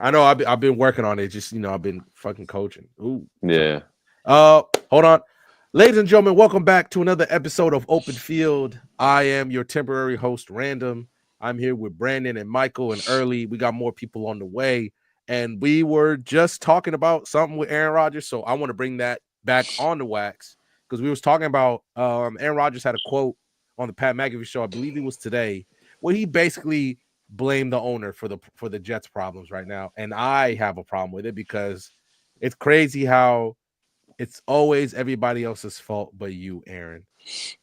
I know I've been working on it. Just I've been fucking coaching. Ooh. Yeah. Hold on. Ladies and gentlemen, welcome back to another episode of Open Field. I am your temporary host, Random. I'm here with Brandon and Michael and Early. We got more people on the way. And we were just talking about something with Aaron Rodgers. So I want to bring that back on the wax because we was talking about Aaron Rodgers had a quote on the Pat McAfee show. I believe it was today, where he basically blamed the owner for the Jets problems right now. And I have a problem with it because it's crazy how it's always everybody else's fault but you, Aaron.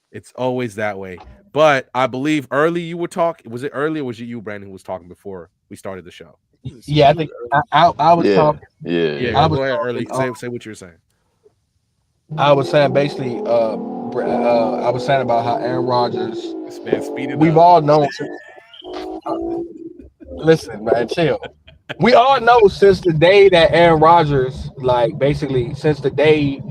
It's always that way. But I believe Early you were talking. Was it Early or was it you, Brandon, who was talking before we started the show? Yeah, I think I was Yeah. talking. Yeah. I Yeah, was go ahead, talking. Early. Say what you were saying. I was saying basically. I was saying about how Aaron Rodgers. This man speeding We've up. all known. Listen, man, chill. We all know since the day that Aaron Rodgers, like basically since the day.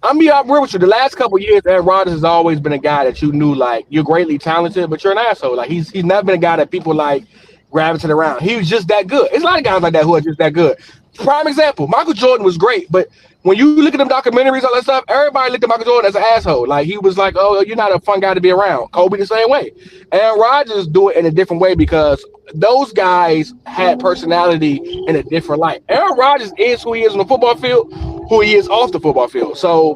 I'm real with you. The last couple of years, Aaron Rodgers has always been a guy that you knew like you're greatly talented, but you're an asshole. Like he's never been a guy that people like gravitate around. He was just that good. It's a lot of guys like that who are just that good. Prime example, Michael Jordan was great, but when you look at them documentaries, all that stuff, everybody looked at Michael Jordan as an asshole. Like he was like, oh, you're not a fun guy to be around. Kobe the same way. Aaron Rodgers do it in a different way because those guys had personality in a different light. Aaron Rodgers is who he is on the football field, who he is off the football field. So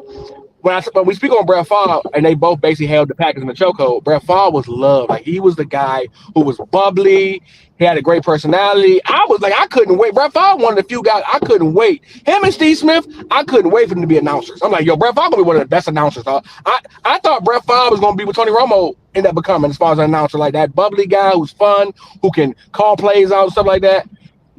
when we speak on Brett Favre, and they both basically held the Packers in the chokehold, Brett Favre was loved. Like he was the guy who was bubbly. He had a great personality. I was like, I couldn't wait. Brett Favre, one of the few guys I couldn't wait. Him and Steve Smith, I couldn't wait for them to be announcers. I'm like, yo, Brett Favre gonna be one of the best announcers. I thought Brett Favre was gonna be what Tony Romo ended up becoming as far as an announcer, like that bubbly guy who's fun, who can call plays out and stuff like that.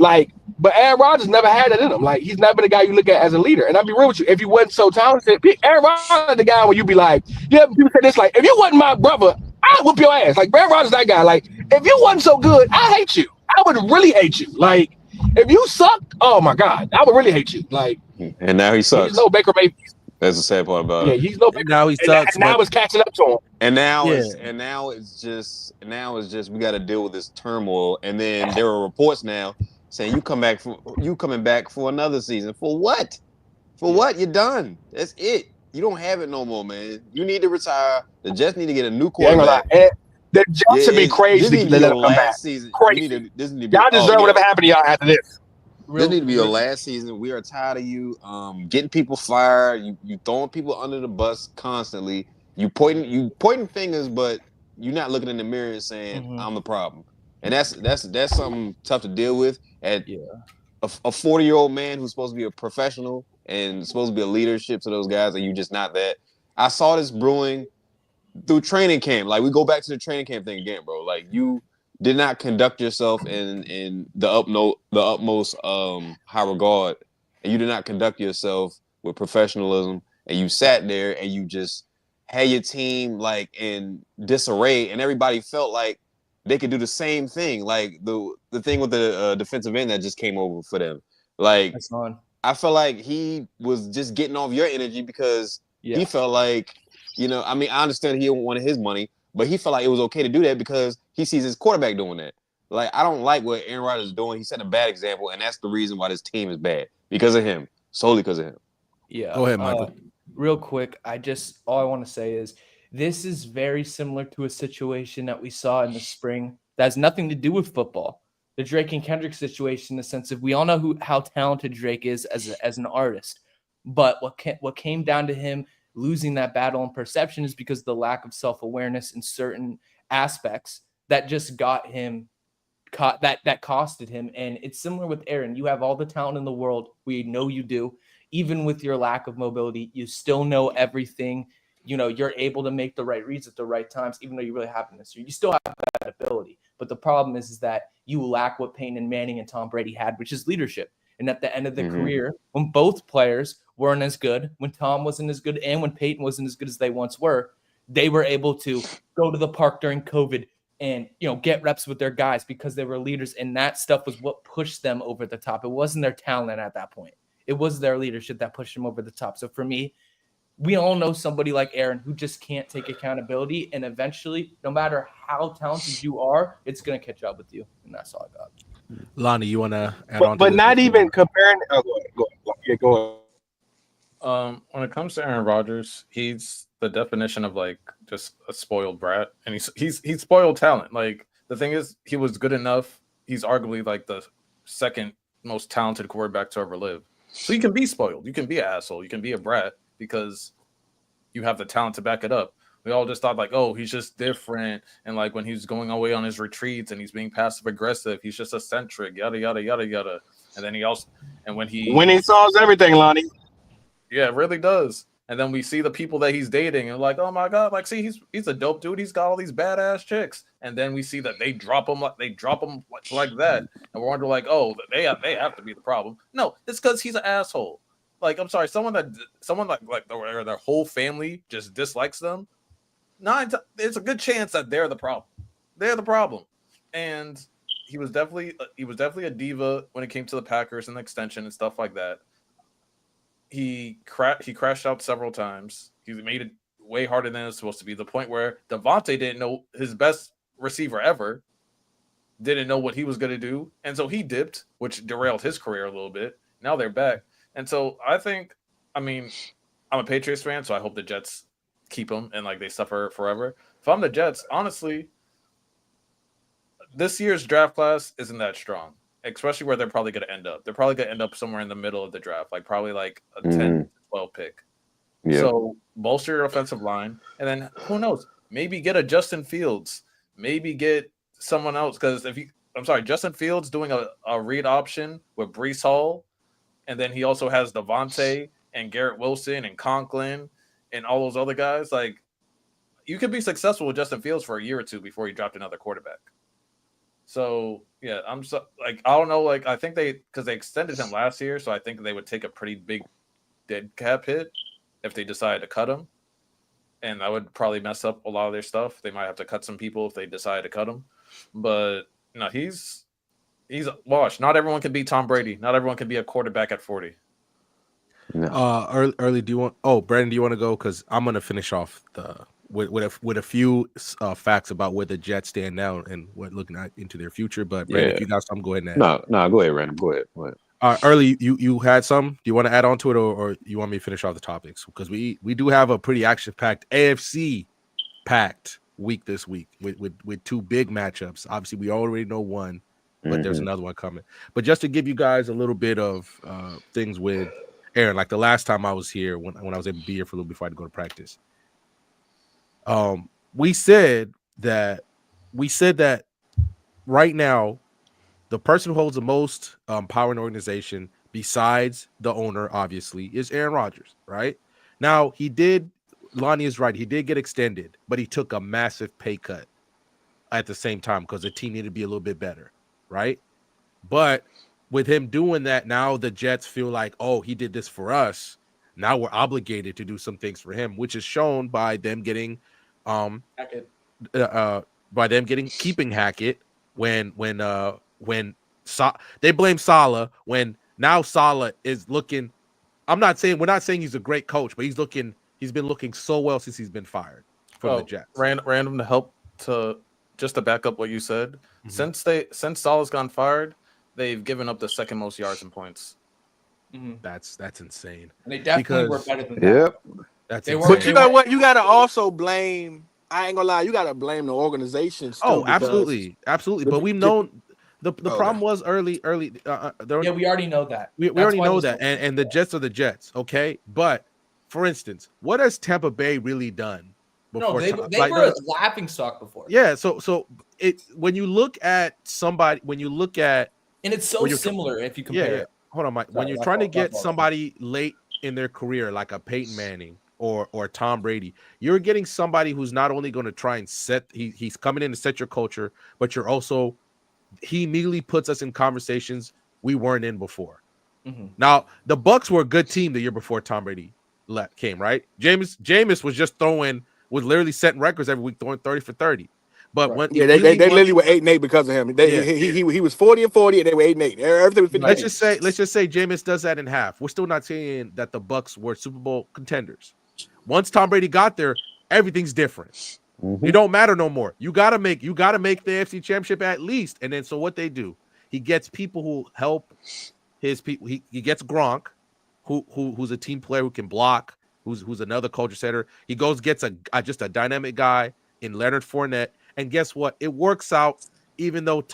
Like, but Aaron Rodgers never had that in him. Like, he's never been the guy you look at as a leader. And I'll be real with you, if you wasn't so talented, Aaron Rodgers is the guy where you be like, yeah, people say this, like, if you wasn't my brother, I'd whoop your ass. Like, Aaron Rodgers, that guy. Like, if you wasn't so good, I hate you. I would really hate you. Like, if you sucked, oh my God, I would really hate you. Like, And now he sucks. He's no Baker Mayfield. That's the sad part about Yeah, it. he's no Baker. Now he sucks. And now it's catching up to him. And now Yeah. it's just we got to deal with this turmoil. And then there are reports now saying you coming back for another season. For what? For what? You're done. That's it. You don't have it no more, man. You need to retire. The Jets need to get a new quarterback. The Jets should be crazy to let him come back. Season. Crazy. Y'all deserve whatever happened to y'all after this. This need to be your last season. We are tired of you getting people fired. You throwing people under the bus constantly. You pointing fingers, but you're not looking in the mirror and saying I'm the problem. And that's something tough to deal with. A 40-year-old man who's supposed to be a professional and supposed to be a leadership to those guys, and you just not that. I saw this brewing through training camp. Like we go back to the training camp thing again, bro. Like you did not conduct yourself in the utmost high regard, and you did not conduct yourself with professionalism, and you sat there and you just had your team like in disarray, and everybody felt like they could do the same thing, like the thing with the defensive end that just came over for them. Like I felt like he was just getting off your energy because he felt like, I mean, I understand he wanted his money, but he felt like it was okay to do that because he sees his quarterback doing that. Like, I don't like what Aaron Rodgers is doing. He set a bad example, and that's the reason why this team is bad. Because of him. Solely because of him. Yeah. Go ahead, Michael. Real quick, all I want to say is this is very similar to a situation that we saw in the spring that has nothing to do with football. The Drake and Kendrick situation, in the sense of we all know how talented Drake is as an artist. But what came down to him losing that battle in perception is because of the lack of self-awareness in certain aspects that just got him caught, that costed him. And it's similar with Aaron. You have all the talent in the world. We know you do. Even with your lack of mobility, you still know everything. You're able to make the right reads at the right times, even though you really haven't this year. You still have that ability. But the problem is that you lack what Peyton Manning and Tom Brady had, which is leadership. And at the end of the career, when both players weren't as good, when Tom wasn't as good, and when Peyton wasn't as good as they once were, they were able to go to the park during COVID and get reps with their guys because they were leaders. And that stuff was what pushed them over the top. It wasn't their talent at that point. It was their leadership that pushed them over the top. So for me, we all know somebody like Aaron who just can't take accountability. And eventually, no matter how talented you are, it's going to catch up with you. And that's all I got. Lonnie, you want to add on to But this? not even comparing. Oh, go ahead. Yeah, go ahead. When it comes to Aaron Rodgers, he's the definition of like just a spoiled brat, and he's spoiled talent. Like the thing is, he was good enough. He's arguably like the second most talented quarterback to ever live. So you can be spoiled, you can be an asshole, you can be a brat because you have the talent to back it up. We all just thought like, oh, he's just different, and like when he's going away on his retreats and he's being passive aggressive, he's just eccentric, yada yada yada yada. And then Winning solves everything, Lonnie. Yeah, it really does. And then we see the people that he's dating and like, oh my god, like see, he's a dope dude. He's got all these badass chicks. And then we see that they drop him like that. And we're wondering like, oh, they have to be the problem. No, it's because he's an asshole. Like, I'm sorry, someone like their whole family just dislikes them. It's a good chance that they're the problem. They're the problem. And he was definitely a diva when it came to the Packers and the extension and stuff like that. He crashed out several times. He made it way harder than it was supposed to be. The point where Devontae didn't know his best receiver ever, didn't know what he was going to do. And so he dipped, which derailed his career a little bit. Now they're back. And so I'm a Patriots fan, so I hope the Jets keep him and like they suffer forever. If I'm the Jets, honestly, this year's draft class isn't that strong. Especially where they're probably going to end up. They're probably going to end up somewhere in the middle of the draft, like probably like a 10, 12 pick. Yeah. So bolster your offensive line, and then who knows? Maybe get a Justin Fields. Maybe get someone else. Because Justin Fields doing a read option with Breece Hall, and then he also has Devontae and Garrett Wilson and Conklin and all those other guys. Like, you could be successful with Justin Fields for a year or two before you dropped another quarterback. So yeah, I don't know. Like I think because they extended him last year, so I think they would take a pretty big dead cap hit if they decided to cut him, and that would probably mess up a lot of their stuff. They might have to cut some people if they decide to cut him. But no, he's washed. Not everyone can be Tom Brady. Not everyone can be a quarterback at 40. No. Early, do you want? Oh, Brandon, do you want to go? Because I'm gonna finish off with a few facts about where the Jets stand now and what looking into their future. But Brandon, if you got some, go ahead. No, go ahead, Random. Go ahead. Early, you had some. Do you want to add on to it, or you want me to finish off the topics? Because we do have a pretty action-packed AFC packed week this week with two big matchups. Obviously, we already know one, but there's another one coming. But just to give you guys a little bit of things with Aaron, like the last time I was here when I was able to be here for a little before I had to go to practice. We said that right now, the person who holds the most power in the organization, besides the owner, obviously, is Aaron Rodgers, right? Now, Lonnie is right. He did get extended, but he took a massive pay cut at the same time because the team needed to be a little bit better, right? But with him doing that, now the Jets feel like, oh, he did this for us. Now we're obligated to do some things for him, which is shown by them getting keeping Hackett when they blame Saleh when now Saleh is looking. We're not saying he's a great coach, but he's been looking so well since he's been fired from the Jets. Random to help to back up what you said. Since Saleh's gone fired, they've given up the second most yards and points. That's insane. And they definitely were better than that. Yep. But you know what? You got to also blame. I ain't gonna lie. You got to blame the organization. Oh, absolutely. But we've known the problem was early. We already know that. We already know that, and the Jets are the Jets. Okay, but for instance, what has Tampa Bay really done? No, they were a laughingstock before. Yeah. So when you look at somebody, and it's so similar if you compare. Yeah. Hold on, Mike. When you're trying to get somebody late in their career, like a Peyton Manning or Tom Brady, you're getting somebody who's not only going to try and he's coming in to set your culture, but he immediately puts us in conversations we weren't in before. Now, the Bucs were a good team the year before Tom Brady came, right? Jameis was literally setting records every week, throwing 30 for 30. But when they literally were 8-8 because of him. He was 40-40 and they were 8-8. Everything was 50. Let's just say Jameis does that in half. We're still not saying that the Bucs were Super Bowl contenders. Once Tom Brady got there, everything's different. It don't matter no more. You gotta make the AFC Championship at least. And then so what they do, He gets people who help his people. He gets Gronk, who's a team player who can block, who's another culture setter. He gets just a dynamic guy in Leonard Fournette, and guess what? It works out. Even though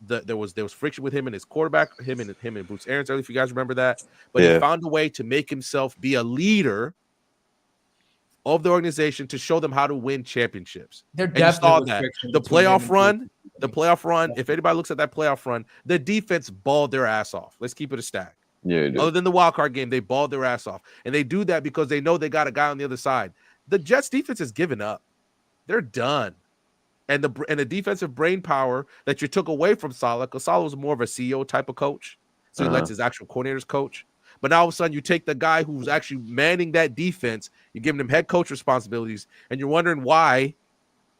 there was friction with him and his quarterback, him and Bruce Arians early, if you guys remember that, but he found a way to make himself be a leader of the organization to show them how to win championships. They're and you saw definitely that the playoff run. If anybody looks at that playoff run, the defense balled their ass off. Let's keep it a stack. Yeah. Other than the wild card game, they balled their ass off, and they do that because they know they got a guy on the other side. The Jets defense has given up. They're done. And the defensive brain power that you took away from Saleh, because Saleh was more of a CEO type of coach, so he lets his actual coordinators coach. But now all of a sudden you take the guy who's actually manning that defense, you're giving him head coach responsibilities, and you're wondering why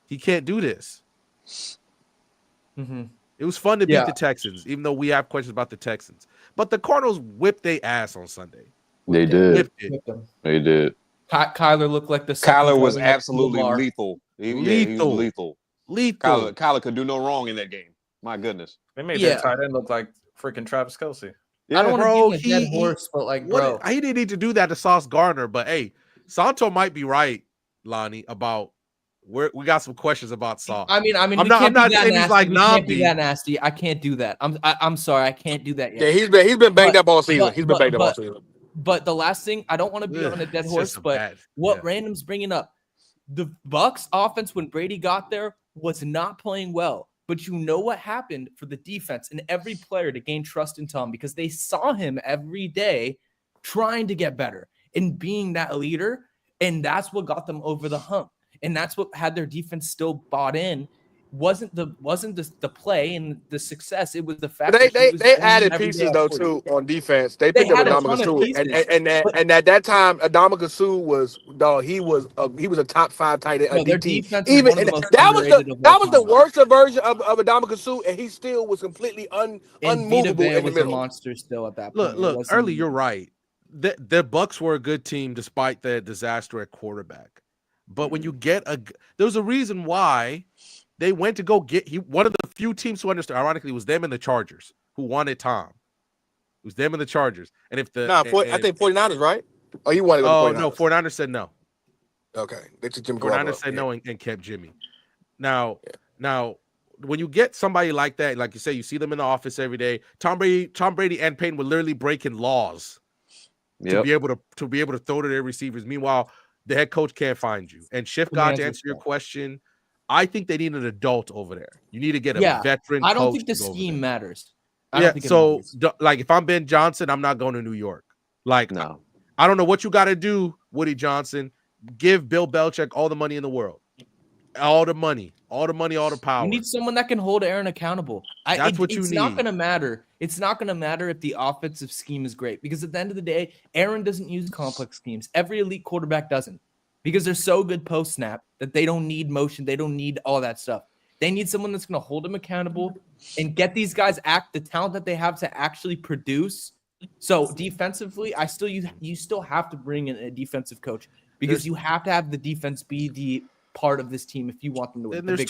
he can't do this. Mm-hmm. It was fun to beat the Texans, even though we have questions about the Texans. But the Cardinals whipped their ass on Sunday. They did. They did. Kyler looked like the Kyler was absolutely lethal. He was lethal. Kyler could do no wrong in that game. My goodness. They made that tight end look like freaking Travis Kelce. Yeah, I don't want to give him a dead horse, but like, bro. He didn't need to do that to Sauce Gardner, but hey, Santo might be right, Lonnie, about we got some questions about Sauce. I mean, I'm not saying he's like Namdi. That nasty. I can't do that. I'm sorry, I can't do that yet. Yeah, he's been banged up all season. He's been banged up all season. But the last thing, I don't want to be on a dead horse, but Random's bringing up, the Bucs offense when Brady got there was not playing well. But you know what happened for the defense and every player to gain trust in Tom, because they saw him every day trying to get better and being that leader. And that's what got them over the hump. And that's what had their defense still bought in. Wasn't the play and the success. It was the fact that they added pieces though too on defense. They picked up Adama Suh, and at that time Adama Suh was he was a top 5 tight end. Their defense even that was the worst version of Adama Suh, and he still was completely unmovable in the middle. A monster still at that point. Look, early you're right. The Bucs were a good team despite the disaster at quarterback. But when you get there's a reason why. They went to go get one of the few teams who understood. Ironically, it was them and the Chargers who wanted Tom. It was them and the Chargers. And if I think 49ers, right? Oh, you wanted to go to 49ers. No, 49ers said no. Okay. They took Jimmy 49ers said no and kept Jimmy. Now, when you get somebody like that, like you say, you see them in the office every day. Tom Brady and Peyton were literally breaking laws to be able to throw to their receivers. Meanwhile, the head coach can't find you. And Schiff got to answer your question. I think they need an adult over there. You need to get a veteran. I don't think the scheme matters. Like if I'm Ben Johnson, I'm not going to New York. Like, no, I don't know what you got to do, Woody Johnson. Give Bill Belichick all the money in the world, all the money, all the power. You need someone that can hold Aaron accountable. That's what you need. It's not going to matter. It's not going to matter if the offensive scheme is great, because at the end of the day, Aaron doesn't use complex schemes. Every elite quarterback doesn't. Because they're so good post-snap that they don't need motion. They don't need all that stuff. They need someone that's going to hold them accountable and get these guys the talent that they have to actually produce. So defensively, you still have to bring in a defensive coach, because you have to have the defense be the part of this team if you want them to win. And there's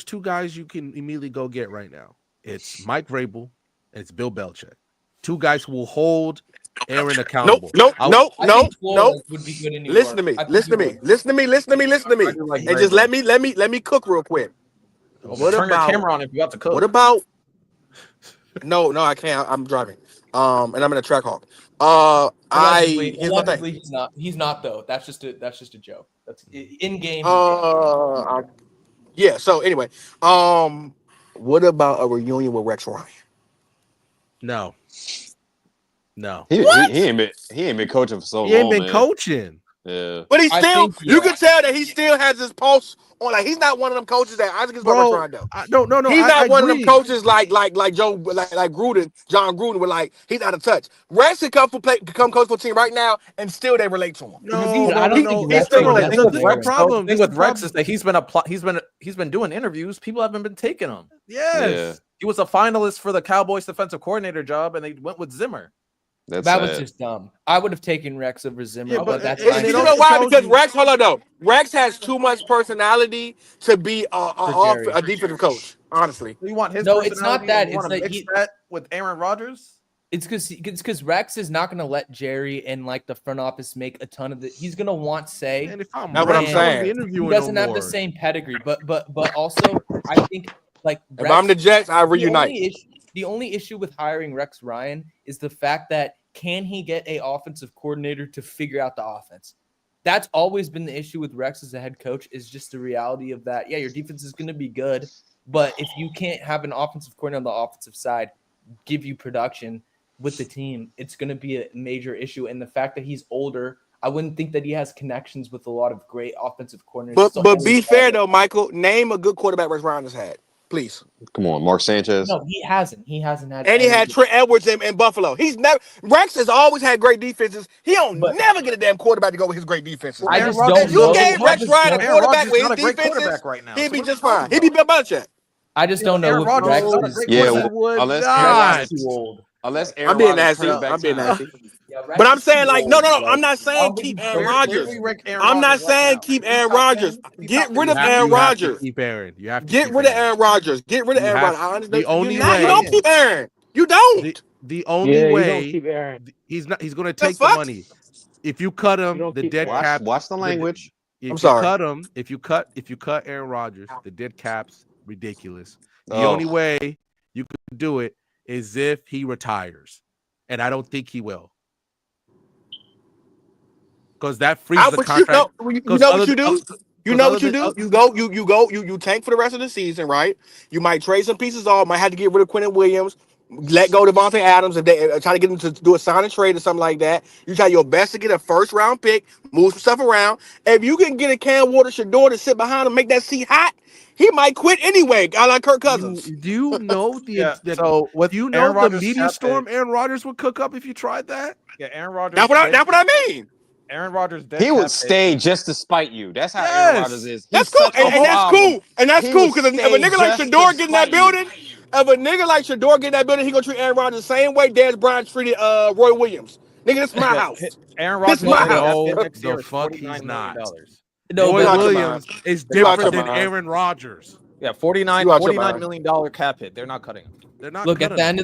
two guys you can immediately go get right now. It's Mike Vrabel and it's Bill Belichick. Two guys who will hold Aaron accountable. No. Would be good in New Listen to me. York. Listen to me. And just let me cook real quick. Turn your camera on if you got to cook. What about? No, I can't. I'm driving. And I'm in a track hawk. He's not though. That's just a joke. That's in game. Yeah. So anyway, what about a reunion with Rex Ryan? No. He ain't been coaching for so long. He ain't been coaching. Yeah. But he still, you can tell that he still has his pulse on. Like, he's not one of them coaches that Isaac is trying to do. No. He's not one of them coaches like Gruden, John Gruden, with like he's out of touch. Rex can come coach for a team right now, and still they relate to him. I don't think the problem with Rex is that he's been doing interviews. People haven't been taking him. Yes. Yeah. He was a finalist for the Cowboys defensive coordinator job, and they went with Zimmer. That's that was sad. just dumb. I would have taken Rex over Zimmer, Yeah, but but that's it- fine. it You also know why? shows Because you- Rex, hold on though. Rex has too much personality to be Jerry. a defensive coach. Honestly, You want his No, personality it's not that. and you It's want to that mix that with Aaron Rodgers? It's because Rex is not going to let Jerry and like the front office make a ton of the. He's going to want say. And if I'm That's what I'm Rex, I wouldn't be saying. He interviewing doesn't no have the more. same pedigree, but also I think like if Rex, I'm the Jets, I reunite. the only issue with hiring Rex Ryan is the fact that can he get a offensive coordinator to figure out the offense? That's always been the issue with Rex as a head coach, is just the reality of that. Yeah, your defense is going to be good, but if you can't have an offensive coordinator on the offensive side give you production with the team, it's going to be a major issue. And the fact that he's older, I wouldn't think that he has connections with a lot of great offensive coordinators. But be fair though, Michael. Name a good quarterback Rex Ryan has had, please. Come on, Mark Sanchez. No, he hasn't. He hasn't had. And he had any- Trent Edwards in Buffalo. He's never. Rex has always had great defenses. He don't But- never get a damn quarterback to go with his great defenses. I Aaron just Rodgers- don't If you know. gave I Rex just Ryan a don't- Aaron quarterback Rodgers with is not his a great defenses, quarterback right now. he'd So be what just are you fine. talking He'd be Bill about? Belichick. I just don't know Aaron with Rodgers Rex. is not a is- great Yeah, quarterback. would unless not. too old. Unless Aaron I'm being Rodgers nasty. turns back I'm being time. nasty. Yeah, Rex But I'm is saying too like old, no. like, I'm not I saying don't think keep he's Aaron Where Rodgers. do we rank Aaron I'm not Rodgers right saying now? keep Is he Aaron top Rodgers. 10? Is he Get top rid of 15? Aaron You have to Rodgers. keep Aaron. You have to Get keep rid of Aaron Rodgers. Get rid of You Aaron have- Rodgers. I understand. the only You way- don't keep Aaron. You don't. The only Yeah, you way don't keep Aaron. he's going to The take the fuck? money. If you cut You him, don't the keep dead Aaron. cap. Watch the language. If I'm you sorry. cut him, if you cut Aaron Rodgers, the dead cap's ridiculous. The Oh. only way you could do it is if he retires, and I don't think he will, because that frees the But contract. you know what you do? You know what you other do? than- You tank for the rest of the season, right? You might trade some pieces off, might have to get rid of Quentin Williams, let go of Devontae Adams if they try to get him to do a sign and trade or something like that. You try your best to get a first round pick, move some stuff around. If you can get a Cam Shador to sit behind him, make that seat hot, he might quit anyway. I like Kirk Cousins. Do you know Yeah. the So with do you know Aaron the Rodgers' media cap storm hit- Aaron Rodgers would cook up if you tried that? Yeah, Aaron Rodgers. That's what I mean. Aaron Rodgers. dead He cap would hit stay is- just to spite you. That's how Yes. Aaron Rodgers is. He That's cool, sucks and the that's whole cool, album. and that's He cool would because if a stay nigga like just Shador to get in that spite you. building, if a nigga like Shador get in that building, he gonna treat Aaron Rodgers the same way Dez Bryant treated Roy Williams. Nigga, this my Yeah, house. Aaron This Rodgers. my dead cap house. hit No, next year the is fuck $49 he's million. not. No, Roy you out your Williams mind. is You out different your than mind. Aaron Rodgers. Yeah, You out your $49 mind. million cap hit. They're not cutting him. They're not. look, at cutting the him. end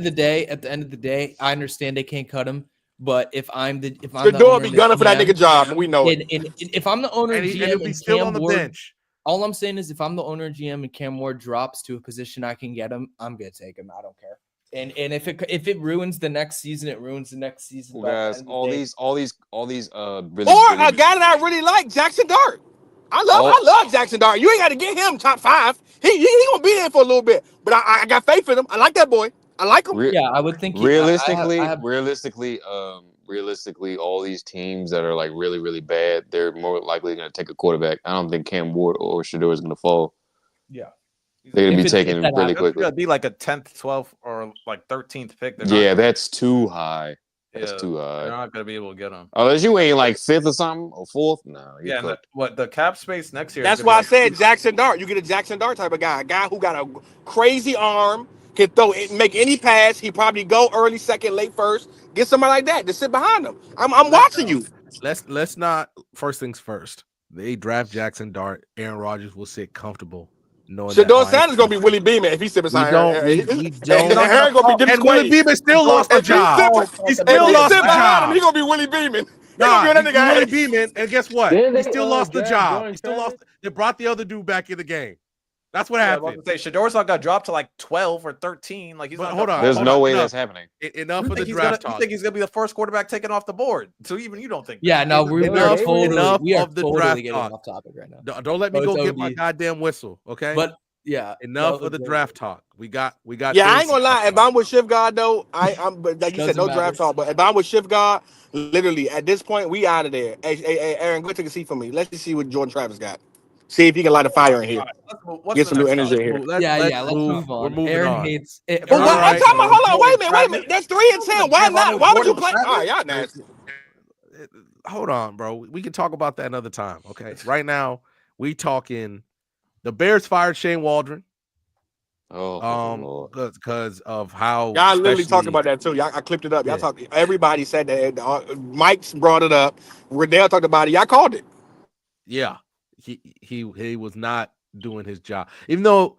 of the day, I understand they can't cut him. But if I'm the Shador owner be and the gunning for that GM, nigga job, and we know it. and if I'm the owner and and he'll GM be and still Cam on the Ward, bench. all I'm saying is if I'm the owner and GM and Cam Ward drops to a position I can get him, I'm gonna take him. I don't care. And if it ruins the next season, it ruins the next season. Well, But at the guys, end of the all day- these really, Or really a guy that I really like, Jackson Dart. I Oh. love Jackson Dart. You ain't got to get him top 5. He gonna be there for a little bit, but I got faith in him. I like that boy. I like him. yeah, I would think realistically, I have- realistically, all these teams that are like really, really bad, they're more likely going to take a quarterback. I don't think Cam Ward or Shador is going to fall. yeah. They're going If to be it- taken if that really happens, It's quickly. gonna be like a 10th, 12th, or like 13th pick. They're not- Yeah, that's too high. That's yeah, too They're high. not gonna be able to get him. Unless you ain't like 5th or something or 4th. No, Yeah, and what the cap space next year? is That's gonna why be I like said Jackson Dart. You get a Jackson Dart type of guy, a guy who got a crazy arm, can throw it, make any pass. He probably go early second, late first. Get somebody like that to sit behind him. I'm watching you. Let's not. First things first. They draft Jackson Dart. Aaron Rodgers will sit comfortable knowing Shador that Sanders gonna be Willie Beeman if he sit beside don't- Aaron. we don't- And Aaron gonna be Dennis And Willie Quaid. Beeman still lost the If he job. sit- He if still he lost sit the behind him, job. he gonna be Willie Beeman. He Nah, gonna be that nigga Willie ass. Beeman, and guess what? Didn't He they, still lost the draft job. Jordan He still Travis? lost. They brought the other dude back in the game. That's what I was happened. about to say Shador's not got dropped to like 12 or 13. Like he's But not hold gonna- on. There's hold no on, way enough. that's happening. Enough You of the think he's draft gonna? You talk. think he's gonna be the first quarterback taken off the board? So even you don't think? that. Yeah, no, we Enough- are totally enough we are of the totally draft getting talk. off topic right now. Don't let me Oh, go it's get my OD. goddamn whistle, okay? But yeah, enough no, of the it's draft talk. We got. Yeah, I things ain't gonna to lie. talk If about. I'm with Shift God though, I'm but like you said, Doesn't no draft matter. talk. But if I'm with Shift God, literally at this point, we out of there. Hey, Aaron, go take a seat for me. Let's just see what Jordan Travis got. See if he can light a fire in here. All right, let's move- what's Get the some new next energy topic? here. Let's move We're on. moving Aaron on. hates it. But All what, right. I'm talking about, hold on, wait a minute. That's 3 and 10. Why not? Why would you play? All right, y'all nasty. Hold on, bro. We can talk about that another time, okay? Right now, we talking. The Bears fired Shane Waldron. Oh, because of how Y'all literally talked especially about that too. Y'all, I clipped it up. Y'all Yeah. talked. Everybody said that. Mike's brought it up. Riddell talked about it. Y'all called it. yeah, he was not doing his job. Even though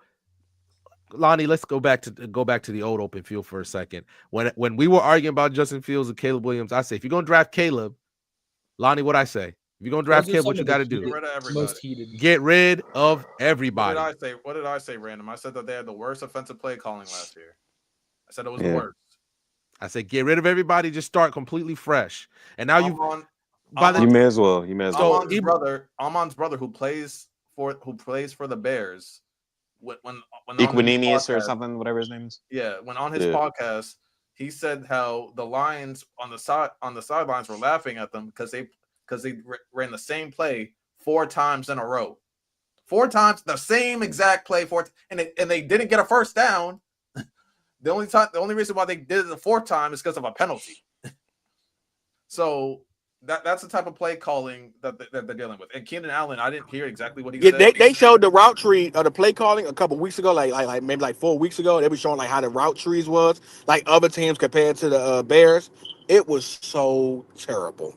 Lonnie, let's go back to the old open field for a second. When we were arguing about Justin Fields and Caleb Williams, I say if you're gonna draft Caleb, Lonnie, what I say? If you're gonna draft Those are Caleb, what some you of the got to do? Get rid of everybody. most heated. Get rid of What everybody. did I say, Random? I said that they had the worst offensive play calling last year. I said it was Yeah. the worst. I said get rid of everybody, just start completely fresh. And now you You may as well. You may as well. Amon's brother who plays for the Bears when on his Equinemius or podcast- something, whatever his name is. Yeah, when on his Yeah. podcast, he said how the Lions on the sidelines were laughing at them because they ran the same play 4 times in a row. 4 times the same exact play and they didn't get a first down. The only reason why they did it the 4th time is because of a penalty. So that's the type of play calling that they're dealing with. And Keenan Allen, I didn't hear exactly what he said. They showed the route tree of the play calling a couple weeks ago, like maybe 4 weeks ago. They were showing like how the route trees was like other teams compared to the Bears. It was so terrible.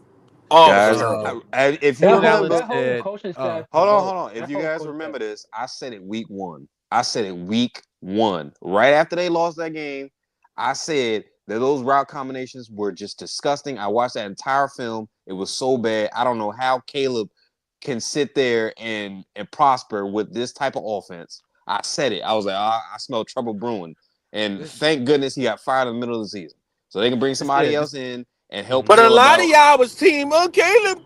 Guys, Terrible. if you Keenan remember, Allen That whole said, coaching staff. hold on. If you guys remember this, I said it week 1. I said it week 1. Right after they lost that game, I said that those route combinations were just disgusting. I watched that entire film. It was so bad. I don't know how Caleb can sit there and prosper with this type of offense. I said it. I was like, I smell trouble brewing. And thank goodness he got fired in the middle of the season. So they can bring somebody else in and help. But a Caleb lot out. of y'all was team, Caleb.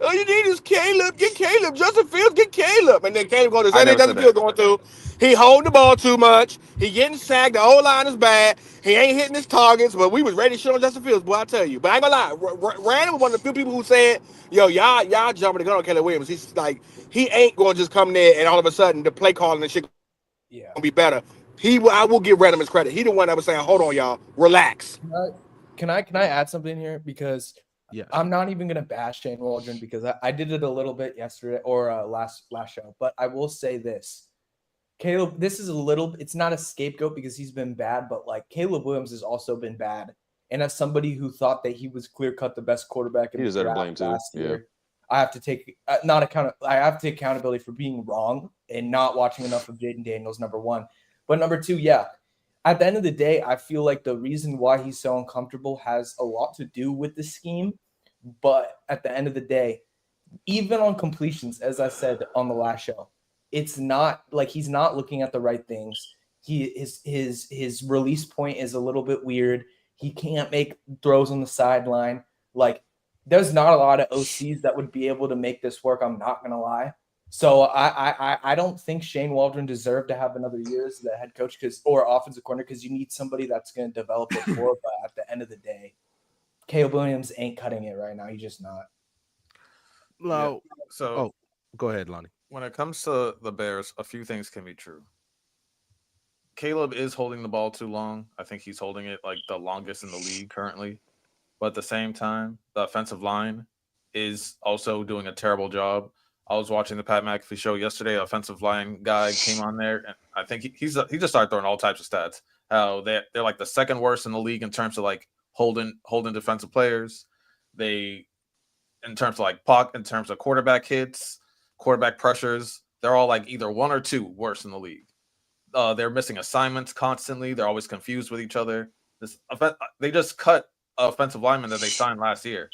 All you need is Caleb. Get Caleb. Justin Fields, get Caleb. And then Caleb going to I never Justin said Fields going through. He holding the ball too much. He getting sacked. The O-line is bad. He ain't hitting his targets. But we was ready to shit on Justin Fields, boy, I tell you. But I ain't gonna lie. Random was one of the few people who said, yo, y'all jumping the gun on Caleb Williams. He's like, he ain't going to just come there and all of a sudden the play calling and shit gonna be better. I will give Random his credit. He the one that was saying, hold on, y'all. Relax. Can I add something here? Because yeah, I'm not even gonna bash Shane Waldron because I did it a little bit yesterday or last show, but I will say this. Caleb, this is it's not a scapegoat because he's been bad, but like Caleb Williams has also been bad. And as somebody who thought that he was clear-cut the best quarterback in the draft last year, I have to take I have to take accountability for being wrong and not watching enough of Jaden Daniels, number 1. But number 2, yeah. At the end of the day, I feel like the reason why he's so uncomfortable has a lot to do with the scheme. But at the end of the day, even on completions, as I said on the last show, it's not like he's not looking at the right things. His release point is a little bit weird. He can't make throws on the sideline. Like, there's not a lot of OCs that would be able to make this work. I'm not gonna lie. So I don't think Shane Waldron deserved to have another year as the head coach or offensive coordinator because you need somebody that's going to develop it for. But at the end of the day, Caleb Williams ain't cutting it right now. He's just not. No. Yeah. So go ahead, Lonnie. When it comes to the Bears, a few things can be true. Caleb is holding the ball too long. I think he's holding it like the longest in the league currently. But at the same time, the offensive line is also doing a terrible job. I was watching the Pat McAfee show yesterday. Offensive line guy came on there, and I think he just started throwing all types of stats. How they're like the second worst in the league in terms of like holding defensive players. In terms of quarterback hits, quarterback pressures, they're all like either 1 or 2 worse in the league. They're missing assignments constantly. They're always confused with each other. They just cut offensive lineman that they signed last year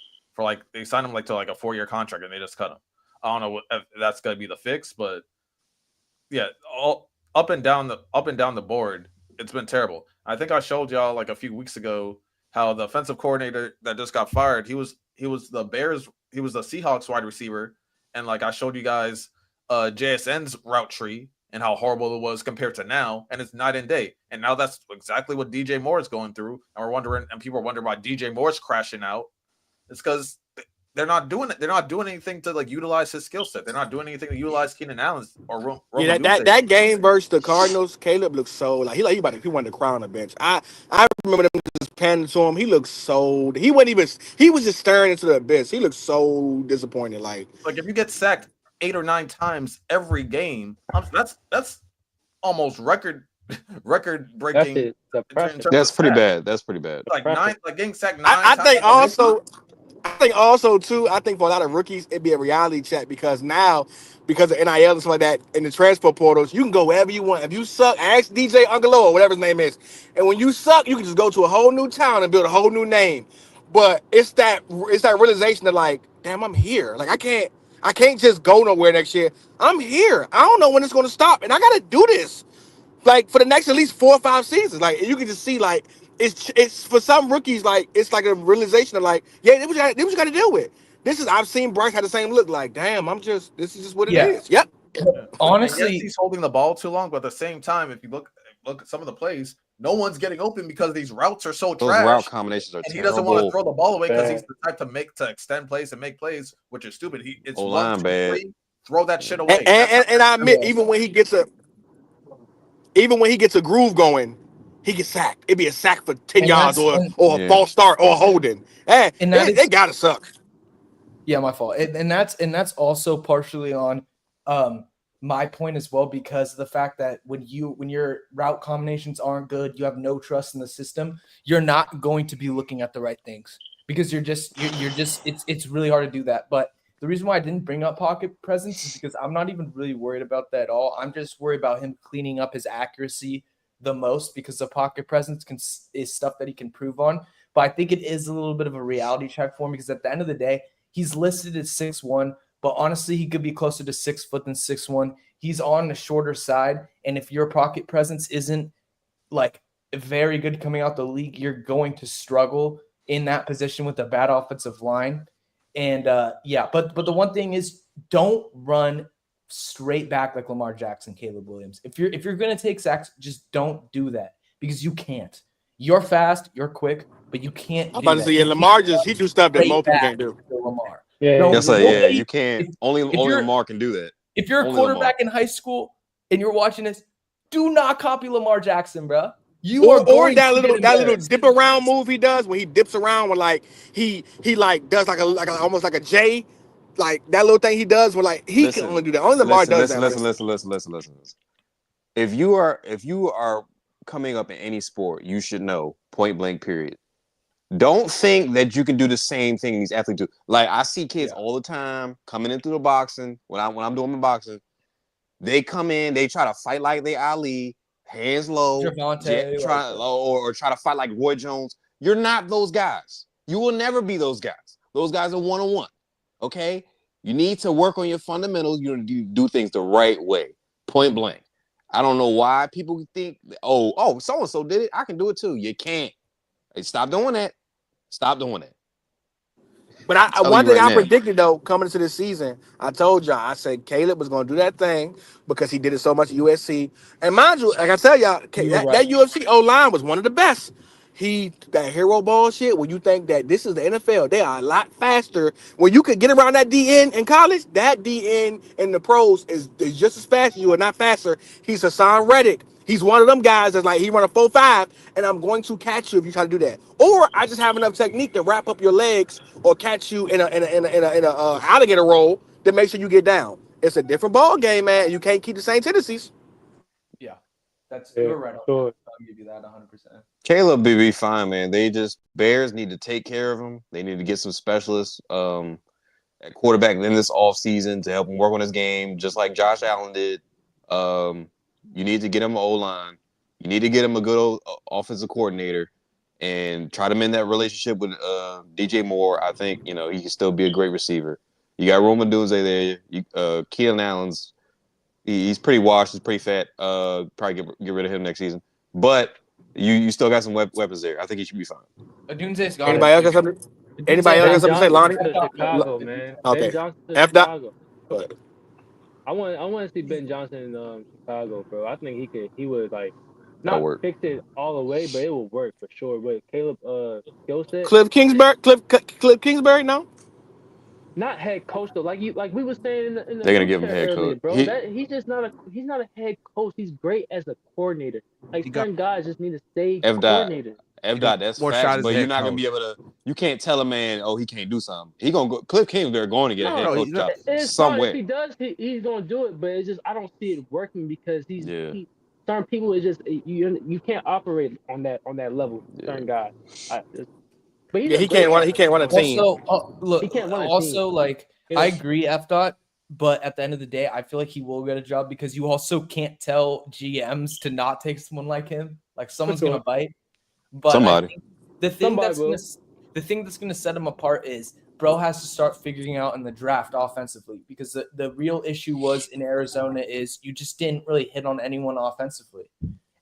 they signed him to like a 4-year contract and they just cut him. I don't know if that's going to be the fix, but yeah, all up and down the board, it's been terrible. I think I showed y'all like a few weeks ago how the offensive coordinator that just got fired, he was the Seahawks wide receiver, and like I showed you guys JSN's route tree and how horrible it was compared to now, and it's night and day. And now that's exactly what DJ Moore is going through, and people are wondering why DJ Moore's crashing out. It's because they're not doing it. They're not doing anything to like utilize his skill set. They're not doing anything to utilize Keenan Allen's or that game versus the Cardinals, Caleb looked so he wanted to cry on the bench. I remember them just panning to him. He looked so he was just staring into the abyss. He looked so disappointed. Like if you get sacked 8 or 9 times every game, that's almost record record-breaking. That's pretty bad. That's pretty bad. Like getting sacked 9 I times. think also. I think also too. I think for a lot of rookies, it'd be a reality check because now, because of NIL and stuff like that, in the transfer portals, you can go wherever you want. If you suck, ask DJ Ungalo or whatever his name is. And when you suck, you can just go to a whole new town and build a whole new name. But it's that realization that like, damn, I'm here. Like I can't just go nowhere next year. I'm here. I don't know when it's going to stop, and I got to do this like for the next at least 4 or 5 seasons. Like you can just see like it's for some rookies like it's like a realization of like, yeah, this what you got to deal with. This is I've seen Bryce had the same look like, damn, this is just what it is. Yep. Honestly, yes, he's holding the ball too long, but at the same time, if you look at some of the plays, no one's getting open because these routes are so Those trash. route combinations are and terrible. he doesn't want to throw the ball away because he's the type to extend plays and make plays, which is stupid. It's O-line 1, 2, bad. 3, throw that shit away. And I admit, even when he gets a groove going, he gets sacked. It'd be a sack for 10 yards or a false start or a holding. And they gotta suck. Yeah, my fault. And that's also partially on my point as well, because of the fact that when your route combinations aren't good, you have no trust in the system, you're not going to be looking at the right things because you're just it's really hard to do that. But the reason why I didn't bring up pocket presence is because I'm not even really worried about that at all. I'm just worried about him cleaning up his accuracy the most because the pocket presence is stuff that he can prove on. But I think it is a little bit of a reality check for him because at the end of the day, he's listed at 6'1", but honestly, he could be closer to 6 foot than 6'1". He's on the shorter side, and if your pocket presence isn't like very good coming out the league, you're going to struggle in that position with a bad offensive line. And but the one thing is, don't run straight back like Lamar Jackson, Caleb Williams. If you're gonna take sacks, just don't do that because you can't. You're fast, you're quick, but you can't. I'm about to say, yeah, Lamar he do stuff that most people can't do. Lamar. You can't. Only Lamar can do that. If you're a quarterback in high school and you're watching this, do not copy Lamar Jackson, bro. Or that little dip around move he does when he dips around when like he like does like almost like a J, like that little thing he does when like he can only do that. Only Lamar does that. Listen. If you are coming up in any sport, you should know point blank period. Don't think that you can do the same thing these athletes do. Like I see kids all the time coming in through the boxing when I'm doing my boxing. They come in, they try to fight like they Ali, hands low, or try to fight like Roy Jones. You're not those guys. You will never be those guys. Those guys are one-on-one. Okay? You need to work on your fundamentals. You need to do things the right way. Point blank. I don't know why people think, oh, so-and-so did it. I can do it too. You can't. Hey, stop doing that. Stop doing that. But one thing I predicted though, coming into this season, I told y'all, I said Caleb was going to do that thing because he did it so much at USC. And mind you, like I tell y'all, that UFC O-line was one of the best. That hero ball shit, when you think that this is the NFL, they are a lot faster. When you could get around that DN in college, that DN in the pros is just as fast as you, or not faster. He's Hassan Reddick. He's one of them guys that's like, he run a 4.5, and I'm going to catch you if you try to do that. Or I just have enough technique to wrap up your legs or catch you in a alligator roll that makes sure you get down. It's a different ball game, man. You can't keep the same tendencies. Yeah, you're right. I'll give you that 100%. Caleb be fine, man. Bears need to take care of him. They need to get some specialists at quarterback in this offseason to help him work on his game, just like Josh Allen did. You need to get him an O-line. You need to get him a good offensive coordinator and try to mend that relationship with DJ Moore. I think, he can still be a great receiver. You got Roman Dunze there. Keenan Allen's he's pretty washed. He's pretty fat. Probably get rid of him next season. But you still got some weapons there. I think he should be fine. Dunze's got Anybody else got something? Anybody else got something to say, Lonnie? Chicago, man. Okay. Ben Johnson to F that. Chicago. I want to see Ben Johnson in Chicago, bro. I think he would like not fix it all the way, but it will work for sure. But Caleb skill set. Cliff Kingsbury, no? Not head coach though. Like we were saying in the they're gonna give him head coach, bro. He's just not a head coach. He's great as a coordinator. Like certain guys just need to stay coordinators. That's facts, but you're not gonna be able to. You can't tell a man, he can't do something. He gonna go. Cliff Kingsbury going to get a head coach job somewhere. If he does, he's gonna do it. But it's just I don't see it working because he's certain people is just you can't operate on that level. Certain guys, but he's Yeah, a he great can't run. He athlete. can't run a team. Also, look, He can't run a team. also like Yeah. I agree, F dot. But at the end of the day, I feel like he will get a job because you also can't tell GMs to not take someone like him. Like someone's gonna bite. But Somebody. I think the thing that's gonna set him apart is bro has to start figuring out in the draft offensively, because the real issue was in Arizona is you just didn't really hit on anyone offensively.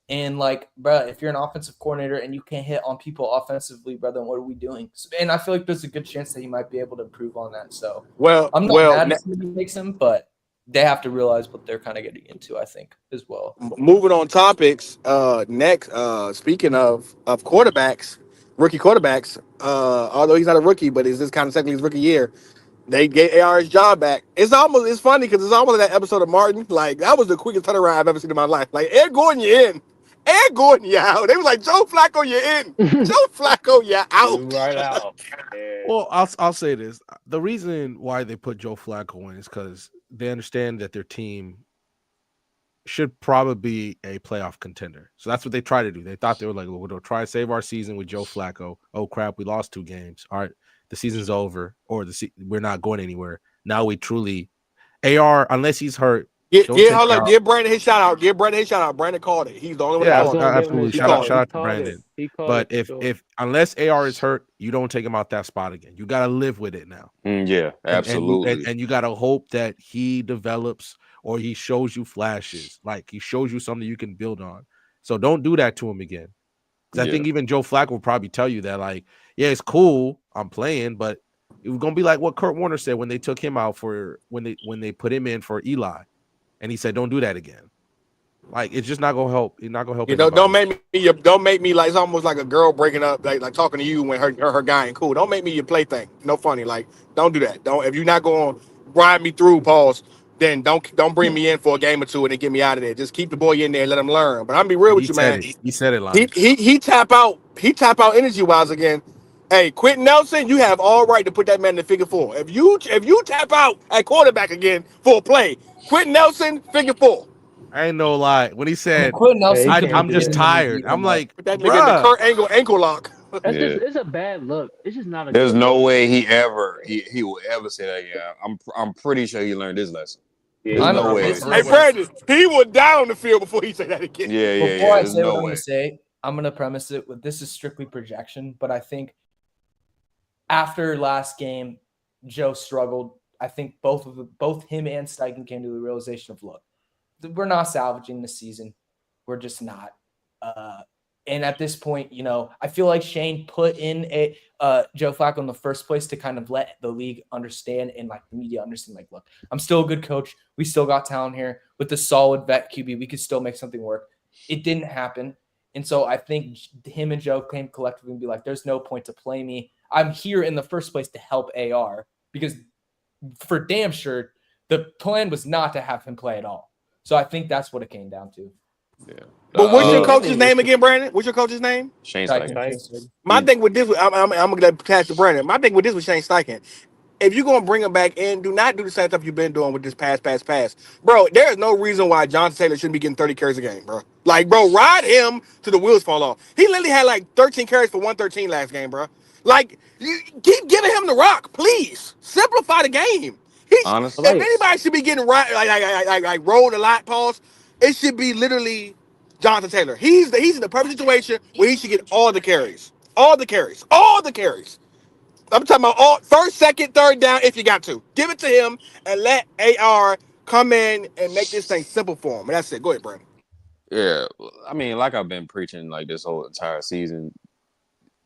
And like, bro, if you're an offensive coordinator and you can't hit on people offensively, bro, then what are we doing? And I feel like there's a good chance that he might be able to improve on that. So I'm not mad if somebody takes him, but they have to realize what they're kind of getting into, I think, as well. Moving on topics. Next, speaking of quarterbacks, rookie quarterbacks. Although he's not a rookie, but it's this kind of technically his rookie year. They gave AR his job back. It's funny because it's almost like that episode of Martin. Like that was the quickest turnaround I've ever seen in my life. Like Ed Gordon, you're in. Ed Gordon, you're out. They was like, Joe Flacco, you're in. Joe Flacco, you're out. Right out. Yeah. Well, I'll say this: the reason why they put Joe Flacco in is because they understand that their team should probably be a playoff contender. So that's what they try to do. They thought they were like, well, we'll try to save our season with Joe Flacco. Oh crap, we lost 2 games. All right, the season's over, or we're not going anywhere. Now we truly AR, unless he's hurt. Hold up. Give Brandon his shout out. Brandon called it. He's the only one. Absolutely. Shout out to Brandon. But if unless AR is hurt, you don't take him out that spot again. You got to live with it now. Yeah, absolutely. And you got to hope that he develops or he shows you flashes, like he shows you something you can build on. So don't do that to him again. Because I think even Joe Flacco will probably tell you that, like, yeah, it's cool, I'm playing, but it was gonna be like what Kurt Warner said when they took him out for when they put him in for Eli. And he said, "Don't do that again." Like it's just not gonna help. It's not gonna help. Don't make me like it's almost like a girl breaking up, like talking to you when her guy ain't cool. Don't make me your plaything. No funny. Like don't do that. Don't if you're not going to ride me through, pause. Then don't bring me in for a game or 2 and then get me out of there. Just keep the boy in there and let him learn. But I'm be real with you, man. He said it like he tap out energy wise again. Hey, Quentin Nelson, you have all right to put that man in the figure 4. If you tap out at quarterback again for a play, Quentin Nelson, figure 4. I ain't no lie. When he said, Nelson, I'm just tired. I'm like, put that nigga in the Kurt ankle lock. That's it's a bad look. It's just not a There's good no look. way he will ever say that again. I'm pretty sure he learned his lesson. Yeah, There's no way. Hey, Brandon, he would die on the field before he say that again. Before I There's say no what I'm way. going to say, I'm going to premise it with this is strictly projection, but I think after last game, Joe struggled. I think both him and Steichen came to the realization of, look, we're not salvaging the season. We're just not. And at this point, I feel like Shane put in a Joe Flacco in the first place to kind of let the league understand and like the media understand, like, look, I'm still a good coach. We still got talent here with the solid vet QB. We could still make something work. It didn't happen. And so I think him and Joe came collectively and be like, there's no point to play me. I'm here in the first place to help AR because for damn sure, the plan was not to have him play at all. So I think that's what it came down to. Yeah. But what's your coach's name again, Brandon? What's your coach's name? Shane Steichen. My thing with this, I'm gonna pass to Brandon. My thing with this was Shane Steichen. If you're gonna bring him back in, do not do the same stuff you've been doing with this pass. Bro, there is no reason why Jonathan Taylor shouldn't be getting 30 carries a game, bro. Like, bro, ride him till the wheels fall off. He literally had like 13 carries for 113 last game, bro. Like, you keep giving him the rock, please. Simplify the game. Honestly, if anybody should be getting like rolled a lot, pause, it should be literally Jonathan Taylor. He's in the perfect situation where he should get all the carries. All the carries. I'm talking about all first, second, third down if you got to. Give it to him and let AR come in and make this thing simple for him. And that's it. Go ahead, Brandon. Yeah. I mean, like I've been preaching like this whole entire season.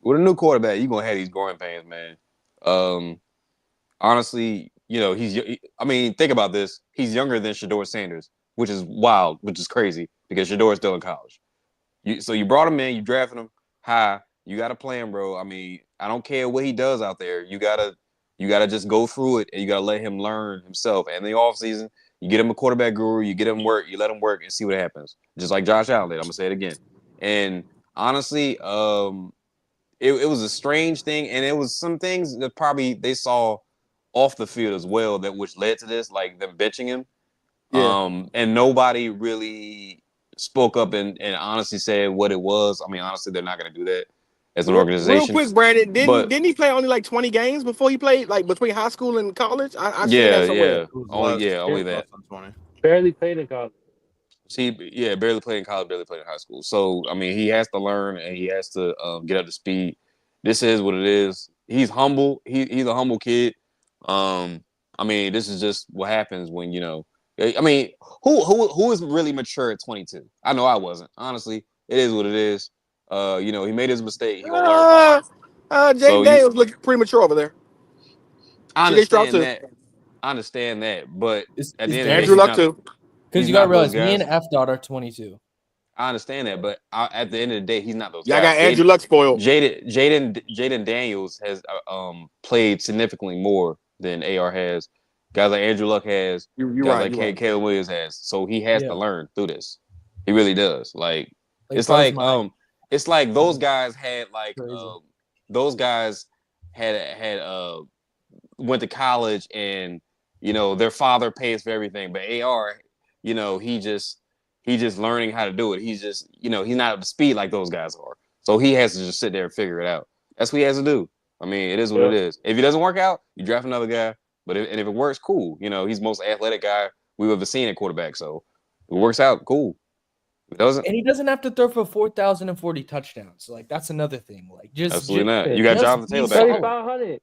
With a new quarterback, you're going to have these growing pains, man. Honestly, think about this. He's younger than Shedeur Sanders, which is wild, which is crazy because Shedeur is still in college. So you brought him in, you drafted him high. You got to play him, bro. I mean, I don't care what he does out there. You gotta just go through it and you gotta let him learn himself. And in the offseason, you get him a quarterback guru, you get him work, you let him work and see what happens. Just like Josh Allen did. I'm gonna say it again. And honestly, it was a strange thing, and it was some things that probably they saw off the field as well that which led to this, like them benching him. Yeah. And nobody really spoke up and honestly said what it was. I mean, honestly, they're not going to do that as an organization. Real quick, Brandon, didn't he play only like 20 games before he played like between high school and college? I seen that somewhere. Only that. Barely played in college. Barely played in college, barely played in high school. So I mean, he has to learn and he has to get up to speed. This is what it is. He's humble. He's a humble kid. I mean, this is just what happens when I mean, who is really mature at 22? I know I wasn't. Honestly, it is what it is. He made his mistake. He gonna learn. Jay Daniels looking premature over there. I understand that, but at the end of the day, Andrew Luck too. Because you gotta realize me and F Dot are 22. I understand that, but at the end of the day, he's not those guys. I got Andrew Luck spoiled. Jaden Daniels has played significantly more than AR has. Guys like Andrew Luck has. Guys like Caleb Williams has. So he has to learn through this. He really does. It's like those guys had went to college and their father pays for everything, but AR, he's just learning how to do it. He's just he's not up to speed like those guys are. So he has to just sit there and figure it out. That's what he has to do. I mean, it is what it is. If it doesn't work out, you draft another guy. But if it works, cool. He's the most athletic guy we've ever seen at quarterback. So if it works out, cool. If it doesn't, and he doesn't have to throw for 4,040 touchdowns. That's another thing. Absolutely not. You got Jonathan Taylor back. 3,500.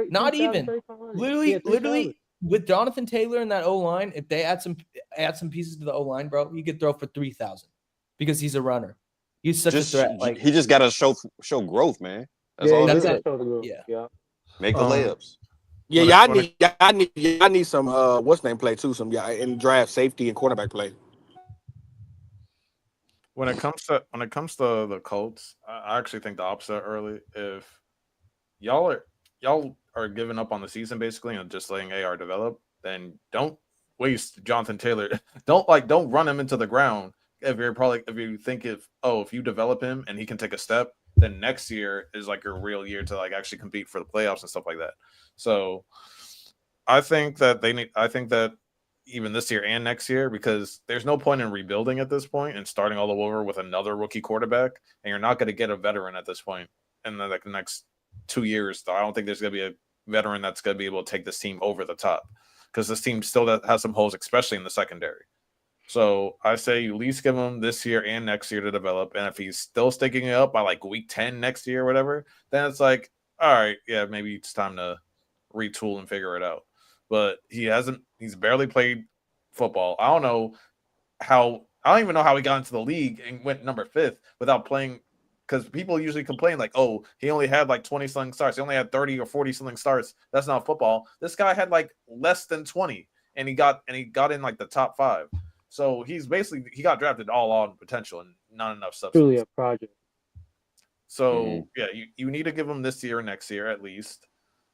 Not even. Literally, with Jonathan Taylor in that O-line, if they add some pieces to the O-line, bro, he could throw for 3,000 because he's a runner. He's such a threat. He just got to show growth, man. That's all. That's it. Yeah. Make the layups. Yeah, I need some what's name play too. Some in draft safety and quarterback play. When it comes to the Colts, I actually think the opposite early. If y'all are giving up on the season basically and just letting AR develop, then don't waste Jonathan Taylor. Don't run him into the ground. If you think if you develop him and he can take a step, then next year is your real year to actually compete for the playoffs and stuff like that. So I think that even this year and next year, because there's no point in rebuilding at this point and starting all over with another rookie quarterback, and you're not going to get a veteran at this point in the next 2 years. I don't think there's going to be a veteran that's going to be able to take this team over the top because this team still has some holes, especially in the secondary. So I say you at least give him this year and next year to develop. And if he's still sticking it up by week 10 next year or whatever, then it's all right, yeah, maybe it's time to retool and figure it out. But he's barely played football. I don't even know how he got into the league and went number 5 without playing, because people usually complain he only had 20-something starts. He only had 30 or 40-something starts. That's not football. This guy had less than 20 and he got in the top 5. So he got drafted all on potential and not enough substance. Truly a project. So you need to give him this year or next year at least.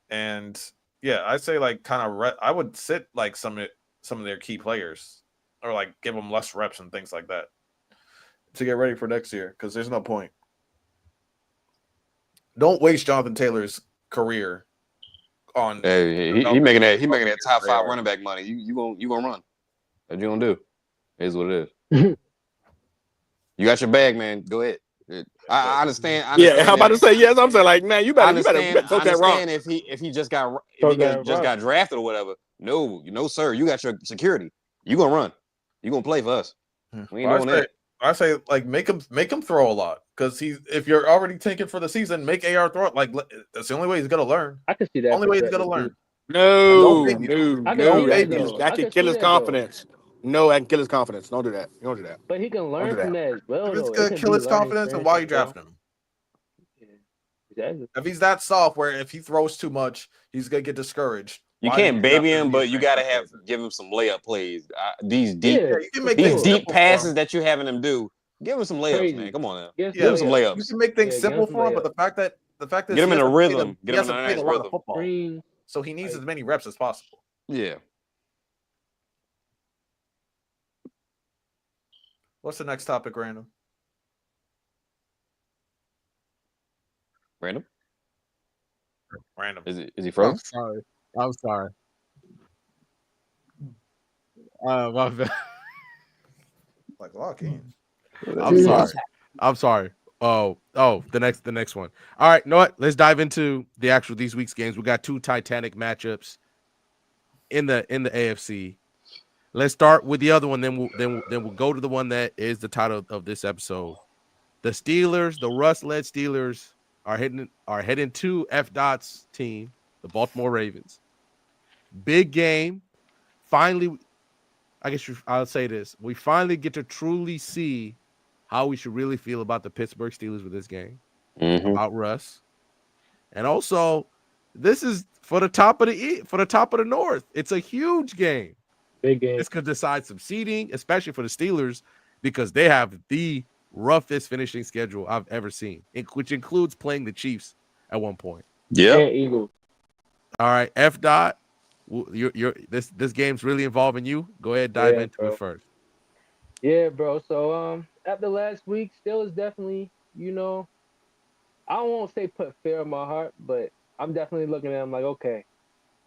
And yeah, I say I would sit some of their key players or give them less reps and things like that to get ready for next year, because there's no point. Don't waste Jonathan Taylor's career on. Hey, he making that top 5 running back money. You gonna run? What you gonna do? It is what it is. You got your bag, man. Go ahead. I understand. Yeah, how about to say yes? I'm saying man, you better talk that wrong. If he just got drafted or whatever. No, sir. You got your security. You gonna run. You gonna play for us. We ain't doing that. I say make him throw a lot, because if you're already taking for the season, make AR throw it. That's the only way he's gonna learn. I can see that. Only way he's gonna learn. No, that can kill his confidence. No, I can kill his confidence. Don't do that. You don't do that. But he can learn from that as well. If it's gonna kill his confidence, then why are you drafting him? Yeah, exactly. If he's that soft, where if he throws too much, he's gonna get discouraged. You can't baby him, but you gotta give him some layup plays. These deep passes that you're having him do. Give him some layups, man. Come on now. Give him some layups. You can make things simple for him, but the fact that get him in a rhythm. Get him in a nice rhythm. Football, so he needs as many reps as possible. Yeah. What's the next topic, Random? Random. Is he frozen? I'm sorry. My bad. Like lock in. I'm sorry. Oh, the next one. All right, you know what? Let's dive into these week's games. We got 2 Titanic matchups in the AFC. Let's start with the other one, then we'll go to the one that is the title of this episode. The Steelers, the Russ-led Steelers, are heading to F.Dot's team, the Baltimore Ravens. Big game. Finally, I guess I'll say this. We finally get to truly see how we should really feel about the Pittsburgh Steelers with this game, about Russ. And also, this is for the top of the North. It's a huge game. Big game. This could decide some seeding, especially for the Steelers, because they have the roughest finishing schedule I've ever seen, which includes playing the Chiefs at one point. Yeah. And Eagles. All right, F.Dot, this game's really involving you. Go ahead, dive into it first. Yeah, bro. So after last week, Steelers definitely, I won't say put fear in my heart, but I'm definitely looking at them like, okay,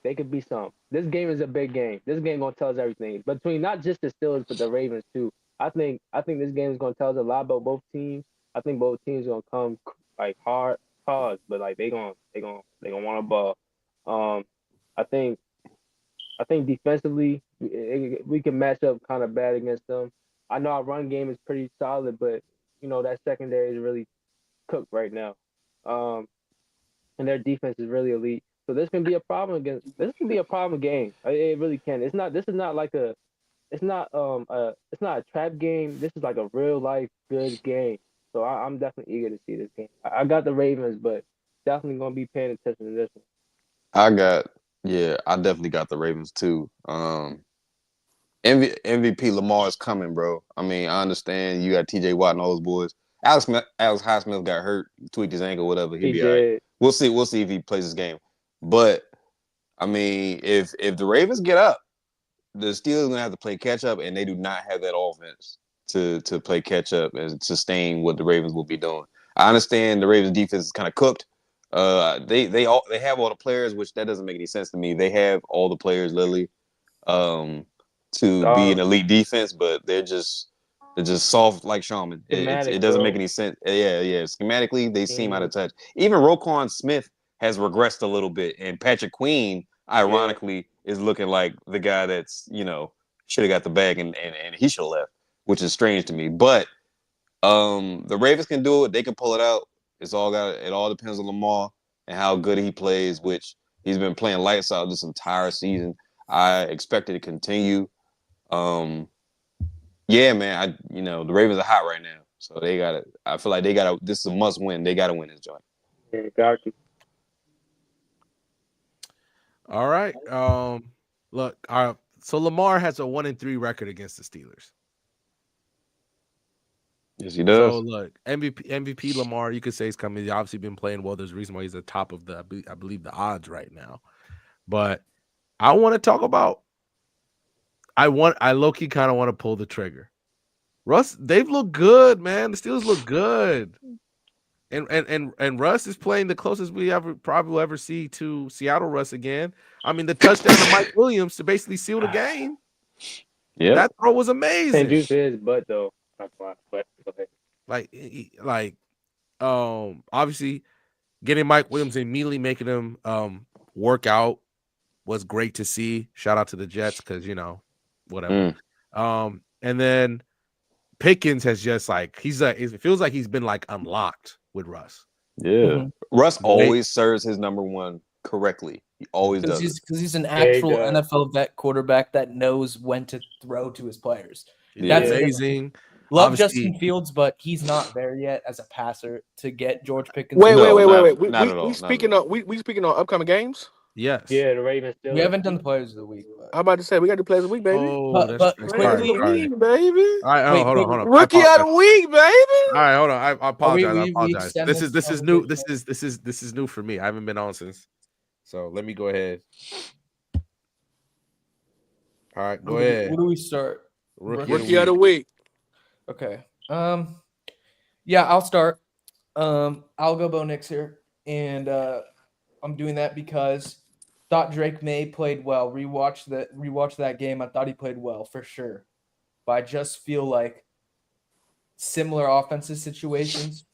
they could be something. This game is a big game. This game gonna tell us everything. Between not just the Steelers, but the Ravens too. I think this game is gonna tell us a lot about both teams. I think both teams gonna come like hard, but like they gonna want a ball. I think defensively we can match up kind of bad against them. I know our run game is pretty solid, but that secondary is really cooked right now. And their defense is really elite. So this can be a problem game. It really can. It's not a trap game. This is like a real life good game. So I'm definitely eager to see this game. I got the Ravens, but definitely gonna be paying attention to this one. I definitely got the Ravens too. MVP Lamar is coming, bro. I mean, I understand you got TJ Watt and all those boys. Alex Highsmith got hurt, tweaked his ankle, whatever. He'll be all right. We'll see if he plays this game. But I mean, if the Ravens get up, the Steelers are gonna have to play catch up, and they do not have that offense to play catch up and sustain what the Ravens will be doing. I understand the Ravens defense is kind of cooked. They have all the players, which that doesn't make any sense to me. They have all the players, literally, to be an elite defense, but they're just soft like Shaman. It doesn't make any sense. Yeah. Schematically, they seem out of touch. Even Roquan Smith has regressed a little bit, and Patrick Queen, ironically, is looking like the guy that's should have got the bag and he should have left, which is strange to me. But the Ravens can do it. They can pull it out. It all depends on Lamar and how good he plays, which he's been playing lights out this entire season. I expect it to continue. Yeah, man. The Ravens are hot right now, so they got it. I feel like they got to. This is a must win. They got to win this joint. Yeah, got you. All right. Look. So Lamar has a 1-3 record against the Steelers. Yes, he does. So look, MVP Lamar, you could say he's coming. He's obviously been playing well. There's a reason why he's at the top of I believe the odds right now. But I want to talk about. I low-key kind of want to pull the trigger. Russ, they've looked good, man. The Steelers look good. And Russ is playing the closest we probably will ever see to Seattle Russ again. I mean, the touchdown to Mike Williams to basically seal the game. Yeah, that throw was amazing. Can't do his butt though. That's why. But okay. Obviously, getting Mike Williams and immediately making him work out was great to see. Shout out to the Jets because whatever. And then Pickens has just it feels like he's been unlocked with Russ. Yeah, Russ always serves his number one correctly. He always does because he's an actual NFL vet quarterback that knows when to throw to his players. That's amazing. Love Justin Fields, but he's not there yet as a passer to get George Pickens. Wait. We speaking on upcoming games. Yes. Yeah, the Ravens still. We haven't done the players of the week. But... I'm about to say we got to do players of the week, baby. Oh, but quickly, baby. All right, hold on. Rookie of the week, baby. All right, hold on. I apologize. I apologize. This is new. This is new for me. I haven't been on since. So let me go ahead. All right, go ahead. Where do we start? Rookie of the week. Okay. Yeah, I'll start. I'll go Bo Nix here, and I'm doing that because thought Drake May played well. Rewatched that game. I thought he played well for sure, but I just feel like similar offensive situations.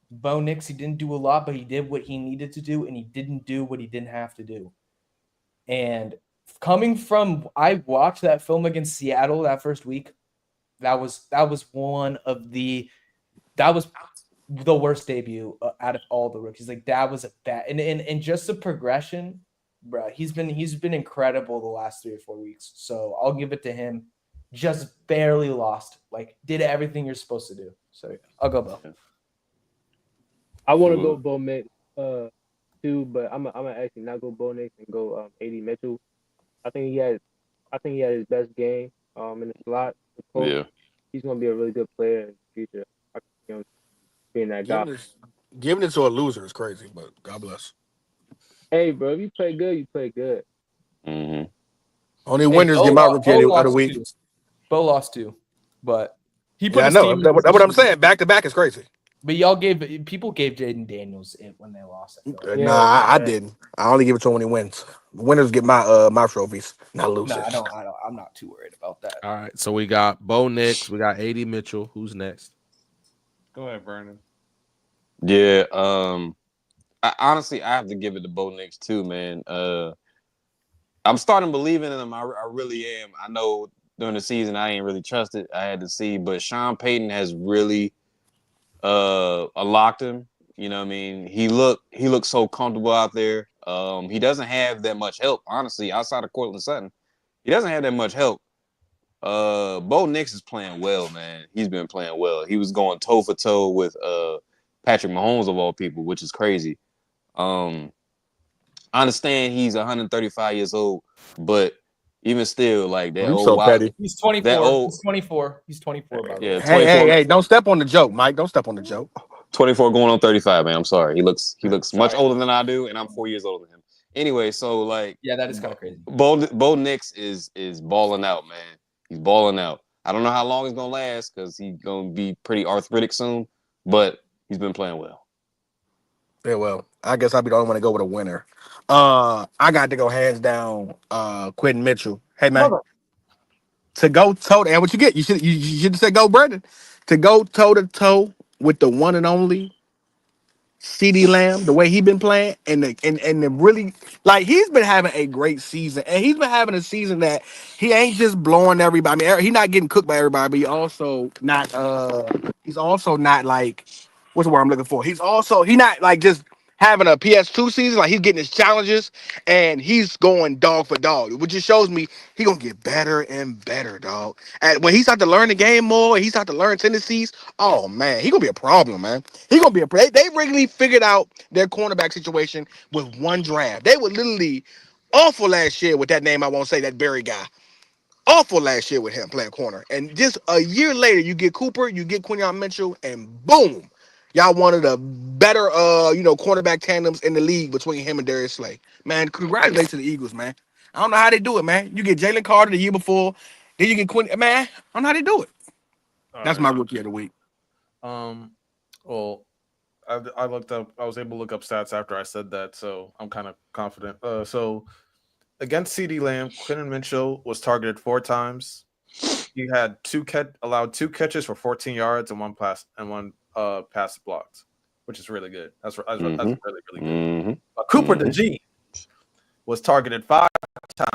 Bo Nix, he didn't do a lot, but he did what he needed to do, and he didn't do what he didn't have to do. And coming from, I watched that film against Seattle that first week. That was the worst debut out of all the rookies. Like that was a bad and just the progression, bro. He's been incredible the last 3 or 4 weeks. So I'll give it to him. Just barely lost. Like did everything you're supposed to do. So yeah, I'll go Bo. I want to go Bo Nix too, but I'm gonna actually not go Bo Nix and go AD Mitchell. I think he had his best game in the slot. Yeah. He's gonna be a really good player in the future. I can see him being that guy. Giving it to a loser is crazy, but God bless. Hey, bro, if you play good, you play good. Mm-hmm. Only winners get my rookie of the week. Bo lost 2, but he put I his know. team. That's what I'm saying. Back to back is crazy. But people gave Jaden Daniels it when they lost. Nah, I didn't. I only give it to him when he wins. Winners get my trophies, not losers. No, I don't. I'm not too worried about that. All right, so we got Bo Nix, we got AD Mitchell. Who's next? Go ahead, Brandon. Yeah. Honestly, I have to give it to Bo Nix too, man. I'm starting believing in him. I really am. I know during the season I ain't really trusted. I had to see, but Sean Payton has really unlocked him. You know what I mean? He looked so comfortable out there. He doesn't have that much help, honestly, outside of Cortland Sutton. He doesn't have that much help. Bo Nix is playing well, man. He's been playing well. He was going toe for toe with Patrick Mahomes of all people, which is crazy. I understand he's 135 years old, but even still, like that old so petty. He's 24. He's 24. He's 24. By the way. Hey, don't step on the joke, Mike. Don't step on the joke. 24 going on 35, man. I'm sorry. He looks much older than I do, and I'm 4 years older than him. Anyway, so like, yeah, that is kind of crazy. Bo Nix is balling out, man. He's balling out. I don't know how long it's gonna last because he's gonna be pretty arthritic soon, but he's been playing well. Yeah, well, I guess I'll be the only one to go with a winner. I got to go hands down. Quentin Mitchell. Hey man, to go toe and what you get? You should have said go Brandon. To go toe to toe with the one and only CeeDee Lamb, the way he been playing, and the really like he's been having a great season, and he's been having a season that he ain't just blowing everybody. I mean, he's not getting cooked by everybody, but he's also not like what's the word I'm looking for? He's not like just having a PS2 season, like he's getting his challenges and he's going dog for dog, which just shows me he gonna get better and better, dog. And when he start to learn the game more, he start to learn tendencies. Oh man, he gonna be a problem, man. He gonna be a. They really figured out their cornerback situation with one draft. They were literally awful last year with that name. I won't say that Barry guy. Awful last year with him playing corner, and just a year later, you get Cooper, you get Quinyon Mitchell, and boom. Y'all one of the better, cornerback tandems in the league between him and Darius Slay. Man, congratulations to the Eagles, man. I don't know how they do it, man. You get Jalen Carter the year before, then you get Quinn. Man, I don't know how they do it. That's my rookie of the week. Well, I looked up. I was able to look up stats after I said that, so I'm kind of confident. So against CeeDee Lamb, Quentin Mitchell was targeted 4 times. He had allowed 2 catches for 14 yards and one pass blocked, which is really good. That's really really good. Mm-hmm. Cooper DeJean was targeted 5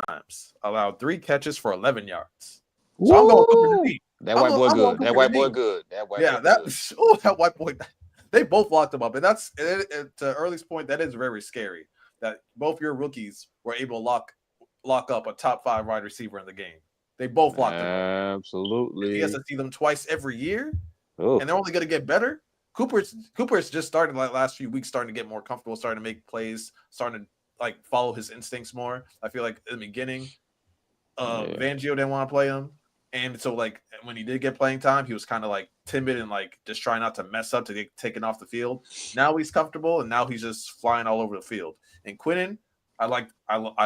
times, allowed 3 catches for 11 yards. So I'm going Cooper DeJean. That white boy good. That white boy good. That white boy. They both locked him up, and that's to Early's point. That is very scary. That both your rookies were able to lock up a top 5 wide receiver in the game. They both locked them up. Absolutely. He has to see them twice every year, and they're only going to get better. Cooper's just started like last few weeks, starting to get more comfortable, starting to make plays, starting to like follow his instincts more. I feel like in the beginning, Fangio didn't want to play him, and so like when he did get playing time, he was kind of like timid and like just trying not to mess up to get taken off the field. Now he's comfortable, and now he's just flying all over the field. And Quinnen, I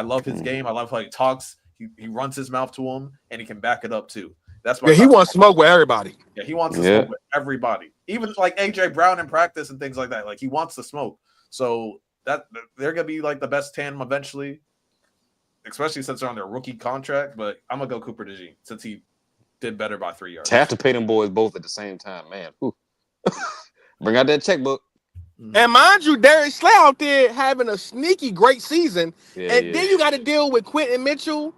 love his game. I love how he talks. He runs his mouth to him, and he can back it up too. That's why he wants to smoke with everybody. Yeah, he wants to smoke with everybody, even like AJ Brown in practice and things like that. Like he wants to smoke. So that they're gonna be like the best tandem eventually, especially since they're on their rookie contract. But I'm gonna go Cooper DeJean since he did better by 3 yards. To have to pay them boys both at the same time, man. Bring out that checkbook. And mind you, Darius Slay out there having a sneaky great season. Then you got to deal with Quentin Mitchell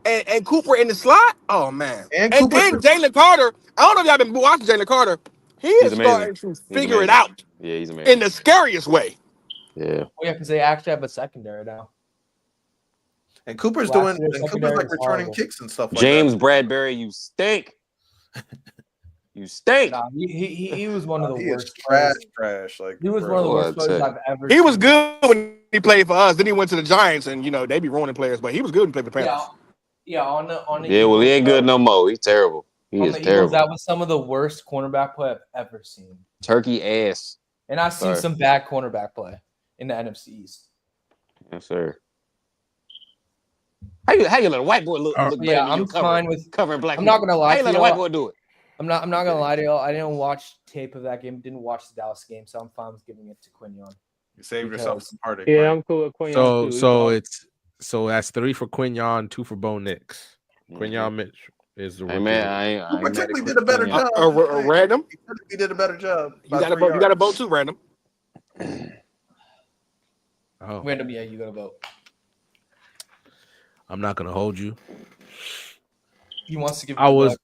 and Cooper in the slot. Oh, man. And then Jalen Carter. I don't know if y'all been watching Jalen Carter. He's starting to figure it out. Yeah, he's amazing. In the scariest way. Yeah. Well, yeah, because they actually have a secondary now. And Cooper's Last doing. year's And Cooper's secondary like was returning horrible. kicks and stuff like James that. Bradbury, you stink. You stink. Nah, he was one of the He is worst. trash. Like He was one of the worst players I've ever He seen. was good when he played for us. Then he went to the Giants, and they be ruining players. But he was good when he played for the Panthers. Yeah, on the Yeah, well, he ain't good no more. He's terrible. He is terrible. That was some of the worst cornerback play I've ever seen. Turkey ass. And I've seen some bad cornerback play in the NFC East. Yes, sir. How you let a white boy look better than I'm you fine with covering black? I'm not gonna lie. How you let a white boy do it? I'm not gonna lie to y'all. I didn't watch tape of that game. Didn't watch the Dallas game, so I'm fine with giving it to Quinyon. You saved yourself some heartache. Yeah, I'm cool with Quinyon too. So that's 3 for Quinyon, 2 for Bo Nix. Quinyon Mitch is the Hey man, I particularly did a better job. Random. He did a better job. You got a vote too, Random. Oh. Random, yeah, you got a vote. I'm not gonna hold you. He wants to give. I was,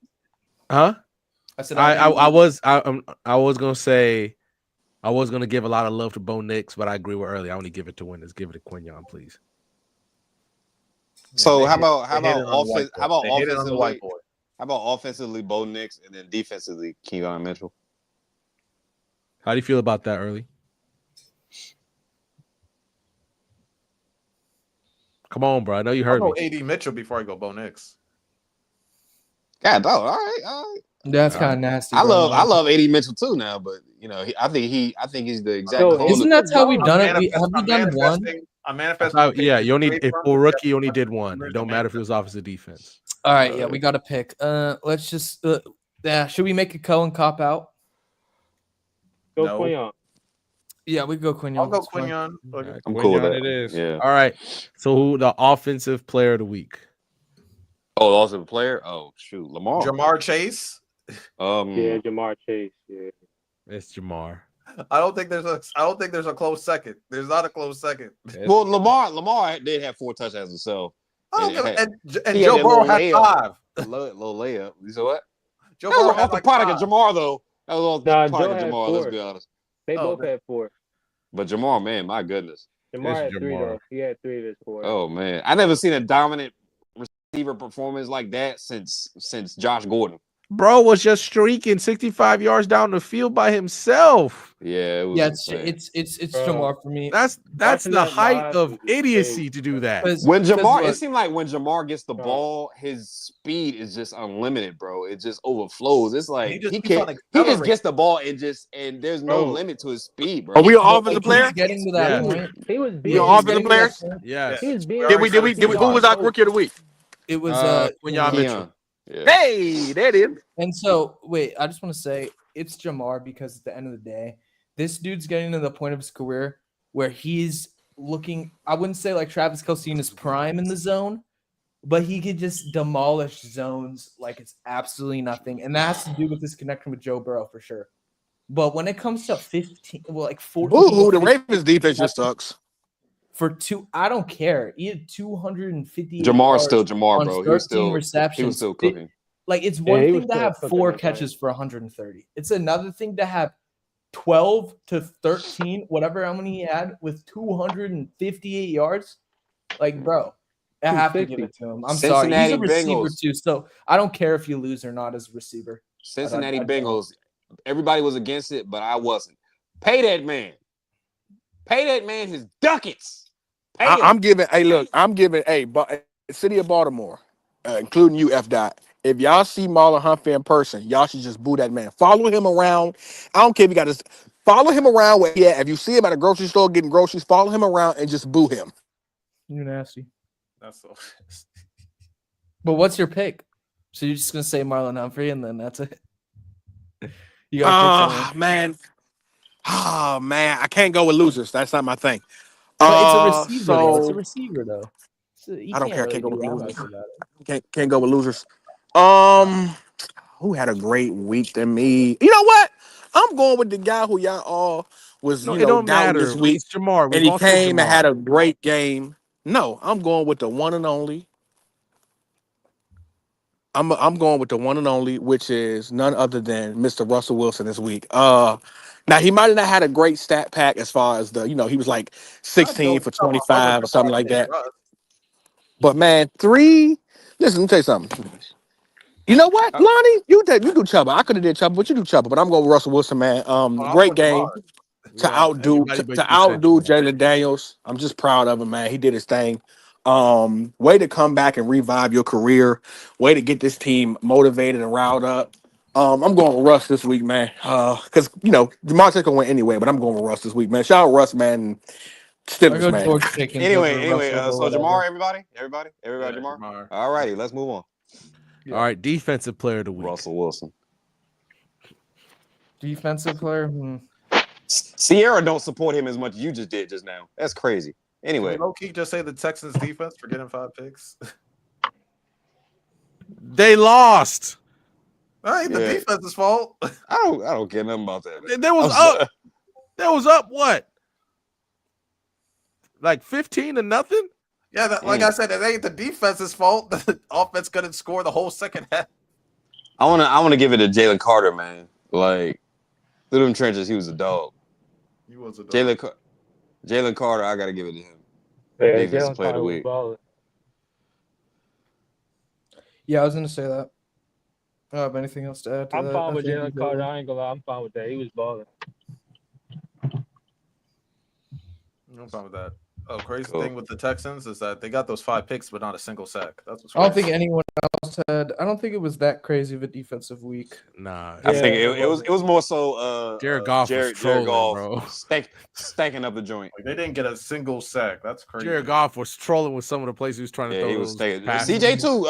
huh? I said I was gonna say I was gonna give a lot of love to Bo Nix, but I agree with early. I only give it to winners. Give it to Quinyon, please. So how about offensively Bo Nix and then defensively Keon Mitchell? How do you feel about that, early? Come on, bro. I know you heard me. AD Mitchell before I go Bo Nix. God, dog. All right. That's kind of nasty. I love AD Mitchell too now, but I think he's the exact. Isn't that how we've done it? Have we done one? I'm manifesting. Yeah, you only for rookie, you only did one. It don't matter if it was offensive defense. All right, yeah, we got to pick. Let's just should we make a Cohen cop out? Go Quinyon. Yeah, we go Quinyon. I'll go Quinyon. I'm cool with that. It is. Yeah. All right. So who the offensive player of the week? Oh, also the player. Oh shoot, Lamar. Jamar Chase. Yeah, Jamar Chase. Yeah. It's Jamar. I don't think there's a close second. There's not a close second. Well, Lamar did have 4 touchdowns himself. And Joe Burrow had 5. Little layup. You saw what? Joe That was Burrow off the product of Jamar though. That was off the product of Joe Jamar. had Let's 4. be honest. They both had 4. But Jamar, man, my goodness. Jamar had 3 Jamar. though. He had 3 of his 4. Oh man, I never seen a dominant receiver performance like that since Josh Gordon. Bro was just streaking 65 yards down the field by himself. Yeah, it's Jamar for me. That's the height of idiocy to do that. When Jamar, it seemed like when Jamar gets the ball, his speed is just unlimited, bro. It just overflows. It's like he just gets the ball and there's no limit to his speed, bro. Are we an offensive player? Getting to that point. He was being. You offensive players? Yes. He was being. Did we? Who was our rookie of the week? It was Quinyon Mitchell. Yeah. Hey, there it is. And so, wait, I just want to say it's Jamar because at the end of the day, this dude's getting to the point of his career where he's looking, I wouldn't say like Travis Kelce in his prime in the zone, but he could just demolish zones like it's absolutely nothing. And that has to do with his connection with Joe Burrow for sure. But when it comes to 14, well, like 14. Ooh, the Ravens defense just sucks. For 2, I don't care. He had 250. Jamar's still Jamar, bro. Receptions. He was still cooking. It's one thing to have 4 catches for 130. It's another thing to have 12 to 13, whatever how many he had, with 258 yards. Like, bro, I have to give it to him. I'm sorry. He's a receiver too, so I don't care if you lose or not as a receiver. Cincinnati Bengals. Everybody was against it, but I wasn't. Pay that man. Pay that man his ducats. I'm giving City of Baltimore, including you, F. If y'all see Marlon Humphrey in person, y'all should just boo that man. Follow him around. I don't care if you got to follow him around where he at. If you see him at a grocery store getting groceries, follow him around and just boo him. You're nasty. That's so. But what's your pick? So you're just gonna say Marlon Humphrey and then that's it? You got man, I can't go with losers. That's not my thing. But it's a receiver. It's a receiver though. I don't care. I can't go with losers. Can't go with losers. I'm who had a great week than me? You know what? I'm going with the guy who y'all all was, No, it don't doubting this matter. week, It's Jamar. and We've he all said came and had Jamar. a great game. No, I'm going with the one and only. I'm going with the one and only, which is none other than Mr. Russell Wilson this week. Now he might have not had a great stat pack as far as the, he was like I 16 don't for know other 25 or than something like that. Russ. But man, listen, let me tell you something. You know what, Lonnie? You do Chuba. I could have did Chuba, but you do Chuba. But I'm going with Russell Wilson, man. Oh, I'm Great with game Jamar. to Yeah, outdo everybody but to you said outdo Jamar. Jalen Daniels. I'm just proud of him, man. He did his thing. Way to come back and revive your career. Way to get this team motivated and riled up. I'm going with Russ this week, man. Because Demarcus gonna win anyway, but I'm going with Russ this week, man. Shout out Russ, man. And I Steelers, go man. George Pickens Anyway, over Russell, so but Jamar, whatever. everybody, Yeah, Jamar. Jamar. All righty, let's move on. Yeah. All right, defensive player of the week. Russell Wilson. Defensive player. Sierra don't support him as much as you just did just now. That's crazy. Anyway, Low key, just say the Texans defense for getting 5 picks. They lost. That ain't the Yeah. defense's fault. I don't care nothing about that. Man. There was up. There was up what? Like 15-0? Yeah, like I said, it ain't the defense's fault. The offense couldn't score the whole second half. I wanna give it to Jalen Carter, man. Like through them trenches, he was a dog. He was a dog. Jalen Carter, I gotta give it to him. Yeah, Defensive Jalen player of the Carter was week. balling. Yeah, I was gonna say that. I don't have anything else to add to I'm that. fine I with think Jalen he's Carter. over. I ain't gonna lie. I'm fine with that. He was balling. No problem with that. Oh, crazy Cool. thing with the Texans is that they got those 5 picks, but not a single sack. That's what's I don't crazy. think anyone else had. I don't think it was that crazy of a defensive week. Nah. I think Yeah, it was more so Jared Goff was trolling, Goff bro. stacking up the joint. Like, they didn't get a single sack. That's crazy. Jared Goff was trolling with some of the plays he was trying to Yeah, throw. he was those stacking. passes. CJ too.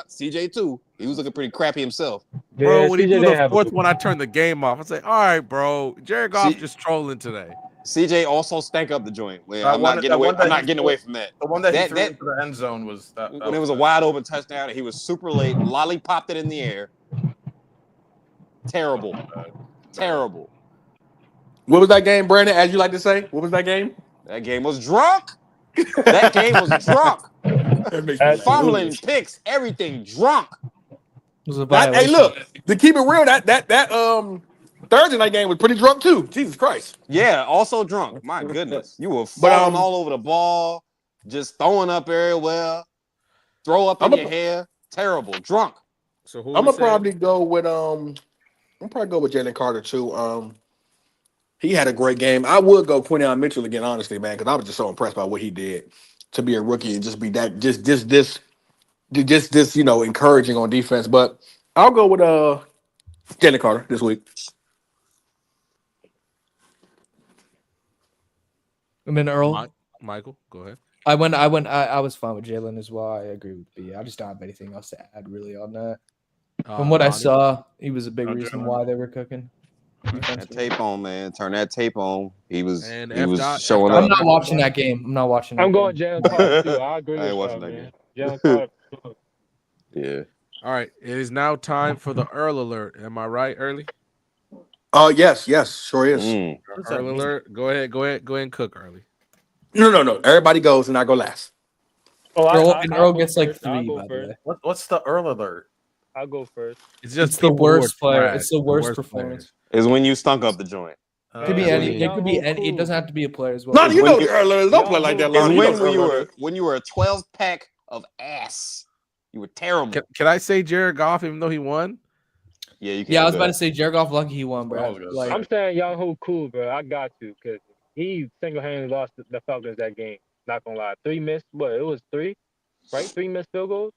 CJ too. He was looking pretty crappy himself. Bro, Yeah, when he CJ threw didn't the have a fourth good one, I turned the game off. I was like, all right, bro. Jared Goff See- just trolling today. CJ also stank up the joint. Well, That I'm one- not getting that away. one that I'm not he getting threw- away from that. The one that he That- threw that- into the end zone was that. When it was a wide open touchdown, he was super late, lollipopped it in the air. Terrible. Terrible. What was that game, Brandon? As you like to say, what was that game? That game was drunk. That game was drunk. That makes me laugh. Fumbling, picks, everything drunk. It was a Hey, violation. look, to keep it real, that Thursday night game was pretty drunk too. Jesus Christ. Yeah, also drunk. My goodness. You were But, falling all over the ball, just throwing up everywhere, throw up in your hair. Terrible. Drunk. So who I'm we gonna saying? probably go with Jalen Carter too. He had a great game. I would go Quinyon Mitchell again, honestly, man, because I was just so impressed by what he did to be a rookie and just be that this encouraging on defense. But I'll go with Jalen Carter this week. And then Earl. Michael, go ahead. I was fine with Jalen as well. I agree with B. I just don't have anything else to add really on that. From what I Lonnie? saw, he was a big Oh, reason Jalen. why they were cooking. That tape on, man. Turn that tape on. He was And he F. was Dot- showing F. up. I'm not watching that game. I'm not watching that I'm going game. Jalen Carter too. I agree I ain't with watching y'all, that man. Jalen Carter. Yeah. All right, it is now time for the Earl Alert. Am I right, Early? Yes, sure is. What's that Earl mean? Alert. Go ahead and cook, Early. No. Everybody goes and I go last. Oh, Earl go gets like first. I'll 3, go by the first. way. What's the Earl Alert? I'll go first. It's just It's the people who are worst player. trash, It's the worst players. performance. Is when you stunk up the joint. Could be Yeah. any. It could be Young, any. It cool. doesn't have to be a player as well. Lonnie, you when know you- the Earl don't play like that, Is Is Lonnie. You know when the Earl when you were a 12 pack of ass. You were terrible. Can I say Jared Goff even though he won? Yeah, you can. Yeah, I was about to say Jared Goff lucky he won, I bro. was gonna Like say. I'm saying Young Who cool, bro. I got to because he single-handedly lost the Falcons that game. Not gonna lie, 3 missed. What it was 3, right? 3 missed field goals.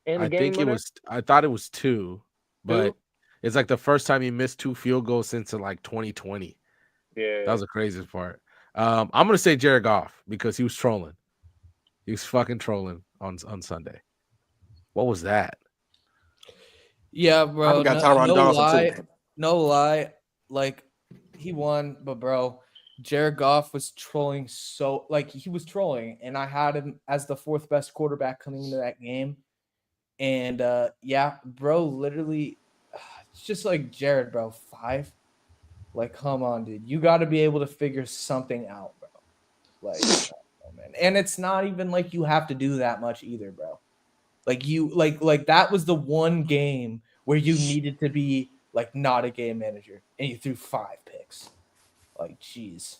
In the I game think it winner? was. I thought it was 2, but 2? it's like the first time he missed 2 field goals since like 2020. Yeah. That was the craziest part. I'm gonna say Jared Goff because he was trolling. He was fucking trolling on Sunday. What was that? yeah, I bro. forgot Tyron No Donaldson lie, too. no lie. Like he won, but bro, Jared Goff was trolling he was trolling, and I had him as the 4th best quarterback coming into that game. And yeah, bro, literally it's just like Jared, bro. 5. Like, come on, dude. You got to be able to figure something out, bro. Like, oh, man. And it's not even like you have to do that much either, bro. Like you like that was the one game where you needed to be like not a game manager and you threw 5 picks. Like, jeez.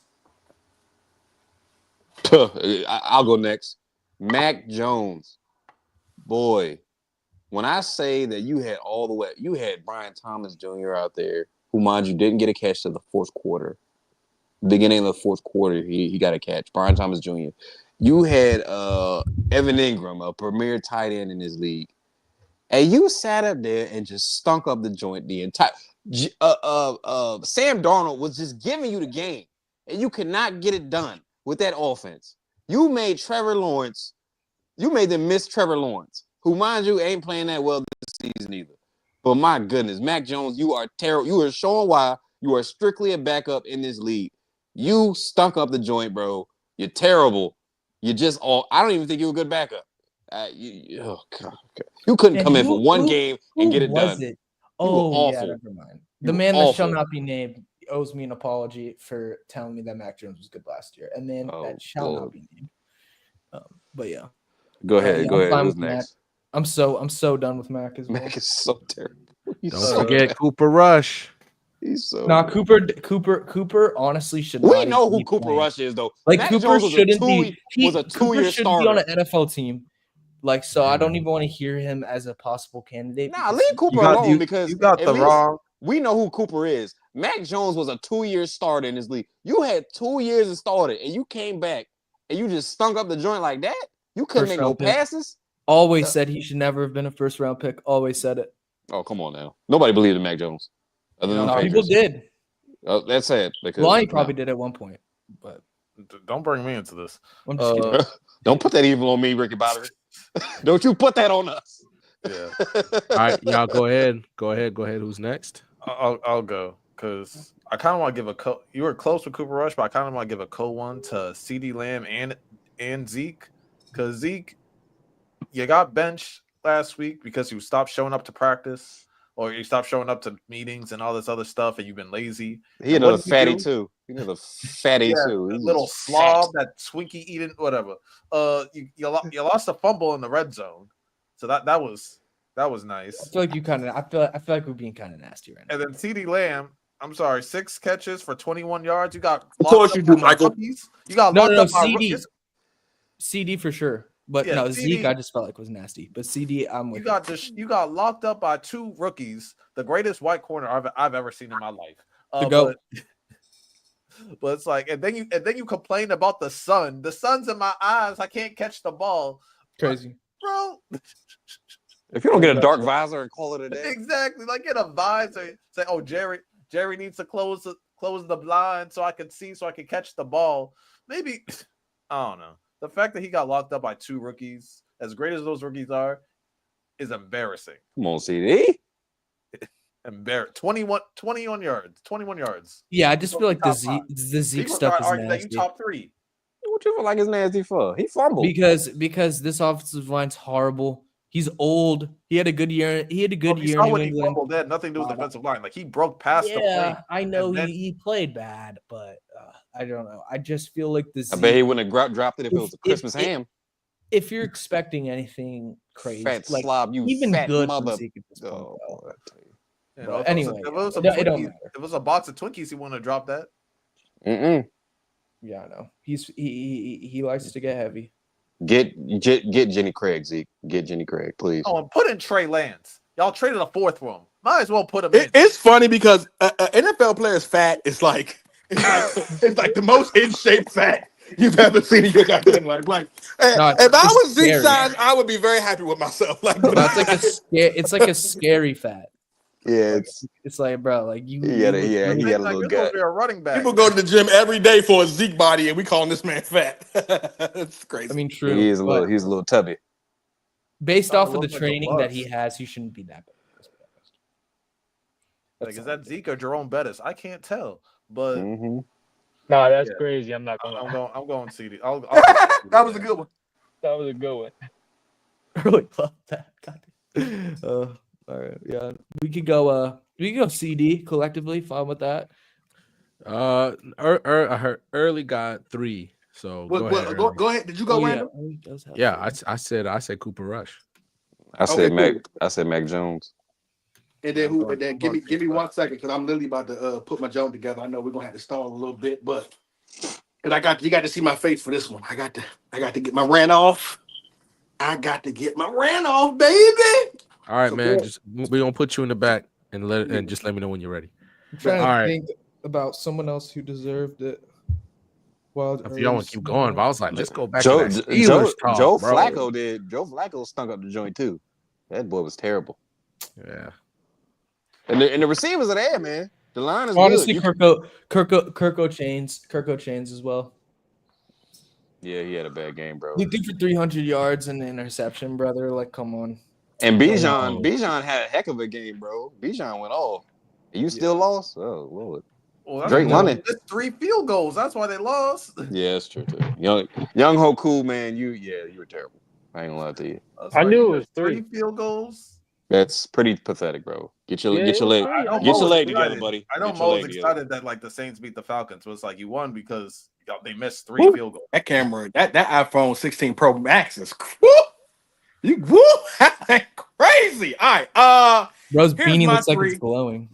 I'll go next. Mac Jones. Boy, when I say that you had Brian Thomas Jr. out there, who, mind you, didn't get a catch to the fourth quarter. Beginning of the fourth quarter, he got a catch. Brian Thomas Jr. You had Evan Ingram, a premier tight end in this league. And you sat up there and just stunk up the joint the entire Sam Darnold was just giving you the game, and you could not get it done with that offense. You made them miss Trevor Lawrence, who, mind you, ain't playing that well this season either. But my goodness, Mac Jones, you are terrible. You are showing why you are strictly a backup in this league. You stunk up the joint, bro. You're terrible. You're just all. I don't even think you're a good backup. Oh God, you couldn't come in for one game and get it done. It? Oh yeah, never mind. The man that shall not be named owes me an apology for telling me that Mac Jones was good last year, and then that shall not be named. But yeah, go ahead. Go ahead. Who's next? I'm so done with Mac as well. Mac is so terrible. Don't forget Cooper Rush. He's so Cooper honestly should. We know who Cooper Rush is though. Like Mac Cooper Jones shouldn't be. Was a 2-year starter. Be on an NFL team. Like, so I don't even want to hear him as a possible candidate. Nah, leave Cooper alone because you got the wrong. We know who Cooper is. Mac Jones was a 2-year starter in this league. You had 2 years to start it, and you came back and you just stunk up the joint like that. You couldn't make no passes. Always said he should never have been a first-round pick. Always said it. Oh, come on now. Nobody believed in Mac Jones. No, people did. That's sad. Because Lonnie probably did at one point, but don't bring me into this. I'm just kidding. Don't put that evil on me, Ricky Bobby. Don't you put that on us. Yeah. All right, y'all go ahead. Go ahead. Who's next? I'll go because I kind of want to give a you were close with Cooper Rush, but I kind of want to give a one to CeeDee Lamb and Zeke, because Zeke, you got benched last week because you stopped showing up to practice or you stopped showing up to meetings and all this other stuff, and you've been lazy. He another fatty too. He another fatty too. A little slob, that Twinkie eating, whatever. You lost a fumble in the red zone, so that was nice. I feel like I feel like we're being kind of nasty right now. And then CeeDee Lamb, I'm sorry, 6 catches for 21 yards. You got of course you do, Michael. Rookies. You got locked up by rookies. CD for sure. But no, Zeke, I just felt like was nasty. But CD, I'm with you. You got locked up by 2 rookies, the greatest white corner I've ever seen in my life. But it's like, and then you complain about the sun. The sun's in my eyes. I can't catch the ball. Crazy, bro. If you don't get a dark visor and call it a day, exactly. Like, get a visor. Say, oh, Jerry needs to close the blind so I can see, so I can catch the ball. Maybe I don't know. The fact that he got locked up by 2 rookies, as great as those rookies are, is embarrassing. Come on, CD. 21 yards. Yeah, I just feel like the Zeke stuff is nasty. You top 3. What you feel like is nasty for? He fumbled because this offensive line's horrible. He's old. He had a good year. He had a good year in New England. He fumbled, that nothing to do with the defensive line. Like, he broke past the plate. I know he played bad, but I don't know. I just feel like this. I bet he wouldn't have dropped it if it was a Christmas ham. If you're expecting anything crazy, fat like slob, you even fat good mother. Anyway, if it was a box of Twinkies, he wouldn't have dropped that. Yeah, I know. He likes to get heavy. Get Jenny Craig, Zeke. Get Jenny Craig, please. Oh, and put in Trey Lance. Y'all traded a 4th for him. Might as well put him in. It's funny because NFL player's fat is like it's like the most in shape fat you've ever seen in your goddamn life. Like, if I was Zeke size, I would be very happy with myself. Like, it's like a scary fat. Yeah, it's like, bro, like you. He had a little gut. A running back. People go to the gym every day for a Zeke body, and we calling this man fat. It's crazy. I mean, true. He's a little tubby. Based off of the training that he has, he shouldn't be that bad. Like, is that Zeke or Jerome Bettis? I can't tell, but no, that's crazy. I'm not gonna. I'm going CD. That was a good one. That was a good one. I really love that. God. All right, yeah, we could go. We could go CD collectively. Fine with that. I heard Early got 3. So go ahead. Early. Go ahead. Did you go random? Yeah, he does have Yeah, three. I said Cooper Rush. I Okay, said cool. Mac Jones. And then I'm who? going- And then I'm give going me Cooper. 1 second because I'm literally about to put my joint together. I know we're gonna have to stall a little bit, but because you got to see my face for this one. I got to get my rant off. I got to get my rant off, baby. All right, So man. good. Just we're gonna put you in the back and just let me know when you're ready. I'm trying All to right. think about someone else who deserved it. Wild If y'all want to keep going, but I was like, let's go back Joe to that Steelers talk, Joe bro. Flacco did. Joe Flacco stunk up the joint too. That boy was terrible. Yeah. And the receivers are there, man. The line is Honestly, good. Kirko Chains as well. Yeah, he had a bad game, bro. He threw for 300 yards and an interception, brother. Like, come on. And No. Bijan had a heck of a game, bro. Bijan went off. And you still lost? Oh Lord. Well, that's Drake because London. they missed 3 field goals. That's why they lost. Yeah, that's true too. Young Ho Cool, man. You were terrible. I ain't gonna lie to you. That's I why knew you it was missed 3. field goals. That's pretty pathetic, bro. Get your Yeah, get your it was leg 3. I know I get your Mo knew was leg together, excited. buddy. I know Get your Mo leg was together. excited that like the Saints beat the Falcons. So it's like you won because they missed 3 Woo. field goals. That camera, that iPhone 16 Pro Max is woo. That's crazy. All right. Bro's Here's beanie my looks like it's 3. glowing.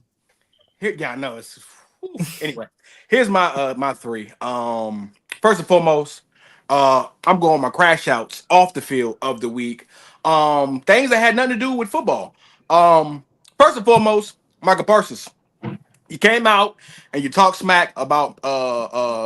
Yeah, I know it's anyway. Here's my 3. First and foremost, I'm going my crash outs off the field of the week. Things that had nothing to do with football. First and foremost, Michael Parsons. You came out and you talked smack about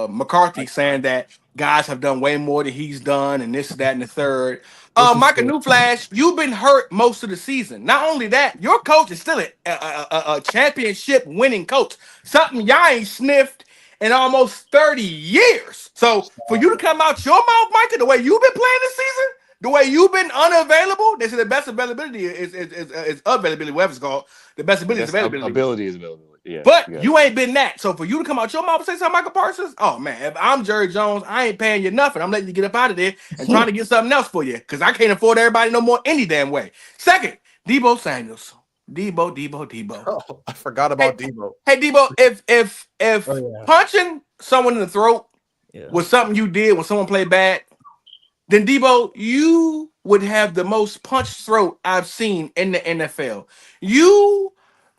McCarthy, saying that guys have done way more than he's done, and this, that, and the third. Michael Newflash, you've been hurt most of the season. Not only that, your coach is still a championship winning coach. Something y'all ain't sniffed in almost 30 years. So for you to come out your mouth, Michael, the way you've been playing this season, the way you've been unavailable, they say the best availability is availability, whatever it's called. The best ability is That's availability. ability is availability. Yeah. But yeah. you ain't been that. So for you to come out your mouth and say something, Michael Parsons, oh man, if I'm Jerry Jones, I ain't paying you nothing. I'm letting you get up out of there and trying to get something else for you because I can't afford everybody no more any damn way. Second, Debo Samuels. Debo. Oh, I forgot about Debo. Hey Debo, if Oh, yeah. punching someone in the throat Yeah. was something you did when someone played bad, then Debo, you would have the most punched throat I've seen in the NFL. You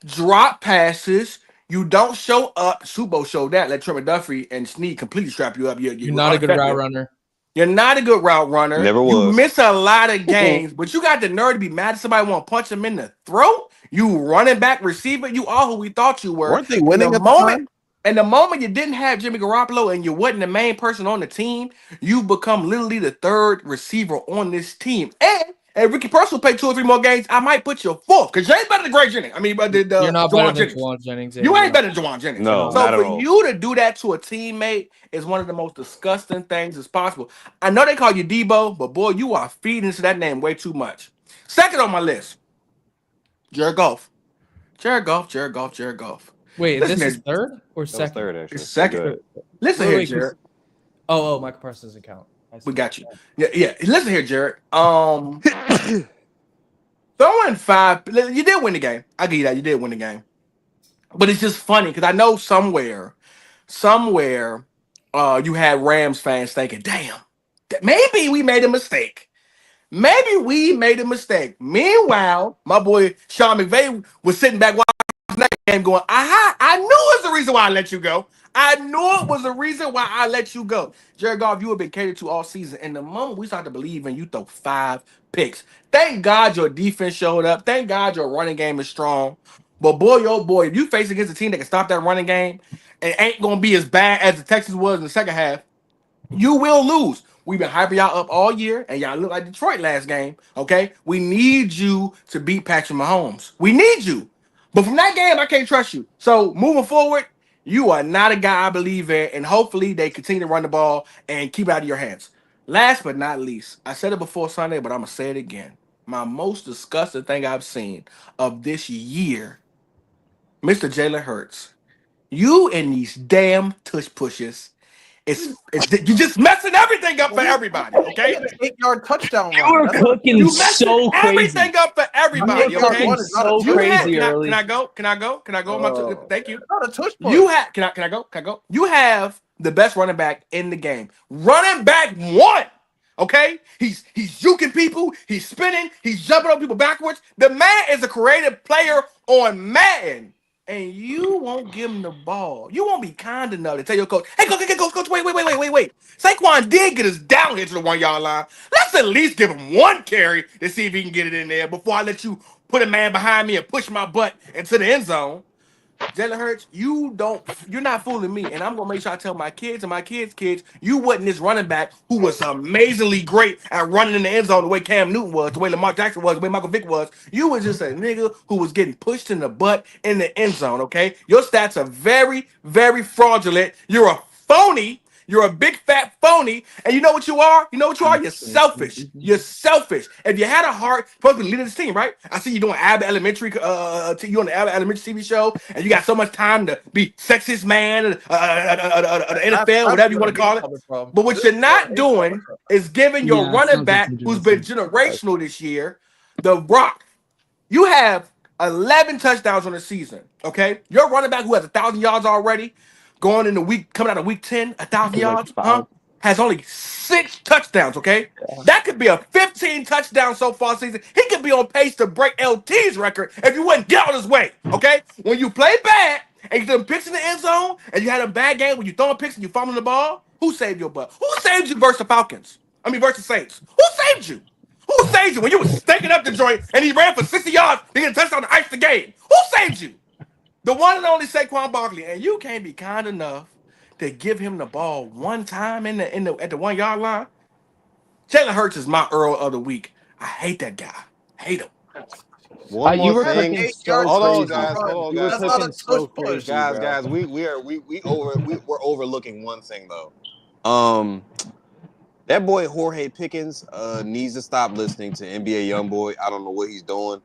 drop passes. You don't show up. Super Bowl showed that. Let Trevor Duffy and Snead completely strap you up. You're not a good route runner. You're not a good route runner. Never You was. miss a lot of games, but you got the nerve to be mad at somebody want to punch him in the throat. You running back receiver. You are who we thought you were. Weren't they winning the at the moment, time? and the moment you didn't have Jimmy Garoppolo and you wasn't the main person on the team, you become literally the third receiver on this team. And if Ricky Pearson play 2 or 3 more games, I might put you 4th because you ain't better than Greg Jennings. I mean, but You're not better Juwan than Jennings. Juwan Jennings. You ain't better than Juwan Jennings. No, So not at for all. you to do that to a teammate is one of the most disgusting things as possible. I know they call you Debo, but boy, you are feeding into that name way too much. Second on my list, Jared Goff. Jared Goff. Wait, Listen this here. is third or That was second? third, actually. It's second. Good. Listen Wait, here, wait, Jared. Oh, Michael Parsons doesn't count. I see. We got you. Yeah. Listen here, Jared. Throwing 5. You did win the game. I give you that. You did win the game. But it's just funny because I know somewhere, you had Rams fans thinking, "Damn, maybe we made a mistake. Maybe we made a mistake." Meanwhile, my boy Sean McVay was sitting back watching that game, going, "Aha! I knew it was the reason why I let you go. I knew it was the reason why I let you go." Jared Goff, you have been catered to all season, and the moment we start to believe in you, throw 5 picks. Thank God your defense showed up. Thank God your running game is strong. But boy, oh boy, if you face against a team that can stop that running game and ain't gonna be as bad as the Texans was in the second half, you will lose. We've been hyping y'all up all year, and y'all look like Detroit last game. Okay, we need you to beat Patrick Mahomes. We need you, but from that game, I can't trust you. So moving forward, you are not a guy I believe in, and hopefully they continue to run the ball and keep it out of your hands. Last but not least, I said it before Sunday, but I'm gonna say it again. My most disgusting thing I've seen of this year, Mr. Jalen Hurts. You and these damn tush pushes You're just messing everything up for everybody, okay? An 8-yard touchdown You run. are That's cooking You messing so crazy. everything up for everybody, You are okay? cooking so You had, crazy early. can I go? Can I go? Oh. Thank you. not a tush push. You have can I go? Can I go? You have the best running back in the game. Running back one. Okay? He's juking people, he's spinning, he's jumping on people backwards. The man is a creative player on Madden. And you won't give him the ball. You won't be kind enough to tell your coach, hey, coach, wait. Saquon did get us down here to the 1 yard line. Let's at least give him one carry to see if he can get it in there before I let you put a man behind me and push my butt into the end zone. Jalen Hurts, you're not fooling me. And I'm gonna make sure I tell my kids and my kids' kids, you wasn't this running back who was amazingly great at running in the end zone the way Cam Newton was, the way Lamar Jackson was, the way Michael Vick was. You was just a nigga who was getting pushed in the butt in the end zone, okay? Your stats are very, very fraudulent. You're a phony. You're a big fat phony, and you know what you are? You're selfish. You're selfish. If you had a heart, you're supposed to be leading this team, right? I see you doing Abbott Elementary, you on the Abbott Elementary TV show, and you got so much time to be sexiest man, the NFL, whatever you want to call it. But what you're not doing is giving your running back, who's been generational this year, the rock. You have 11 touchdowns on the season, okay? Your running back who has 1,000 yards already, going in the week, coming out of week 10, 1,000 yards, has only 6 touchdowns, okay? Yeah. That could be a 15 touchdown so far season. He could be on pace to break LT's record if you wouldn't get out of his way, okay? When you play bad and you done picks in the end zone and you had a bad game when you throwing picks and you fumbling the ball, who saved your butt? Who saved you versus the Falcons? Versus Saints. Who saved you? Who saved you when you was stinking up the joint and he ran for 60 yards to get a touchdown to ice the game? Who saved you? The one and only Saquon Barkley, and you can't be kind enough to give him the ball one time at the 1 yard line. Jalen Hurts is my Earl of the week. I hate that guy. Hate him. One more thing. Hold on, guys. That's not a tush push, guys. We're overlooking one thing though. That boy Jorge Pickens needs to stop listening to NBA YoungBoy. I don't know what he's doing.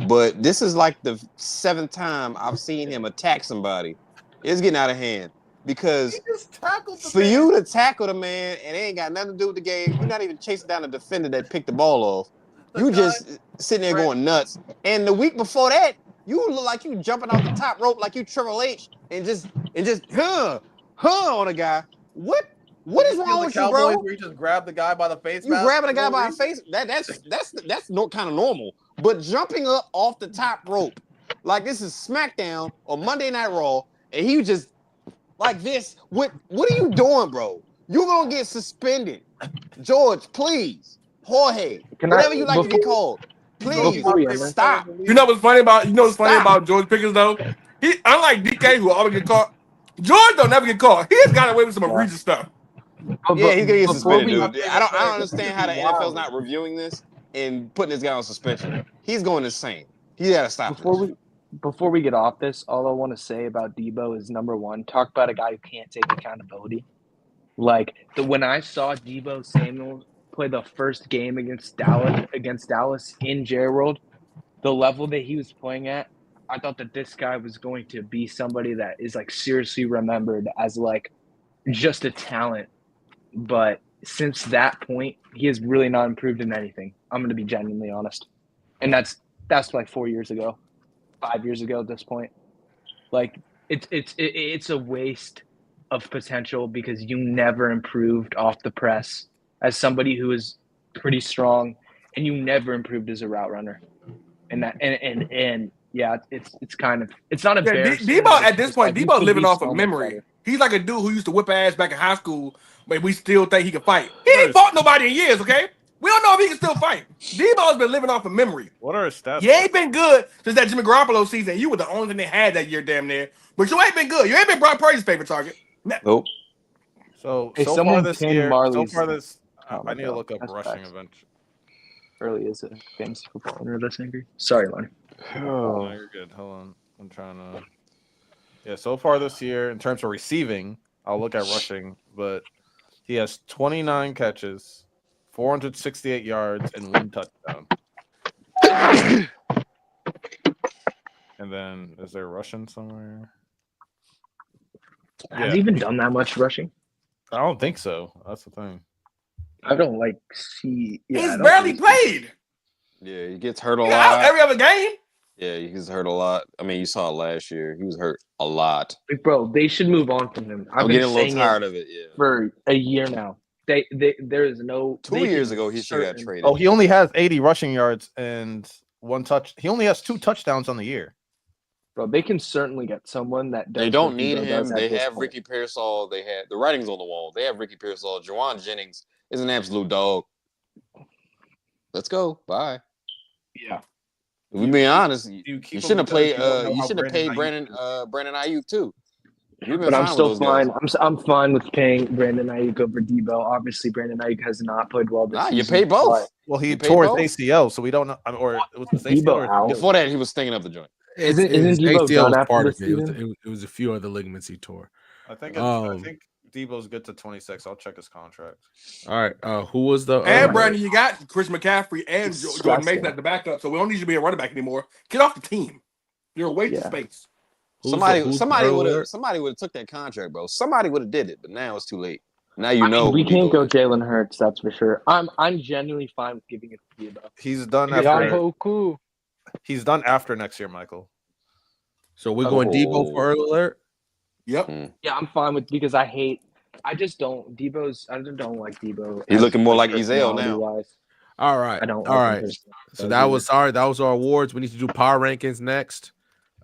But this is like the 7th time I've seen him attack somebody. It's getting out of hand. Because for you to tackle the man and it ain't got nothing to do with the game, you're not even chasing down the defender that picked the ball off. You just sitting there going nuts. And the week before that, you look like you jumping off the top rope like you Triple H and just on a guy. What is wrong with you, bro? Where you just grab the guy by the face. You grabbing a guy by the face? That's kind of normal. But jumping up off the top rope, like this is SmackDown or Monday Night Raw, and he just like this. What are you doing, bro? You're gonna get suspended. George, please. Jorge, whatever you like to be called. Please stop. You know what's funny about George Pickens though? He unlike DK who always get caught. George don't never get caught. He has got away with some egregious stuff. Yeah, he's gonna get suspended, dude. I don't understand how the NFL's not reviewing this and putting this guy on suspension. He's going insane. He gotta stop. Before we get off this, all I want to say about Debo is number one, talk about a guy who can't take accountability. Like when I saw Debo Samuel play the first game against Dallas in Jerry World, the level that he was playing at, I thought that this guy was going to be somebody that is like seriously remembered as like just a talent. But since that point, he has really not improved in anything. I'm going to be genuinely honest. And that's like 4 years ago, 5 years ago at this point. Like it's a waste of potential because you never improved off the press as somebody who is pretty strong, and you never improved as a route runner. And yeah, it's kind of it's not embarrassing. Debo at this point, Debo living off of memory. He's like a dude who used to whip ass back in high school, but we still think he can fight. He ain't fought nobody in years, okay? We don't know if he can still fight. Debo's been living off of memory. What are his stats? You ain't been good since that Jimmy Garoppolo season. You were the only thing they had that year, damn near. But you ain't been good. You ain't been Brock Purdy's favorite target. Nope. So far this year, I need to look up rushing eventually. Early is a fantasy football owner this angry. Sorry, Lonnie. Oh, you're good. Hold on. I'm trying to. Yeah, so far this year, in terms of receiving, I'll look at rushing, but he has 29 catches, 468 yards, and 1 touchdown. And then, is there rushing somewhere? Has he even done that much rushing? I don't think so. That's the thing. I don't like see. Yeah, He's I don't barely really- played. Yeah, he gets hurt a He out lot. every other game. Yeah, he gets hurt a lot. I mean, you saw it last year. He was hurt a lot. Bro, they should move on from him. I'm been getting a little saying tired it of it. Yeah. for a year now. There is no 2 they years can ago, he should have got certain- traded. Oh, he only has 80 rushing yards and 1 touch. He only has 2 touchdowns on the year. Bro, they can certainly get someone that does They don't what need Debo him. does at They this have point. Ricky Pearsall. They had the writings on the wall. They have Ricky Pearsall. Juwan Jennings is an absolute dog. Let's go. Bye. Yeah. If we being honest, You you keep him shouldn't have because played. you don't know You how shouldn't have paid Brandon Brandon Ayuk too. You've been But I'm fine still with those guys. fine. I'm fine with paying Brandon Ayuk over Debo. Obviously, Brandon Ayuk has not played well this Nah, season. you pay both. Well, he You paid tore both? his ACL, so we don't know. Or it was his Debo ACL or out. Before that, he was stinging up the joint. Isn't His Debo ACL done was after part this of it. season? It was a few other ligaments he tore. I think Um, Debo's good to 26. I'll check his contract. All right. Who was the And Brandon, you got Chris McCaffrey and Disgusting. Jordan Mason at the backup, so we don't need you to be a running back anymore. Get off the team. You're a waste of Yeah. space. Somebody Earl would have Alert? took that contract, bro. Somebody would have did it, but now it's too late. Now I mean, we can't go Jalen Hurts, that's for sure. I'm genuinely fine with giving it to Debo. He's done Y'all after. Hoku. He's done after next year, Michael. So we're going Debo for Earl Alert. Yep. Yeah, I'm fine with because I just don't like Debo. He's as looking more like Ezell now. personality-wise. All right. I don't All like him right. personality-wise So that either. was that was our awards. We need to do power rankings next.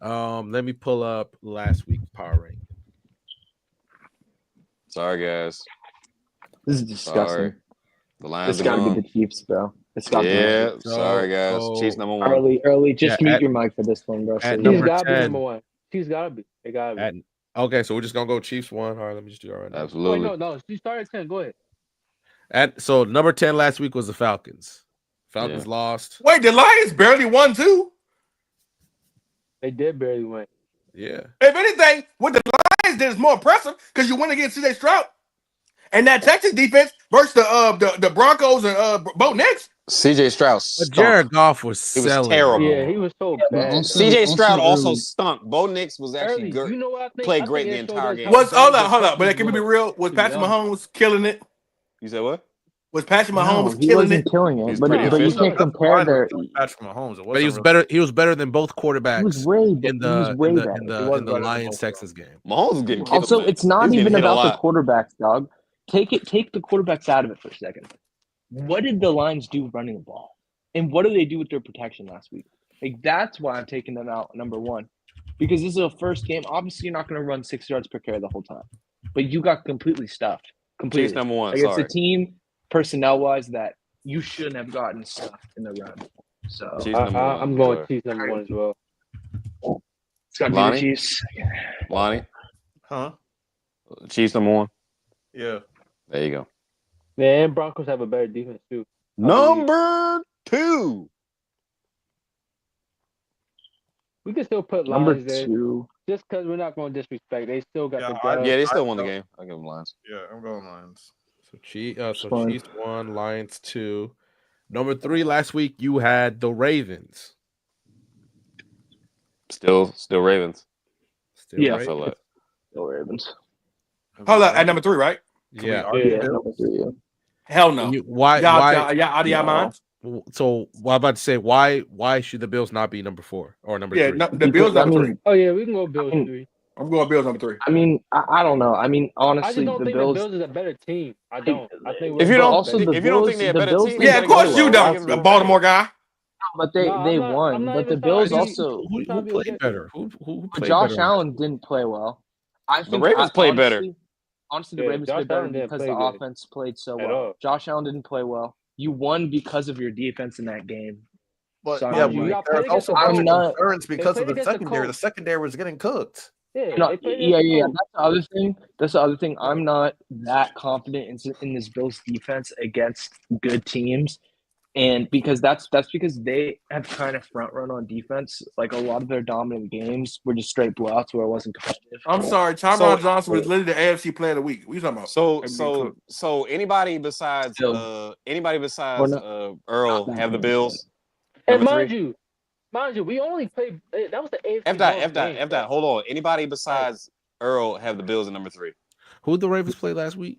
Let me pull up last week's power ranking. Sorry, guys. This is disgusting. Sorry. The Lions It's are got to gone. be the Chiefs, bro. It's got to Yeah, be. sorry, guys. Chiefs number one. Early, just Yeah, mute at- your mic for this one, bro. at He's number got to be 10. number one. He's got to be. It got to be. Okay, so we're just gonna go Chiefs 1. All right, let me just do that right now. Absolutely. Wait, no. You started at 10. Go ahead. So number 10 last week was the Falcons. Falcons lost. Wait, the Lions barely won too. They did barely win. Yeah. If anything, what the Lions did is more impressive because you went against C.J. Stroud and that Texas defense versus the Broncos and Bo Nix. C.J. Stroud But stunk. Jared Goff was He was selling. terrible. Yeah, he was so bad. C.J. Stroud also early. stunk. Bo Nix was actually Early, good. you know what I think? Played I great think the it showed entire us game. how Was hold bad up, but the can we be Texans real? Was were, Patrick to be honest. Mahomes killing it? You said what? Was Patrick No, Mahomes he killing wasn't it? killing it, He's but pretty you efficient. can't compare their. Patrick Mahomes. It But he was wasn't better. He was better than both quarterbacks He was way better. in the way in the better. in He the, was in the better than Lions both, Texas game. Mahomes was getting killed. Also, man. it's not He was even getting hit a about the lot. quarterbacks, dog. Take the quarterbacks out of it for a second. What did the Lions do running the ball? And what do they do with their protection last week? Like, that's why I'm taking them out number one. Because this is a first game. Obviously, you're not going to run 6 yards per carry the whole time. But you got completely stuffed. Completely. Chiefs number one. Like, Sorry. it's a team, personnel-wise, that you shouldn't have gotten stuffed in the run. So, Chiefs number one. I'm going Sorry. Chiefs number one as well. it's got to be Lonnie? the Chiefs. Lonnie, Huh? Chiefs number one. Yeah. There you go. Yeah, and Broncos have a better defense too. Number 2. We can still put Number Lions there 2. just because we're not going to disrespect. They still got Yeah, the dub. Yeah, they still won the game. I'll give them Lions. Yeah, I'm going Lions. So Fine. Chiefs 1, Lions 2. Number 3 last week you had the Ravens. Still Ravens. Still Yeah. I feel like. Go Ravens. Hold up, at number 3, right? Yeah. Yeah, number 3. Yeah. Hell no. Why? Y'all out of your No. minds? So I'm about to say why should the Bills not be number 4 or number Yeah, 3? no, the Bills number 3. Oh yeah, we can go Bills I mean, 3. I'm going Bills number 3. I mean, I don't know. I mean, I just honestly, don't the think Bills. the Bills is a better team. I don't. I think If you we're don't, also the if you don't think Bills- they're a the better Bills team, didn't Yeah, of play course you well. don't, That's the what- Baltimore guy. But they No, I'm won. not But the even Bills sorry. also. Who trying to be played objective. better? Who But played Josh better? Allen didn't play well. I think Ravens played better. Honestly, the Yeah, Ravens Josh played better Allen didn't because play the good offense played so at well. all. Josh Allen didn't play well. You won because of your defense in that game. But Sorry, yeah, Mike. but Y'all there's played against also the I'm bunch of not- concerns because played of the against the secondary. The Colts. secondary was getting cooked. Yeah, No, they played yeah. against the Colts. That's the other thing. That's the other thing. I'm not that confident in this Bills defense against good teams, and because that's because they have kind of front run on defense. Like a lot of their dominant games were just straight blowouts where it wasn't competitive. I'm sorry, Tyron So- Johnson was literally the AFC Player of the Week. What you talking about? So anybody besides Still. Earl have the Bills? And Number mind 3? you, we only played. That was the AFC. F North dot. game, Hold on. Anybody besides Earl have the Bills at number 3? Who the Ravens played last week?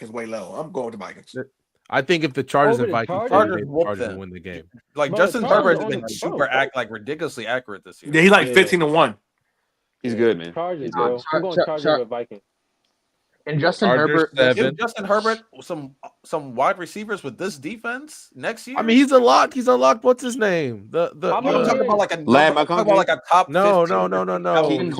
Vikings way low. I'm going with the Vikings. I think if the Chargers Over and the Vikings Chargers? play, Chargers the whoop Chargers them. will win the game. Like Bro, Justin Chargers Herbert has on been the- super bro. ridiculously accurate this year. Yeah, he's like Yeah. 15-1. He's good, man. Chargers, He's bro. good. I'm going Chargers with Vikings. And Justin Chargers, Herbert. 7. Give Justin Herbert some wide receivers with this defense next year. I mean, he's unlocked. He's unlocked. What's his name? How I'm many talking years? about like a Lad I'm talking about like a top. No, 15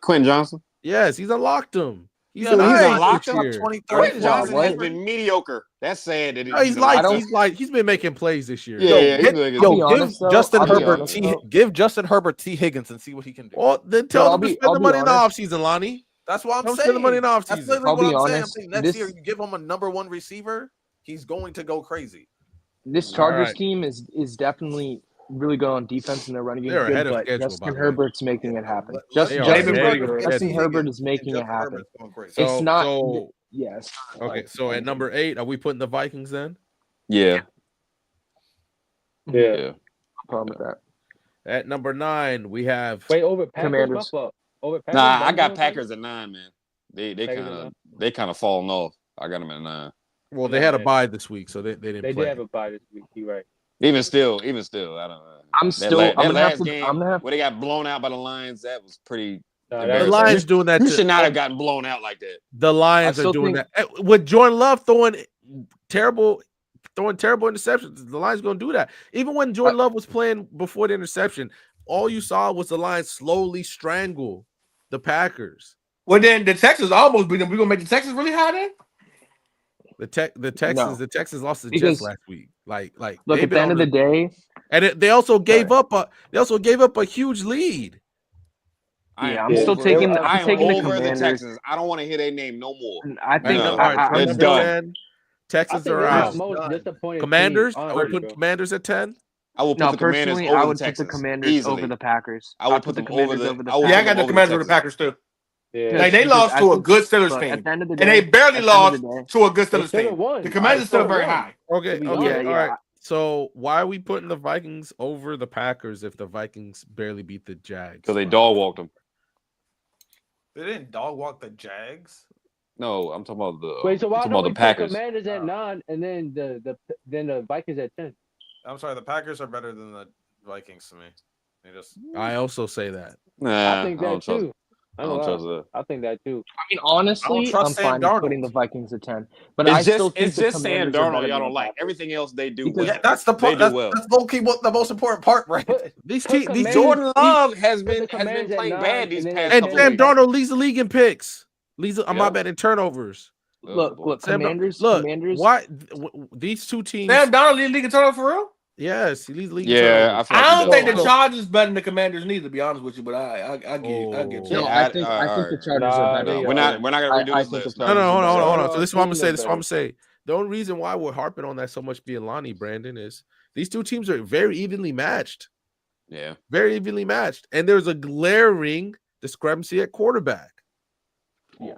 Quentin Johnson. Yes, he's unlocked him. He's Yeah, he's nice unlocked this him. year. 20, 30, Quentin Johnson has what? been mediocre. That's sad. That No, he's been making plays this year. Yeah, Give honest, though. Justin I'll be Herbert honest, T. though. Give Justin Herbert T. Higgins and see what he can do. Well, then But tell I'll him to be- spend I'll the be money in the honest. offseason, Lonnie. That's what I'm Don't saying. spend the money in the That's offseason. literally I'll what be I'm saying. I'm honest, saying next this- year you give him a number 1 receiver, he's going to go crazy. This Chargers right. team is definitely really good on defense and their running game They're is ahead good, of but schedule, by Justin the way. Herbert's making it happen. They are Justin ahead of Justin schedule. Herbert is making it happen. It's not. So, Yes. okay, so at number 8, are we putting the Vikings then? Yeah. Yeah. Problem with that. At number 9, we have Wait, over Packers. Commanders. My fault. Over Packers. Nah, I Bengals, got Packers at 9, man. They Packers kind at of they kind of falling off. I got them at 9. well, they had a bye this week, so they didn't They play. did have a bye this week. You're right. Even still, I don't know. I'm That still. la- I'm that gonna have last to. game I'm gonna have. where they got blown out by the Lions, that was pretty. Nah, The that- Lions doing that. You should not have gotten blown out like that. The Lions I are still doing think- that with Jordan Love throwing terrible interceptions. The Lions going to do that. Even when Jordan Love was playing before the interception, all you saw was the Lions slowly strangle the Packers. Well, then the Texans almost beat them. We gonna make the Texans really high then? The Texans lost to the Because- Jets last week. Like Look, they've at been the end on of the day, and they also gave up a huge lead. Yeah, I'm still taking the- I'm taking the over the Commanders. Texans. I don't want to hear their name no more. I think. No, All right, I- so it's number done. 10, I Texans think are they're out. the most disappointing Commanders, team, I would honestly, put bro. Commanders at 10. I will put No, the Commanders personally, over I the would put Texans the Commanders easily. over the Packers. I would I'd put them Commanders over the. the I would Yeah, I put got them the over Commanders with the Texans. Packers too. Yeah. Like they Because lost I to a think- good Steelers but team, at the end of the and day- they at barely the end lost of the day- to a good They Steelers should've team. won. The Commanders still Should've very won. high. Okay, To be okay, honest. all right. So why are we putting the Vikings over the Packers if the Vikings barely beat the Jags? Because they dog walked them. They didn't dog walk the Jags. No, I'm talking about the. Wait, so I'm why talking don't about we the put Packers. Commanders at 9 and then the Vikings at 10? I'm sorry, the Packers are better than the Vikings to me. They just I also say that. Nah, I think I don't that trust. too. I don't trust that. I think that too. I mean, honestly, I don't trust I'm Sam fine with Darnold. putting the Vikings at 10. But I It's still just think it's the just Sam Commanders are Darnold better y'all than don't the like. Packers. Everything else they do Because- well. yeah, that's the They point. do That's, well. that's low key what the most important part, right? Put- These Put teams, these Commanders- Jordan Love has put been the Commanders at playing 9 bad these and then past and couple Sam weeks. Darnold leads the league in picks. Yeah. My bad, in turnovers. Look, Sam Dar- Commanders. look, Commanders. why these two teams? Sam Donald lead league in turnover for real? Yes, he leads the league. in Yeah, turnovers. I feel like I don't he think does. the Chargers better than the Commanders neither, to be honest with you. But I get Oh. No, Yeah, I think the Chargers Nah, are better. No, they we're are. not gonna I redo this think list. the No, Chargers hold are on. better. So this is what I'm gonna say. Teams This is are what I'm gonna say. The only reason why we're harping on that so much being Lonnie, Brandon, is these two teams are very evenly matched. Yeah. Very evenly matched. And there's a glaring discrepancy at quarterback. Yeah.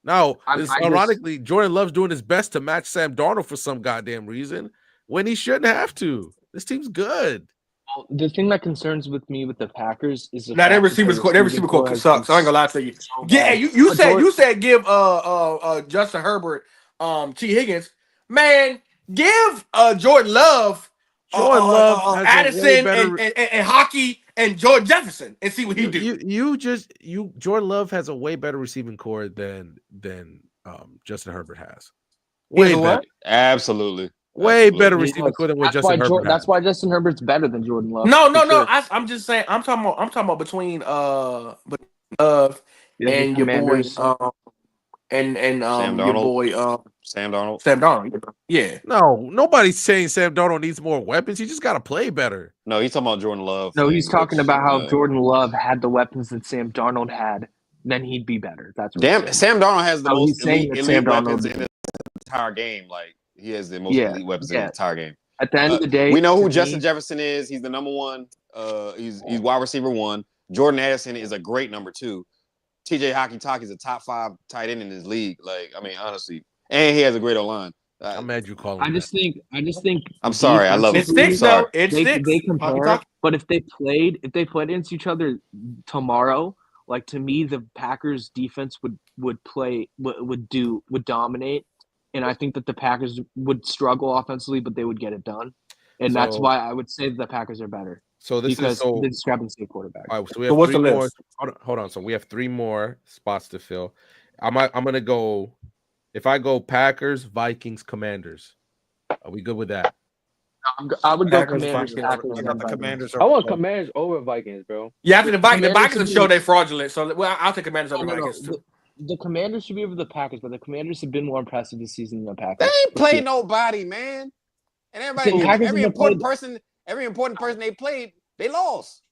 Now, I just- ironically, Jordan Love's doing his best to match Sam Darnold for some goddamn reason when he shouldn't have to. This team's good. Well, the thing that concerns with me with the Packers is the Now fact their that receivers, their their receiver core has sucks. been I ain't gonna lie to you. so Yeah, bad. you But said Jordan- you said give Justin Herbert T Higgins, man, give Jordan Love Jordan Love has a way Addison better- and Hockey and George Jefferson and see what he do. Jordan Love has a way better receiving core than Justin Herbert has. He has Way a what? better. Absolutely. Way Absolutely. better He receiving does. core than what That's why Justin Herbert has. That's why Justin Herbert's better than Jordan Love. No. for sure. I'm just saying. I'm talking about between Yeah, and your boy Commanders. Sam your Darnold. boy Sam Darnold. Sam Darnold. Yeah. No, nobody's saying Sam Darnold needs more weapons. He just got to play better. No, he's talking about Jordan Love. No, he's talking which, about how Jordan Love had the weapons that Sam Darnold had. Then he'd be better. That's what he's Damn, saying. Sam Darnold has the Oh, most he's saying elite that Sam weapons Darnold- in the entire game. Like he has the most Yeah, elite weapons in yeah. the entire game. At the end of the day, We know who to Justin me- Jefferson is. He's the number one. He's wide receiver 1. Jordan Addison is a great number 2. TJ Hockey is a top 5 tight end in his league. Like, I mean, honestly, and he has a great O-line. I'm mad you call him. I just think. I'm sorry. I love It him. sticks I'm sorry. though. It they sticks. compare, but if they played against each other tomorrow, like to me, the Packers defense would dominate, and I think that the Packers would struggle offensively, but they would get it done, and that's So- why I would say the Packers are better So this because is so. the discrepancy at quarterback. All right, so we So have what's three the more. list? Hold on. So we have 3 more spots to fill. I'm gonna go. If I go Packers, Vikings, Commanders, are we good with that? I would go Packers, Commanders, Vikings. Packers, I then got the Vikings. Commanders. I want Commanders over Vikings, bro. Yeah, after the Commanders Vikings should have shown be- they fraudulent. So I'll take Commanders over No. Vikings too. The Commanders should be over the Packers, but the Commanders have been more impressive this season than the Packers. They ain't played nobody, man. And everybody, Packers every have important played- person they played, they lost.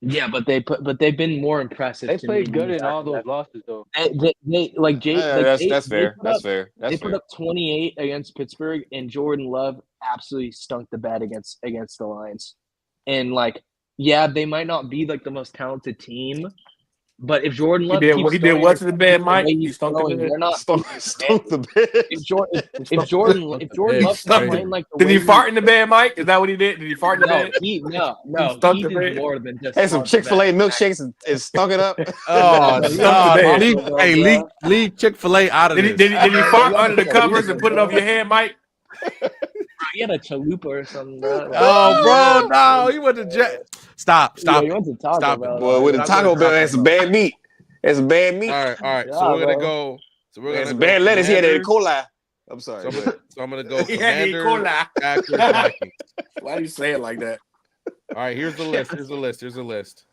Yeah, but they've been more impressive. They to played me good than in all those Packers. losses, though. They like Jay. Yeah, like, that's they fair. put That's up- fair. They That's put fair. up 28 against Pittsburgh, and Jordan Love absolutely stunk the bed against the Lions. And like, yeah, they might not be like the most talented team, but if Jordan Love He keeps did throwing what to it the bed, the Mike? way He he's stunk the throwing, bed. they're not. Stunk the bed. If Jordan Love Stunk playing like the Did way he fart in the bed, Mike? Is that what he did? Did he fart in the No, bed? he stunk the did bed. more than just. Had some stunk the Chick-fil-A bed. milkshakes and stunk it up. Oh, No, no, no, leave, no, hey, bro. leave Chick-fil-A out of Did this. he fart under the covers and put it over your head, Mike? He had a chalupa or something, bro. Oh, bro, no, he went to jet. Stop Yeah, he it. went to Taco Stop it. Bell. Boy, with a That's Taco what Bell, I'm that's some talking bad meat. That's some bad meat. All right. So Yeah, we're gonna bro. go. So we're That's gonna some go bad lettuce. He had that E. Commanders. coli. I'm sorry. So I'm gonna go He had E. Commanders, coli. Packers, Vikings. Why do you say it like that? All right, here's the list. Here's the list.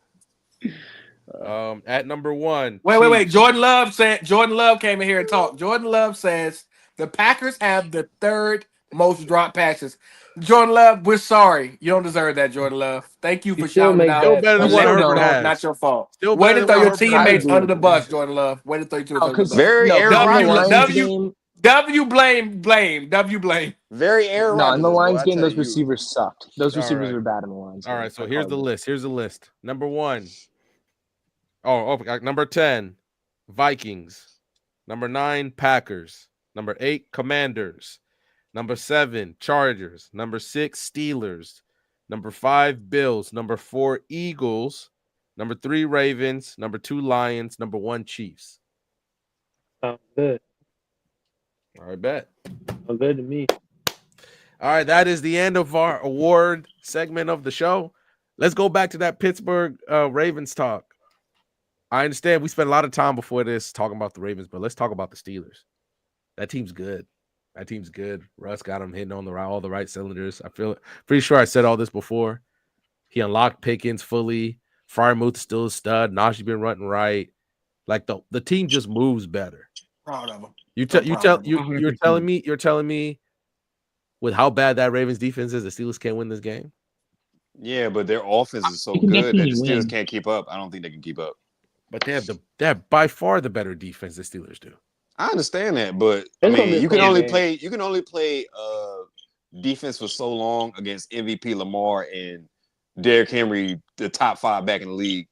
At number 1. Wait. Chiefs. Jordan Love came in here and talked. Jordan Love says the Packers have the third most drop passes. Jordan Love, we're sorry. You don't deserve that, Jordan Love. Thank you for You still shouting make out. Still better than what Let it Herbert go. has. Not your fault. Still Way better to than throw what your Herbert teammates has. under the bus, Jordan Love. Way to throw your teammates under the bus. Very No, Aaron in the Rodgers. Lions W- game, W blame. Very Aaron no, Rodgers. in the Lions boy, I game, tell those you. receivers sucked. Those All receivers right. were bad in the Lions. All game. right, so I here's the called list. Here's the list. Number 1. Number 10, Vikings. Number 9, Packers. Number 8, Commanders. Number 7, Chargers. Number 6, Steelers. Number 5, Bills. Number 4, Eagles. Number 3, Ravens. Number 2, Lions. Number 1, Chiefs. Sounds good. All right, bet. Sounds good to me. All right, that is the end of our award segment of the show. Let's go back to that Pittsburgh Ravens talk. I understand we spent a lot of time before this talking about the Ravens, but let's talk about the Steelers. That team's good. Russ got him hitting on all the right cylinders. I feel pretty sure I said all this before. He unlocked Pickens fully. Freiermuth still a stud. Najee's been running right. Like the team just moves better. Proud of him. You're telling me with how bad that Ravens defense is, the Steelers can't win this game. Yeah, but their offense is so They can good that the definitely Steelers win. can't keep up. I don't think they can keep up. But they have by far the better defense the Steelers do. I understand that, but I It's gonna be mean, a you can close only game. play defense for so long against MVP Lamar and Derrick Henry, the top 5 back in the league.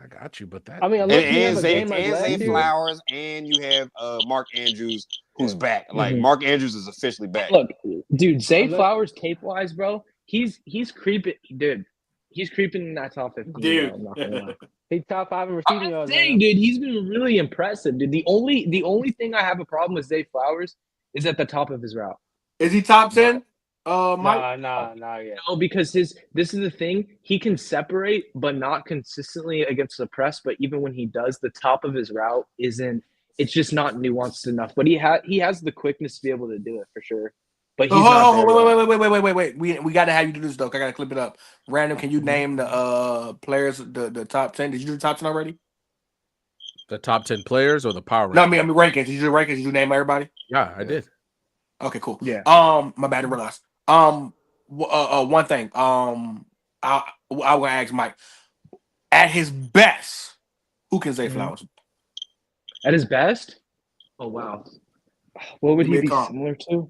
I got you, but that I mean, unless you have a game like last Zay year, Flowers, and you have Mark Andrews, who's back. Like Mark Andrews is officially back. Look, dude, Zay Unless- Flowers tape wise, bro, he's creeping, dude. He's creeping in that top 15. Dude. Bro, I'm not gonna lie. he's top 5 in receiving I'm yards. saying, dude, he's been really impressive, dude. The only thing I have a problem with Zay Flowers is at the top of his route. Is he top 10? Mike? Nah, yeah. No, because this is the thing. He can separate, but not consistently against the press. But even when he does, the top of his route isn't. It's just not nuanced enough. But he has the quickness to be able to do it for sure. But he's not there. Wait. We got to have you do this, though. I got to clip it up. Random, can you name the players, the top 10? Did you do the top 10 already? the top 10 players or the power No, I rankings? mean rankings. Did you do rankings? Did you name everybody? Yeah, I did. Okay, cool. Yeah. My bad, I realized. One thing. I will ask Mike. At his best, who can say Flowers? At his best? Oh wow. What would he Give me be a comp. similar to?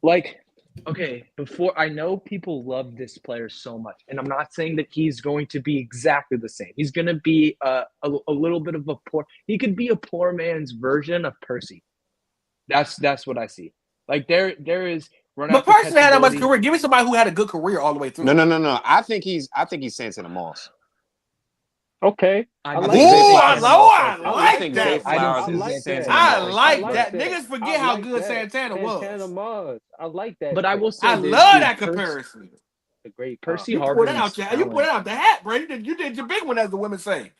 Like, okay, before I know people love this player so much, and I'm not saying that he's going to be exactly the same. He's going to be a little bit of a poor. He could be a poor man's version of Percy. That's what I see. Like there is. But Percy had that much career. Give me somebody who had a good career all the way through. No. I think he's Santana Moss. Okay. I I like like Zay that. Flowers. I like think that. Zay Flowers I is like Santana that. I Moss. like I that. like Niggas forget I how like good that. Santana was. Santana Moss. I like that. But I shit. will say I this, love dude, that comparison. A great Percy You Harvin. pulled that out. You pulled that out the hat, bro. You did your big one, as the women say.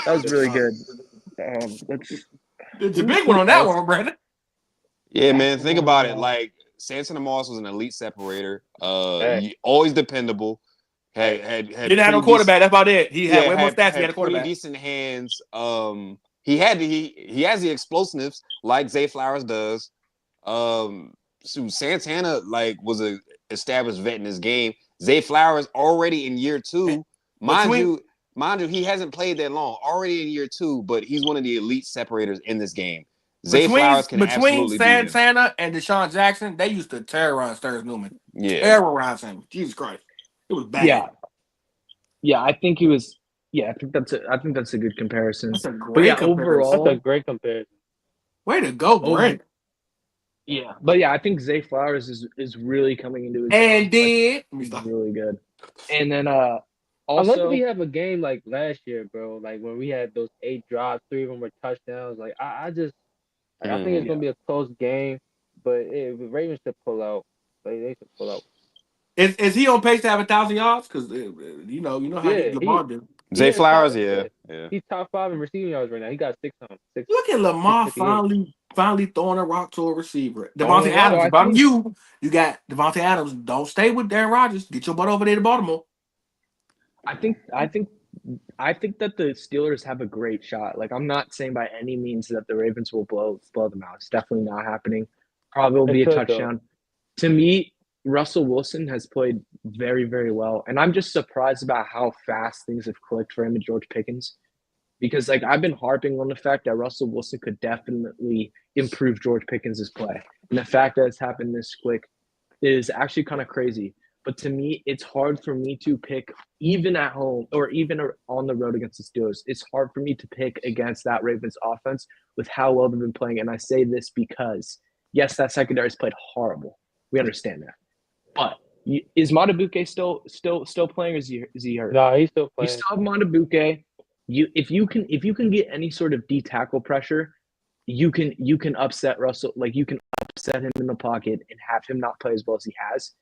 That was really good. It's a big one on that one, Brandon. Yeah, man. Think about it. Like Sanson Moss was an elite separator. Always dependable. Had Didn't have no quarterback. That's about it. He had way more stats. He had a quarterback. Pretty decent hands. He has the explosiveness like Zay Flowers does. Santana was a established vet in this game. Zay Flowers already in year 2. Mind you, he hasn't played that long. Already in year 2, but he's one of the elite separators in this game. Zay Flowers can absolutely between Santana and Deshaun Jackson, they used to terrorize Sturz Newman. Yeah, terrorize him. Jesus Christ, it was bad. Yeah. I think he was. Yeah, I think that's a good comparison. That's a great comparison. Overall, that's a great comparison. Way to go, Brent. Yeah, but I think Zay Flowers is really coming into his and he's really good. And then also, unless we have a game like last year, bro, like when we had those 8 drops, 3 of them were touchdowns. Like I think it's gonna be a close game, but if the Ravens should pull out, they should pull out. Is he on pace to have 1,000 yards? Because you know how Lamar did. Zay Flowers, yeah. He's top 5 in receiving yards right now. He got 6 on 6. Look at Lamar finally throwing a rock to a receiver. Devontae Adams, if I'm you got Devontae Adams. Don't stay with Aaron Rodgers. Get your butt over there to Baltimore. I think that the Steelers have a great shot. Like, I'm not saying by any means that the Ravens will blow them out. It's definitely not happening. Probably will be a touchdown. To me, Russell Wilson has played very, very well. And I'm just surprised about how fast things have clicked for him and George Pickens. Because, I've been harping on the fact that Russell Wilson could definitely improve George Pickens' play. And the fact that it's happened this quick is actually kind of crazy. But to me, it's hard for me to pick, even at home or even on the road against the Steelers. It's hard for me to pick against that Ravens offense with how well they've been playing. And I say this because, yes, that secondary has played horrible. We understand that. But is Matabuke still playing, or is he hurt? No, he's still playing. You still have Matabuke. If you can get any sort of D tackle pressure, you can upset Russell. Like, you can upset him in the pocket and have him not play as well as he has.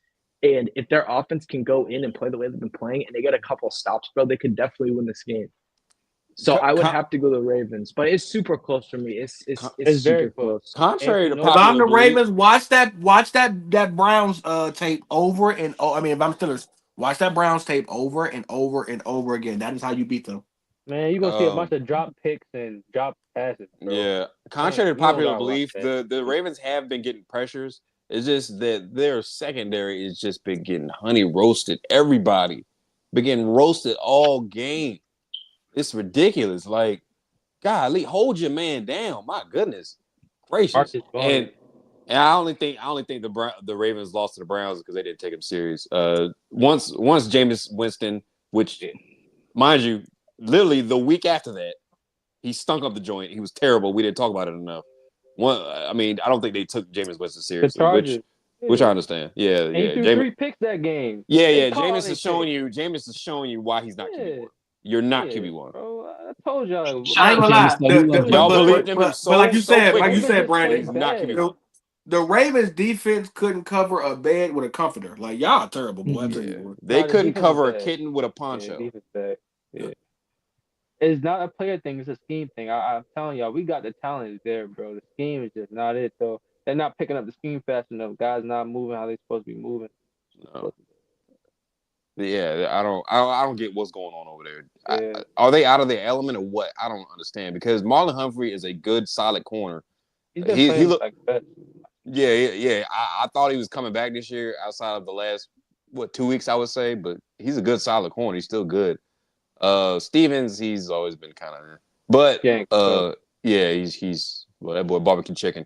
And if their offense can go in and play the way they've been playing, and they get a couple of stops, bro, they could definitely win this game. So I would have to go to the Ravens, but it's super close for me. It's very close. Contrary to if I'm the Ravens, watch that Browns tape over and if I'm Steelers, watch that Browns tape over and over and over again. That is how you beat them. Man, you're gonna see a bunch of drop picks and drop passes, bro. Yeah. Contrary to popular belief, the Ravens have been getting pressures. It's just that their secondary has just been getting honey roasted. Everybody been getting roasted all game. It's ridiculous. Like, golly, hold your man down. My goodness gracious. And I only think the Ravens lost to the Browns because they didn't take him serious. Once Jameis Winston, which, mind you, literally the week after that, he stunk up the joint. He was terrible. We didn't talk about it enough. I don't think they took Jameis Winston seriously, which I understand. Yeah. And he threw 3 picks that game. Yeah. Jameis is showing you why he's not QB1. You're not QB1. Bro, I told y'all. I ain't gonna lie. Y'all believed him but like you said, Brandon, he's not QB1. The Ravens defense couldn't cover a bed with a comforter. Like, y'all are terrible, boy. They couldn't cover a kitten with a poncho. Yeah. It's not a player thing. It's a scheme thing. I'm telling y'all, we got the talent there, bro. The scheme is just not it, though. They're not picking up the scheme fast enough. Guys not moving how they're supposed to be moving. No. Yeah, I don't get what's going on over there. Yeah. Are they out of their element or what? I don't understand, because Marlon Humphrey is a good, solid corner. He looked like that. Yeah. I thought he was coming back this year outside of the last 2 weeks, I would say, but he's a good, solid corner. He's still good. Stevens, he's always been kind of, but he's that boy barbecue chicken.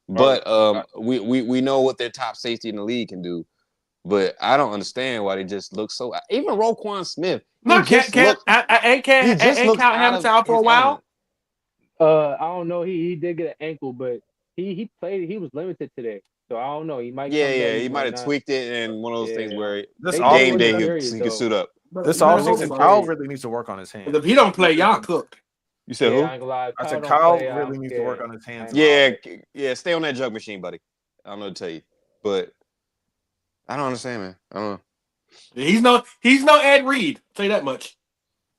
But we know what their top safety in the league can do. But I don't understand why they just look so. Even Roquan Smith. Can't count Hamilton out for a while. I don't know. He did get an ankle, but he played. He was limited today, so I don't know. He might. He might have tweaked it, and one of those things where this game day he can suit up. This offseason, Kyle really needs to work on his hands. If he don't play, y'all cooked. You said who? I said Kyle really needs to work on his hands. Yeah. Stay on that jug machine, buddy. I don't know what to tell you, but I don't understand, man. I don't know. He's no Ed Reed. I'll tell you that much.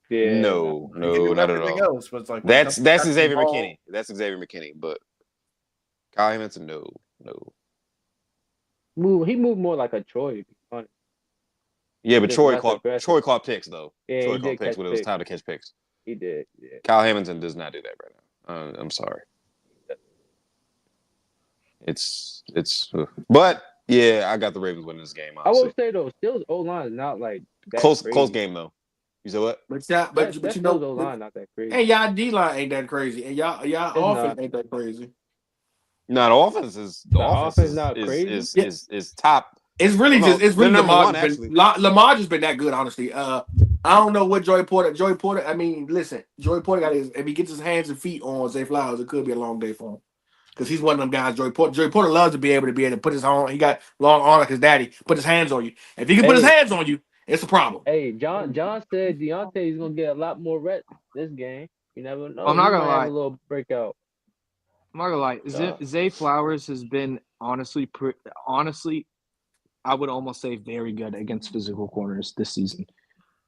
Yeah. No, He can do not at everything all. else, but it's like when it That's comes to catching the Xavier ball- McKinney. That's Xavier McKinney. But Kyle Hamilton, no. He moved more like a Troy, to be honest. Yeah, but Just Troy less caught aggressive. picks though. Yeah, Troy he caught did picks catch when it was picks. time to catch picks. He did. Yeah. Kyle Hamilton does not do that right now. I'm sorry. It's but yeah, I got the Ravens winning this game. I Honestly. will say though, Steelers O-line is not like that Close crazy. game though. You said what? But you Steelers know, O-line not that crazy. and y'all D line ain't that crazy, and y'all offense not. ain't that crazy. No, the offense is not crazy? is top. It's really Well, it's really they're number Lamar. one, actually. Lamar just been that good, honestly. I don't know what Joey Porter. I mean, listen, Joey Porter got his. If he gets his hands and feet on Zay Flowers, it could be a long day for him. Because he's one of them guys. Joey Porter loves to be able to put his arm. He got long arm like his daddy. Put his hands on you. If he can put his hands on you, it's a problem. Hey, John said Deontay is gonna get a lot more reps this game. You never know. I'm not He gonna might have lie. a little breakout. I'm not gonna lie. Zay Flowers has been honestly, I would almost say very good against physical corners this season.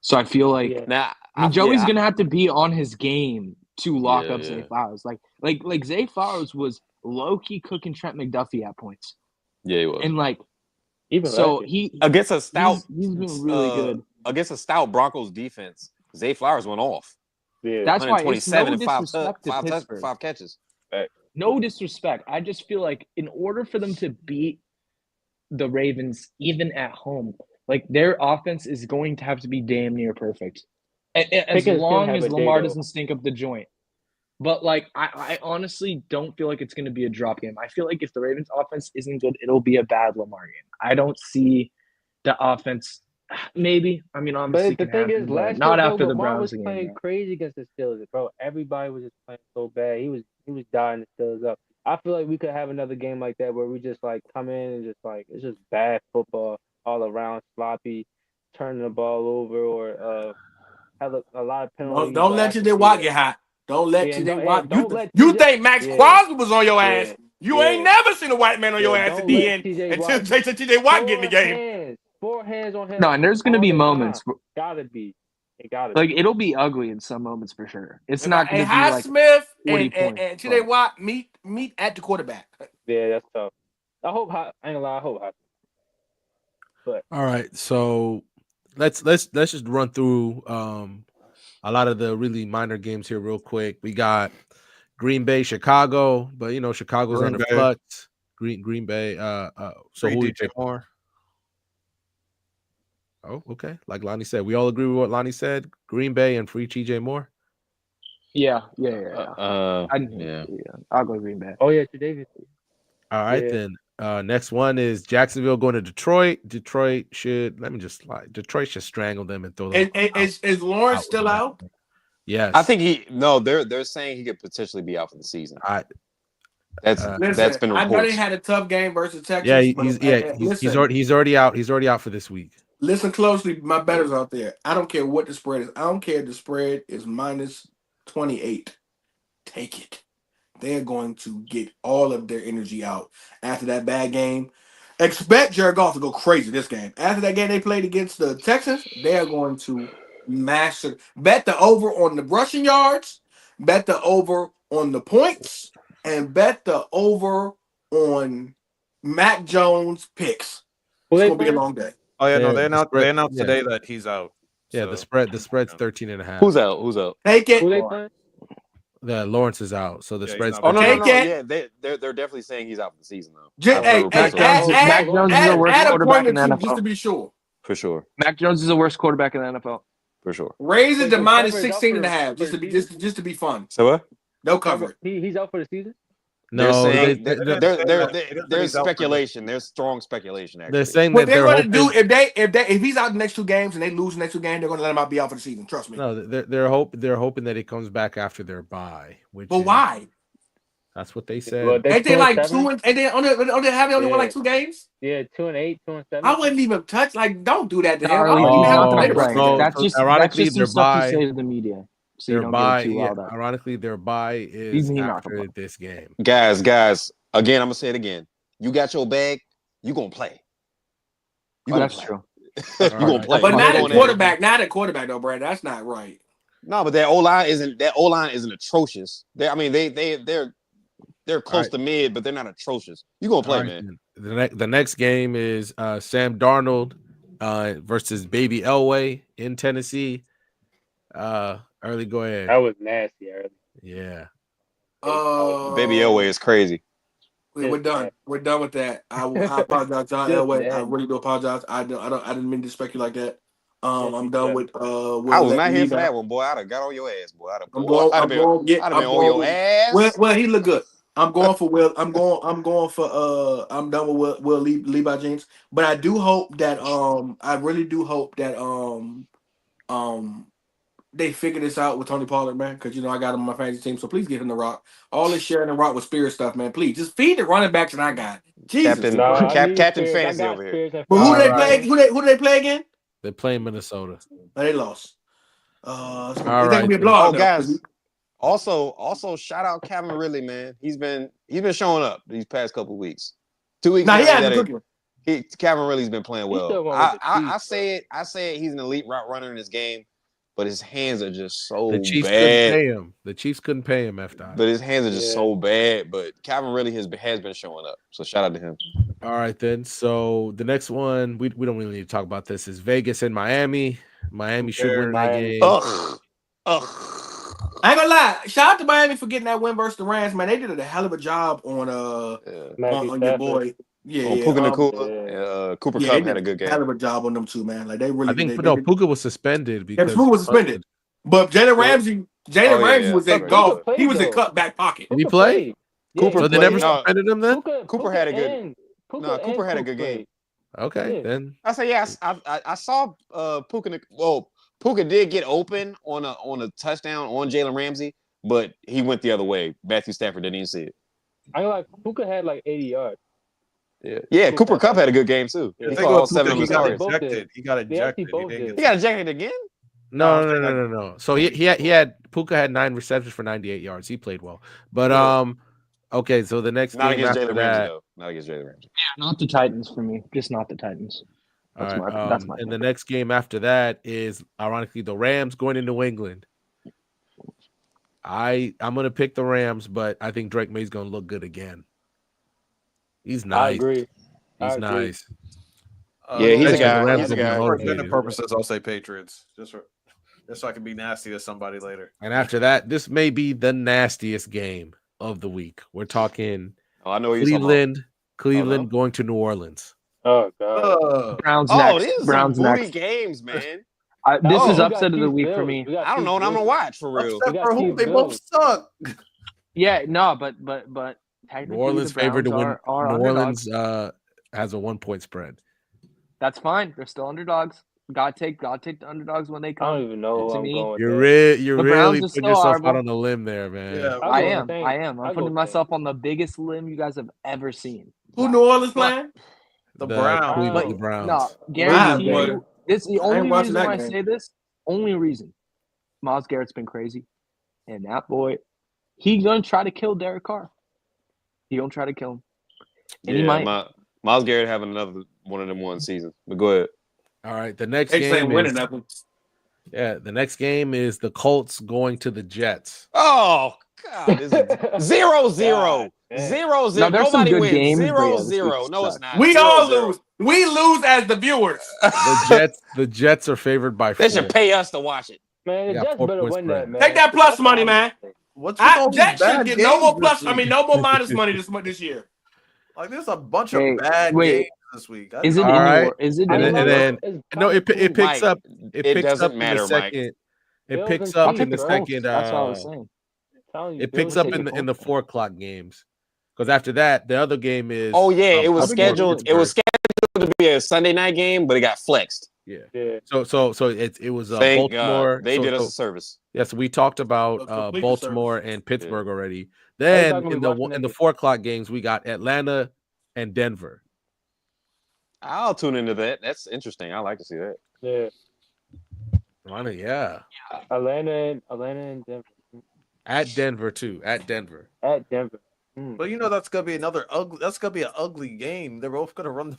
So I feel like Yeah. Joey's gonna have to be on his game to lock Yeah, up yeah. Zay Flowers. Like Zay Flowers was low key cooking Trent McDuffie at points, Yeah, he was. and like Even so last year. he Against a stout, he's been really good. Against a stout Broncos defense, Zay Flowers went off. Yeah. That's why it's no 127 and disrespect to Pittsburgh. five catches. No disrespect. I just feel like in order for them to beat the Ravens, even at home, like their offense is going to have to be damn near perfect. As Pickens long can have as a day, Lamar though. doesn't stink up the joint. But like I honestly don't feel like it's going to be a drop game. I feel like if the Ravens offense isn't good, it'll be a bad Lamar game. I don't see the offense. Maybe. I mean, obviously, But the thing is, last not year, after the Lamar Browns was game. playing crazy against the Steelers, bro. Everybody was just playing so bad. He was dying the Steelers up. I feel like we could have another game like that where we just like come in and just like it's just bad football all around, sloppy, turning the ball over, or have a lot of penalties. Don't let TJ Watt get hot. Don't let TJ Watt. You think Max Crosby was on your ass? You ain't never seen a white man on your ass at the end until TJ Watt get in the game. 4 hands on him. No, and there's gonna be moments. Gotta be. It gotta Like be. it'll be ugly in some moments for sure. It's not gonna be High like Smith 40 and points, TJ but- Watt meet at the quarterback. Yeah, that's tough. I ain't gonna lie. I hope. But all right, so let's just run through a lot of the really minor games here real quick. We got Green Bay, Chicago, but you know Chicago's Green under Bay. flux. Green Bay. So Free who you DJ pick? Moore. Oh, okay. Like Lonnie said, we all agree with what Lonnie said. Green Bay and free TJ Moore. Yeah. Yeah. I'll go Green Bay. oh yeah, Davis. All right, Yeah. then. Next one is Jacksonville going to Detroit. Detroit should strangle them and throw them. Is Lawrence still out? Yes. I think they're saying he could potentially be out for the season. That's been reported. I know they had a tough game versus Texas. Yeah, he's already out. He's already out for this week. Listen closely, my bettors out there. I don't care what the spread is. I don't care if the spread is minus 28. Take it. They're going to get all of their energy out after that bad game. Expect Jared Goff to go crazy this game. After that game they played against the Texans, they are going to master. Bet the over on the rushing yards, bet the over on the points, and bet the over on Mac Jones picks. It's going to be a long day. Oh yeah, no, Yeah, they the spread- announced yeah. today that he's out. Yeah, So, the spread's 13.5. Who's out? Take it. Who they playing? The Lawrence is out, so the Yeah, he's spread's. not Oh no, Take it. yeah, they're definitely saying he's out for the season though. Mac Jones is the worst Add a quarterback point in or the two just to NFL. be sure. For sure. Mac Jones is the worst quarterback in the NFL. For sure. Raise it to So minus Trevor is 16 out and a for- half for just to the be season? just to be fun. So what? No cover it. He's out for the season. No, saying they- there's speculation. There's strong speculation. Actually, they're saying What that they're going to hoping, do if he's out the next two games and they lose the next two games, they're going to let him out be out for the season. Trust me. no, they're hoping that he comes back after their bye. Which But is- why? That's what they said. Well, Ain't they like 2-7? 2 and they only won like 2 games? Yeah, 2-8, 2-7. I wouldn't even touch. Like, don't do that to him. I Charlie, wouldn't even have to Oh, play right. the rest of the so- game. That's just ironically, some their stuff bye- to say to the media. So you their don't bye, get too yeah, wild up. ironically, their bye is He's not after gonna this game. guys. Again, I'm gonna say it again. You got your bag. You gonna play. You Oh, gonna that's play. true. You gonna play. But You not going at in. quarterback. Not at quarterback, though, Brad. That's not right. No, but their O-line isn't atrocious. They're close right. to mid, but they're not atrocious. You gonna play, All right, man? then. The next game is Sam Darnold versus Baby Elway in Tennessee. Early, go That ahead. was nasty early. Yeah. Baby Elway is crazy. We're done. We're done with that. I apologize, John Just Elway. I nasty. really do apologize. I didn't mean to disrespect you like that. Yes, I'm you done did. with I was let not me here leave for now. that one, boy. I'd have got on your ass, boy. I'd have been on your ass. Well, he looked good. I'm going for Will. I'm going for I'm done with Will Levi James. But I do hope that I really do hope that they figure this out with Tony Pollard, man, because I got him on my fantasy team. So please give him the rock. All this sharing the rock with Spears stuff, man. Please just feed the running backs that I got. Jesus. Captain Fantasy over here. But who do they All play? Who do they play again? They play in Minnesota. Oh, they lost. It's All gonna right, be a then. blowout. Oh, guys. Also shout out Calvin Ridley, man. He's been showing up these past couple weeks. 2 weeks Nah, now. he hasn't cooking. Calvin Ridley's been playing He still well. going with the I Chiefs, say it. He's an elite route runner in this game, but his hands are just so The Chiefs couldn't bad. pay him. The Chiefs couldn't pay him after. But his hands are just so bad. But Calvin Ridley has been showing up. So shout out to him. All right, then. So the next one, we don't really need to talk about this, is Vegas and Miami. Miami should win that game. Ugh. I ain't gonna lie. Shout out to Miami for getting that win versus the Rams, man. They did a hell of a job on your boy. Puka Nacua. Cooper Kupp had a good game. Hell of a job on them too, man. Like they really. I think Puka was suspended because Puka was suspended. But Jalen Ramsey was at golf. He was in cut back pocket. Did he play? Cooper so they never suspended him then? Cooper had a good. Cooper had a good game. Okay, then I say yes. I saw Puka. Well, Puka did get open on a touchdown on Jalen Ramsey, but he went the other way. Matthew Stafford didn't even see it. I like Puka had like 80 yards. Yeah. Cooper Kupp had a good game too. He caught all 7 of his targets. He got ejected. He got ejected again? No. So Puka had 9 receptions for 98 yards. He played well, but okay. So the next not game against after Jalen that, Ramsey though. Not against Jalen Ramsey. Yeah, not the Titans for me. Just not the Titans. That's my. And the next game after that is ironically the Rams going to New England. I'm gonna pick the Rams, but I think Drake May's gonna look good again. He's nice. I agree. He's nice. Yeah, he's a guy. He's a guy. For intended purposes, I'll say Patriots, just so I can be nasty to somebody later. And after that, this may be the nastiest game of the week. We're talking I know Cleveland going to New Orleans. Oh god. Browns next. These Browns are booty next. games, man. This is upset of the week for me. I don't know what I'm gonna watch for real. They both suck. Yeah, no, but New Orleans favored to win. New Orleans has a 1-point spread. That's fine. They're still underdogs. God take the underdogs when they come. I don't even know who I'm going with. You're really putting yourself out on a limb there, man. Yeah, I am. I'm putting myself on the biggest limb you guys have ever seen. Who New Orleans playing? The Browns. Cleveland Browns. No, guarantee Wow, you. This is the only reason why I game. say this. Only reason. Myles Garrett's been crazy, and that boy, he's gonna try to kill Derek Carr. He gonna try to kill him, and he might. Myles Garrett having another one of them one season. But go ahead. All right, the next game winning is, the next game is the Colts going to the Jets. Oh God, this is 0-0. 0-0. Now, there's some Nobody good wins. games, 0-0. No, it's not. We 0-0. all lose. We lose as the viewers. The Jets are favored by 4. They should pay us to watch it. Man, the Yeah, Jets 4 better points win spread. that, man. Take that plus money, man. Jets should get no more plus. No more minus money this year. Like there's a bunch of bad games this week. Is it? It picks up. It It picks doesn't up matter, in the Mike. second. It picks up in the second. That's what I was saying. It picks up in the 4 o'clock games, because after that the other game is. Oh yeah, it was scheduled. It was scheduled to be a Sunday night game, but it got flexed. Yeah. So it was Thank Baltimore. God. They did us a service. Yes, we talked about Baltimore and Pittsburgh already. Then in the 4 o'clock games we got Atlanta and Denver. I'll tune into that. That's interesting. I like to see that. Yeah. Yeah. Atlanta and Denver. At Denver too. At Denver. But that's gonna be another ugly. That's gonna be an ugly game. They're both gonna run the.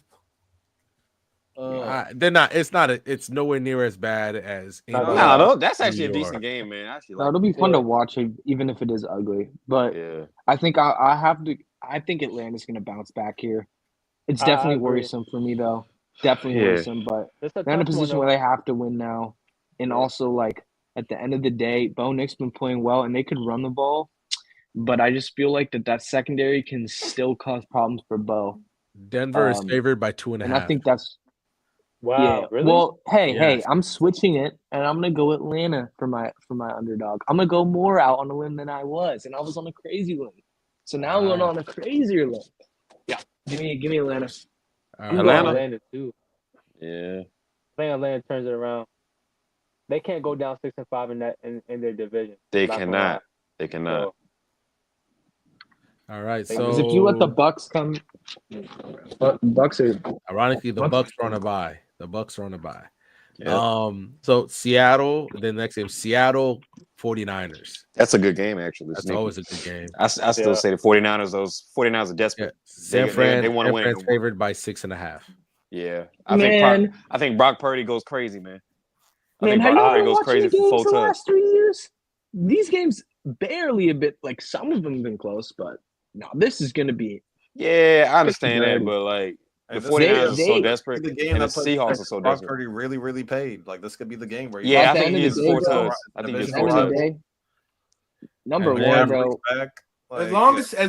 They're not. It's not. It's nowhere near as bad as. No, that's actually a New decent York. game, man. I actually No, like it'll be fun to watch, even if it is ugly. But Yeah. I think I have to. I think Atlanta's going to bounce back here. It's definitely worrisome for me, though. Definitely worrisome, but they're in a position where they have to win now. And also, like, at the end of the day, Bo Nick's been playing well, and they could run the ball. But I just feel like that secondary can still cause problems for Bo. Denver is favored by 2.5. And I think that's really? Well, hey, Yes. I'm switching it, and I'm gonna go Atlanta for my underdog. I'm gonna go more out on a limb than I was, and I was on a crazy limb. So now I'm going on a crazier limb. Yeah, give me Atlanta. I'm going Atlanta too. Yeah. I think Atlanta turns it around. They can't go down 6-5 in their division. They cannot. They cannot. So, all right. Because So if you let the Bucks come, Bucks are ironically the Bucks are on a bye. The Bucks are on a bye. Yep. So Seattle, then next game, Seattle 49ers. That's a good game, actually. That's always a good game. I still say the 49ers. Those 49ers are desperate. San Fran, they want to win. Fran's favored by 6.5. Yeah, I think Brock Purdy goes crazy, man. Have you been watching the games the last 3 years? These games barely a bit. Like some of them have been close, but no, this is going to be. Yeah, I understand that, but like the 49ers are so desperate, the game and the that Seahawks are so Brock desperate. Purdy really, really paid. Like this could be the game where I think he is 4 tugs. I think he's 4 tugs. Number one, bro. As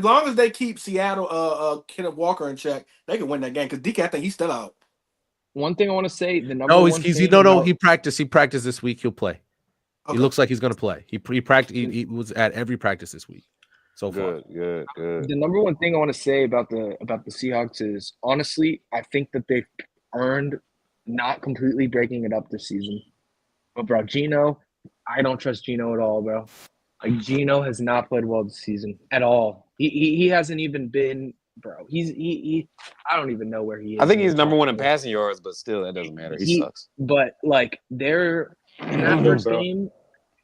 long as they keep Seattle, Kenneth Walker in check, they can win that game. Because DK, I think he's still out. One thing I want to say, the number one thing. He practiced. He practiced this week. He'll play. Okay. He looks like he's going to play. He practiced. He was at every practice this week. So far. Good. The number one thing I want to say about the Seahawks is honestly, I think that they've earned not completely breaking it up this season. But bro, Geno, I don't trust Geno at all, bro. Like Geno has not played well this season at all. He hasn't even been, bro. He I don't even know where he is. I think he's number one in passing yards, but still, that doesn't matter. He sucks. But like they're in that first game.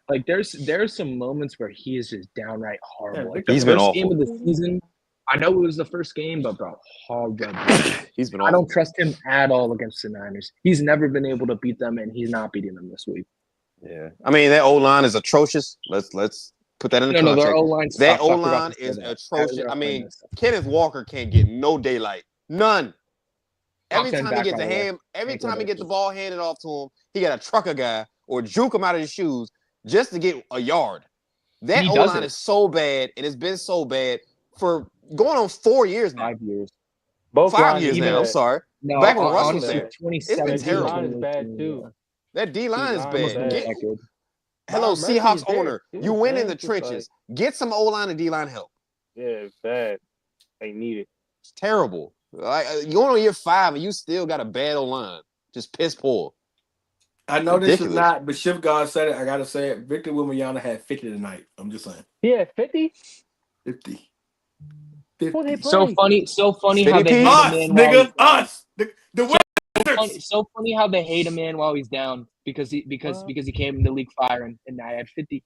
Like there's some moments where he is just downright horrible. Like he's been awful. Game of the season. I know it was the first game, but bro, horrible. He's been awful. I don't trust him at all against the Niners. He's never been able to beat them, and he's not beating them this week. Yeah, I mean that O-line is atrocious. Let's put that in the context. No, their O-line. That O-line is atrocious. I mean, Kenneth Walker can't get no daylight, none. Every time he gets the ball handed off to him, he got to truck a guy or juke him out of his shoes just to get a yard. That O-line is so bad, and it's been so bad for going on 4 years now. 5 years. Both 5 years now. I'm sorry. No, back when Russ was there, 2017. it's been terrible. D-line is bad too. That D-line is bad. Hello, Seahawks owner. You win in the trenches. Get some O-line and D-line help. Yeah, it's bad. They need it. It's terrible. Like you're going on year 5 and you still got a bad O-line. Just piss poor. I know this is not, but Shift God said it. I gotta say it. Victor Wembanyama had 50 tonight. I'm just saying. Yeah, 50. 50. So funny how they hate us, a man nigga. Us. So funny how they hate a man while he's down because he came in the league firing and I had 50.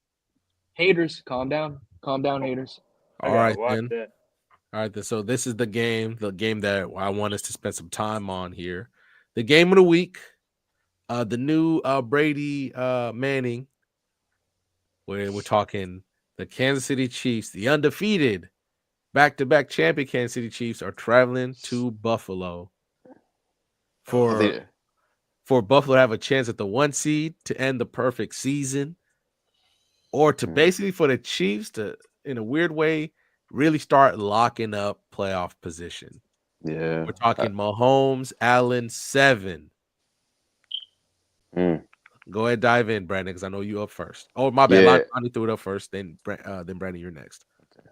Haters, calm down, haters. All right, then. All right, then. So this is the game that I want us to spend some time on here. The game of the week, the new Brady Manning, where we're talking the Kansas City Chiefs, the undefeated back-to-back champion Kansas City Chiefs are traveling to Buffalo for Buffalo to have a chance at the 1 seed to end the perfect season, or to basically for the Chiefs to, in a weird way, really start locking up playoff position. Yeah. We're talking Mahomes, Allen, 7. Go ahead, dive in, Brandon, because I know you up first. Oh, my bad. Yeah. Lonnie threw it up first. Then Brandon, you're next. Okay.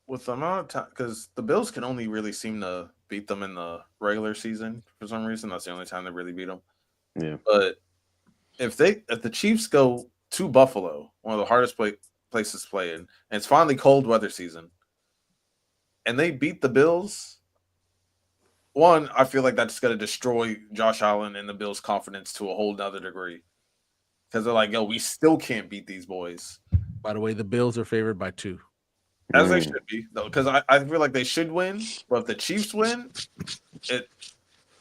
With the amount of time, because the Bills can only really seem to beat them in the regular season for some reason. That's the only time they really beat them. Yeah. But if the Chiefs go to Buffalo, one of the hardest places to play in, and it's finally cold weather season, and they beat the Bills. One, I feel like that's going to destroy Josh Allen and the Bills' confidence to a whole nother degree. Because they're like, yo, we still can't beat these boys. By the way, the Bills are favored by 2. As they should be, though. Because I feel like they should win. But if the Chiefs win,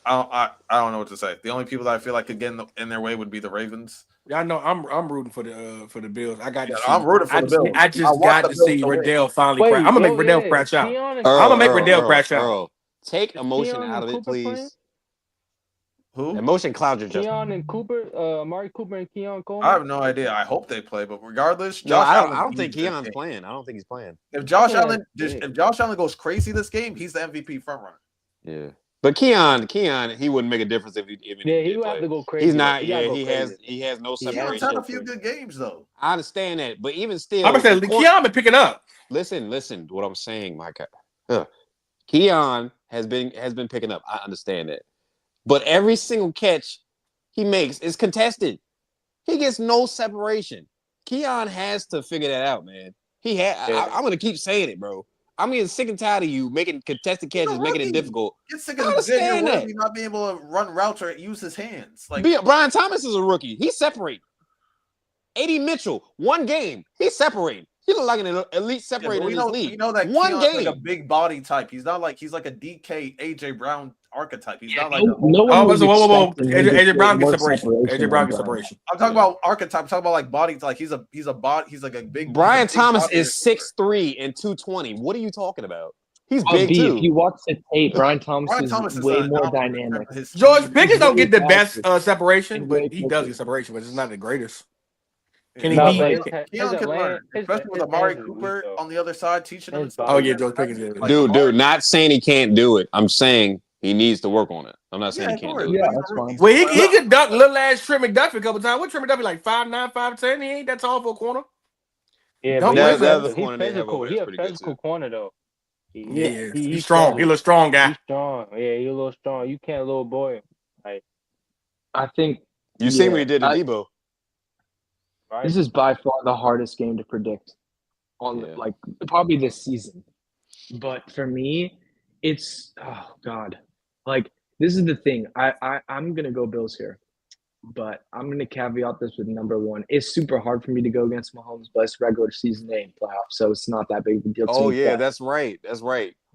I don't know what to say. The only people that I feel like could get in their way would be the Ravens. Yeah, I know. I'm rooting for the Bills. I got to see. I'm rooting for the Bills. I just got to see Riddell finally crash. I'm gonna make Riddell crash out. I'm gonna make Riddell crash out. Earl, take emotion out of it, please. Playing? Who? Emotion clouds your judgment. Keon and Cooper, Amari Cooper and Keon Coleman. I have no idea. I hope they play, but regardless, No, Josh I Allen don't think needs this Keon's game. playing. I don't think he's playing. If Josh Allen goes crazy this game, he's the MVP frontrunner. Yeah, but Keon, he wouldn't make a difference if he he would have to go crazy. He's not. He Yeah, go he crazy. has no Keon's separation. had a few good games though. I understand that, but even still, I'm gonna say Keon been picking up. Listen to what I'm saying, Mike. Keon has been picking up. I understand that, but every single catch he makes is contested. He gets no separation. Keon has to figure that out, man. I'm gonna keep saying it, bro. I'm getting sick and tired of you making contested catches, making it difficult. Get sick of Xavier Worthy not being able to run routes or use his hands. Like Brian Thomas is a rookie. He's separating. A.D. Mitchell, one game, he's separating. He look like an elite separator in this league. We know that one game, like a big body type. He's like a DK AJ Brown archetype. He's not like whoa. AJ Brown gets separation. AJ Brown gets separation. I'm talking about archetype. I'm talking about like body. Like he's like a big. Brian Thomas is 6'3" and 220. What are you talking about? He's big too. If you watch the tape, Brian Thomas is way more dynamic. George Pickens don't get the best separation, but he does get separation, but it's not the greatest. Can he Keon can learn, especially with Amari Cooper on the other side teaching him. Oh yeah, George Pickens. Dude, not saying he can't do it. I'm saying he needs to work on it. I'm not saying he can't do it. Yeah, that's fine. Well, he could dunk little ass Trey McDuffie a couple times. What Trey McDuffie like 5'9", 5'10"? He ain't that tall for a corner. Yeah, but he's physical. He's a physical corner though. Yeah, he's strong. He's a strong guy. He's strong. Yeah, he's a little strong. You can't little boy. Like, I think you seen what he did to Debo. Right? This is by far the hardest game to predict like probably this season. But for me, it's like this is the thing. I'm gonna go Bills here, but I'm gonna caveat this with number one. It's super hard for me to go against Mahomes, but it's regular season, they ain't playoffs, so it's not that big of a deal. Oh yeah, that's right.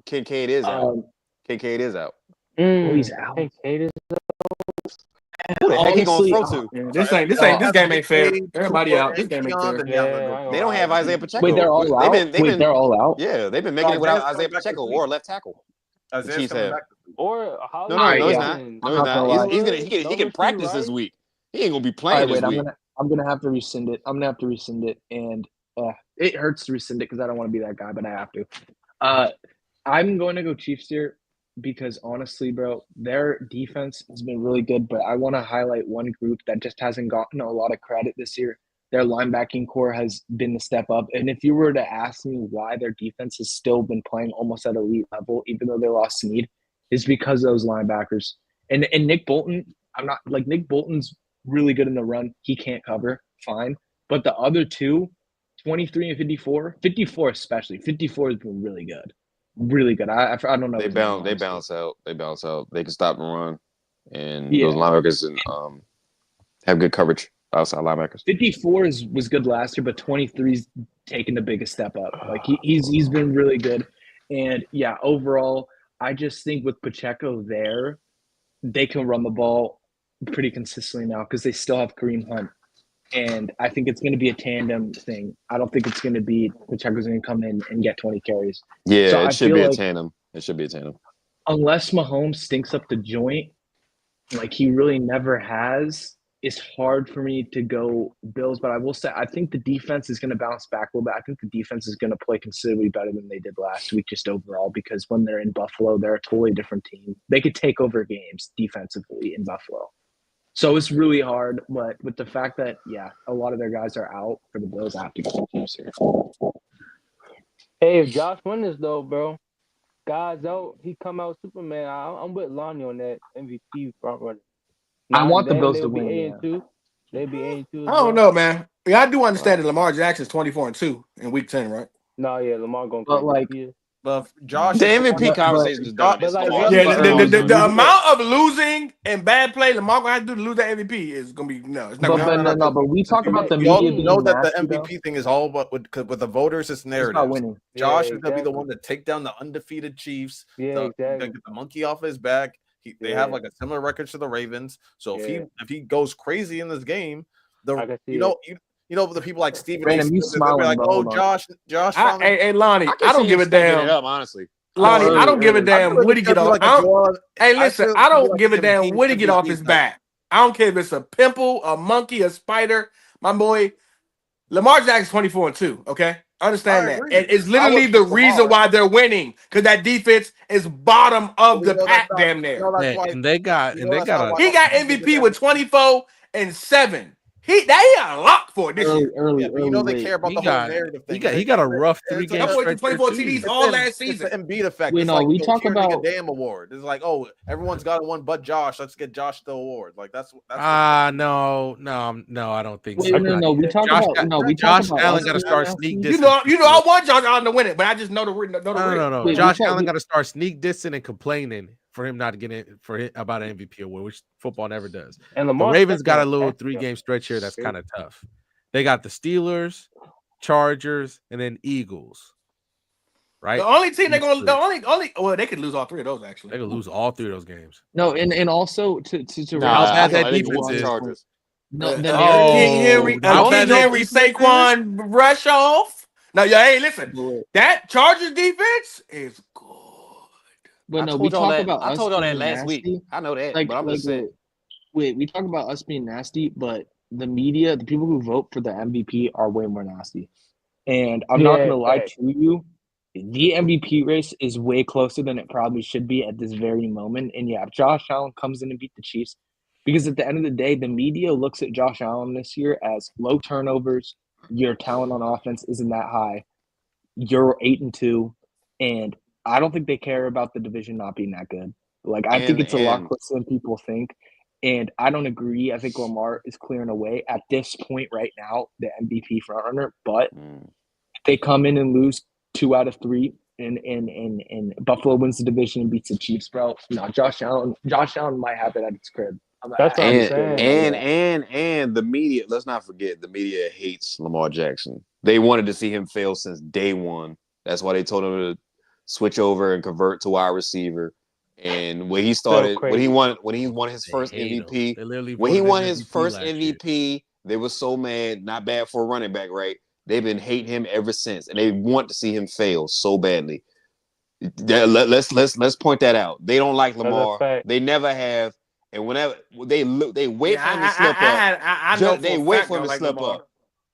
Kincaid is out. Kincaid is out. He's out. Kincaid is out. Who the heck he gonna throw to? This game ain't fair. Everybody out. This game ain't fair. They don't have Isaiah Pacheco. Wait, they're all out. They're all out. Yeah, they've been making it without Isaiah Pacheco or left tackle. Chiefs have. Or no, he's not. No, he's not. He can practice this week. He ain't gonna be playing this week. I'm gonna have to rescind it. And it hurts to rescind it because I don't want to be that guy, but I have to. I'm going to go Chiefs here. Because honestly, bro, their defense has been really good, but I want to highlight one group that just hasn't gotten a lot of credit this year. Their linebacking core has been the step up. And if you were to ask me why their defense has still been playing almost at elite level, even though they lost Snead, is because of those linebackers. And Nick Bolton, Nick Bolton's really good in the run. He can't cover, fine. But the other two, 23 and 54 especially, 54 has been really good. Really good. I don't know. They balance out. They can stop and run, and those linebackers have good coverage. Outside linebackers. 54 was good last year, but 23's taking the biggest step up. Like he's been really good, and yeah, overall, I just think with Pacheco there, they can run the ball pretty consistently now because they still have Kareem Hunt. And I think it's going to be a tandem thing. I don't think it's going to be Pacheco's going to come in and get 20 carries. Yeah, so it should be a tandem. It should be a tandem. Unless Mahomes stinks up the joint, like he really never has, it's hard for me to go Bills. But I will say I think the defense is going to bounce back a little bit. I think the defense is going to play considerably better than they did last week just overall because when they're in Buffalo, they're a totally different team. They could take over games defensively in Buffalo. So it's really hard, but with the fact that, a lot of their guys are out for the Bills, I have to go Chiefs here. Hey, if Josh wins though, bro, guys out, he come out Superman. I'm with Lonnie on that MVP front runner. I want the Bills to win. They'd be 82. I don't know, man. Yeah, I do understand that Lamar Jackson's 24-2 in Week 10, right? No, Lamar gonna. But Josh, the MVP conversation is done. The amount of losing and bad play Lamar gonna have to do to lose that MVP is gonna be It's not but we talk about the media. You know that the MVP thing is all about with the voters. It's narrative. It's not winning. Josh is gonna be the one to take down the undefeated Chiefs. Yeah, exactly. Get the monkey off his back. They have like a similar record to the Ravens. So if he goes crazy in this game, you know the people like Stephen A. Brandon, you Smith, they'll be smiling, like, bro. oh, Hold on. Josh. Hey, Lonnie, I can I don't see give him a stepping damn. it up, honestly. Lonnie, I don't give a I damn feel like what he it's get gonna off. be like a draw. Hey, listen, I feel don't like give a 17 damn what he get off MVP his type. back. I don't care if it's a pimple, a monkey, a spider. My boy, Lamar Jackson's 24-2. Okay, understand I that. agree. And it's I literally would the pick reason Lamar. why they're winning because that defense is bottom of We the know pack, that's not. damn We near. know that's Man, why. and they got We know that's not why He got he's MVP getting with MVP. 24-7. He got a lock for it this year. Early, Yeah, but you know they wait. care about he the whole got narrative thing. he got a rough It's 3-game That boy threw stretch 24 there, TDs too. all last It's the season. Embiid effect. Wait, It's no, like we yo, talk you're getting about- a damn award. It's like, oh, everyone's got one but Josh. Let's get Josh the award. Like that's No, I don't think so. No. We talk Josh about got- we Josh talk about Allen us got to being start nasty. sneak You dissing. know, I want Josh Allen to win it, but I just know the real. No. Wait, Josh we talk- Allen got to start sneak dissing and complaining for him not getting about an MVP award, which football never does. And The Lamar Ravens got a Jackson little extra. 3-game stretch here that's Shit. kind of tough. They got the Steelers, Chargers, and then Eagles. Right? The only team they're These gonna three. well, they could lose all 3 of those actually. They could lose all 3 of those games. No, and also to How bad I that think defense they is. Chargers. No, the King narrative. how bad that Henry defense is? Saquon rush off. Now, hey, listen, But that Chargers defense is good. no, I we told y'all talk that. about I us told y'all that being last week. nasty. I know that, Like, but I'm just saying. wait, we talk about us being nasty, but the media, the people who vote for the MVP are way more nasty. And I'm not gonna lie to you, the MVP race is way closer than it probably should be at this very moment. And yeah, if Josh Allen comes in and beat the Chiefs, because at the end of the day, the media looks at Josh Allen this year as low turnovers, your talent on offense isn't that high, you're 8-2, and I don't think they care about the division not being that good. Like, I think it's a lot closer than people think. And I don't agree. I think Lamar is clearing away at this point right now, the MVP frontrunner. But if they come in and lose 2 out of 3, and Buffalo wins the division and beats the Chiefs, bro. No, Josh Allen might have it at his crib. That's what I'm saying. And the media. Let's not forget the media hates Lamar Jackson. They wanted to see him fail since day one. That's why they told him to switch over and convert to wide receiver. And when he started, when he won his first MVP, when he won his first MVP, they were so mad. Not bad for a running back, right? They've been hating him ever since, and they want to see him fail so badly. Let's point that out. They don't like Lamar. They never have, and whenever they wait for him to slip up. They wait for him to slip up.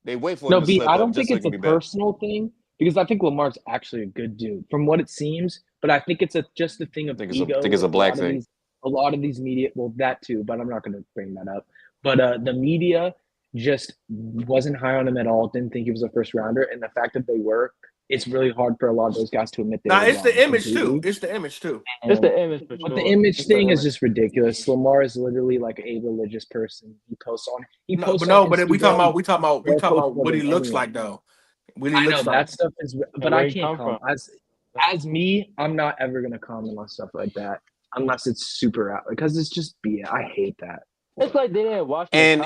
They wait for him to slip up. I don't think it's a personal thing because I think Lamar's actually a good dude, from what it seems. But I think it's just a thing of ego. I think it's a black thing. A lot of these media, well, that too, but I'm not going to bring that up. But the media just wasn't high on him at all. Didn't think he was a first rounder, and the fact that they were, it's really hard for a lot of those guys to admit. It's the image too. It's the image too. It's the image for sure. But the image thing is just ridiculous. Lamar is literally like a religious person. He posts on. But we talking about what he looks like though. What he looks like. That stuff is, but I can't comment. As me, I'm not ever gonna comment on stuff like that unless it's super out because it's just I hate that. It's like they didn't watch. And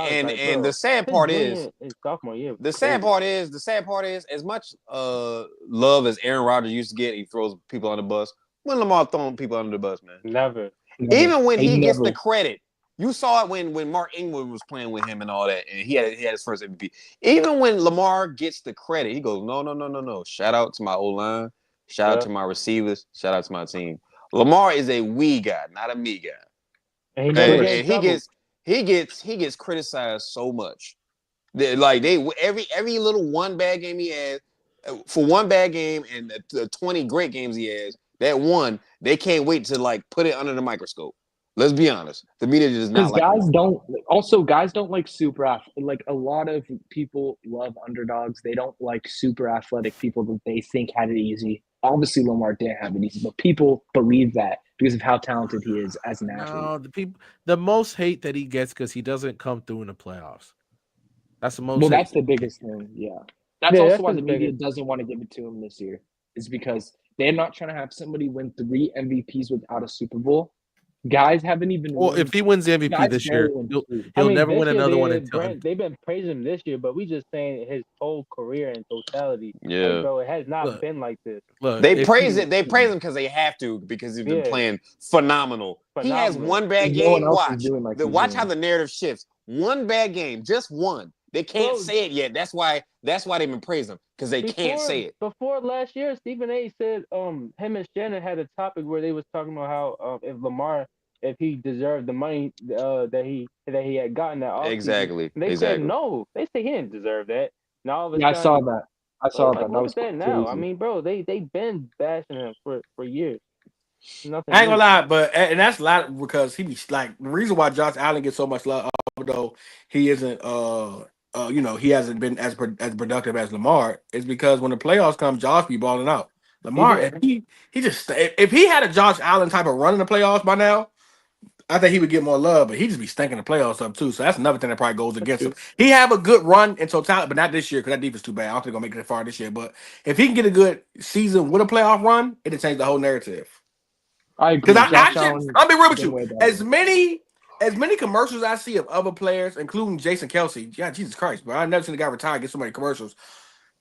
the sad part is sophomore year. The sad part is as much love as Aaron Rodgers used to get, he throws people on the bus. When Lamar throwing people under the bus, man? Never. Even when he gets the credit. You saw it when Mark Ingram was playing with him and all that, and he had his first MVP. Even when Lamar gets the credit, he goes, no. Shout out to my O-line. Shout out to my receivers. Shout out to my team. Lamar is a we guy, not a me guy. And he gets criticized so much. Every little one bad game he has, for one bad game and the 20 great games he has, that one they can't wait to put it under the microscope. Let's be honest. The media does not like guys don't like super athletic. Like a lot of people love underdogs. They don't like super athletic people that they think had it easy. Obviously, Lamar didn't have it easy, but people believe that because of how talented he is as an athlete. No, the most hate that he gets because he doesn't come through in the playoffs. That's the most. Well, that's the biggest thing. Yeah, that's also why the media doesn't want to give it to him this year. Is because they're not trying to have somebody win 3 MVPs without a Super Bowl, Guys haven't even Well, won. if he wins the MVP Guys this year, barely win he'll, three. he'll never this win year another one until. they've been praising him this year, but we just saying his whole career in totality. Yeah. Like, bro, it has not Look, been like this. Look, They if praise he- it. They praise him because they have to because he's been Yeah. playing phenomenal. He has Phenomenal. one bad No one game. else Watch. is doing like The, he's watch doing. how the narrative shifts. One bad game, just one. They can't Bro, say it yet. That's why they've been praising him because they can't say it. Before last year, Stephen A. said him and Shannon had a topic where they was talking about how if Lamar, if he deserved the money that he had gotten that offseason. Exactly. They said no. They said he didn't deserve that. Now all of a Yeah, I sudden, saw that. I saw like, that. That look was at that now. I crazy. mean, bro, they been bashing him for years. Nothing. I ain't new. gonna lie, but and that's a lot because he be like the reason why Josh Allen gets so much love, although he isn't he hasn't been as productive as Lamar, is because when the playoffs come, Josh be balling out. Lamar, He if he had a Josh Allen type of run in the playoffs by now, I think he would get more love, but he just be stinking the playoffs up too. So that's another thing that probably goes against him. He have a good run in totality, but not this year because that defense is too bad. I don't think they're gonna make it that far this year. But if he can get a good season with a playoff run, it'll change the whole narrative. I agree. Because Josh Allen I'll be real with been you. way better. As many commercials I see of other players, including Jason Kelsey, yeah, Jesus Christ, but I've never seen a guy retire get so many commercials.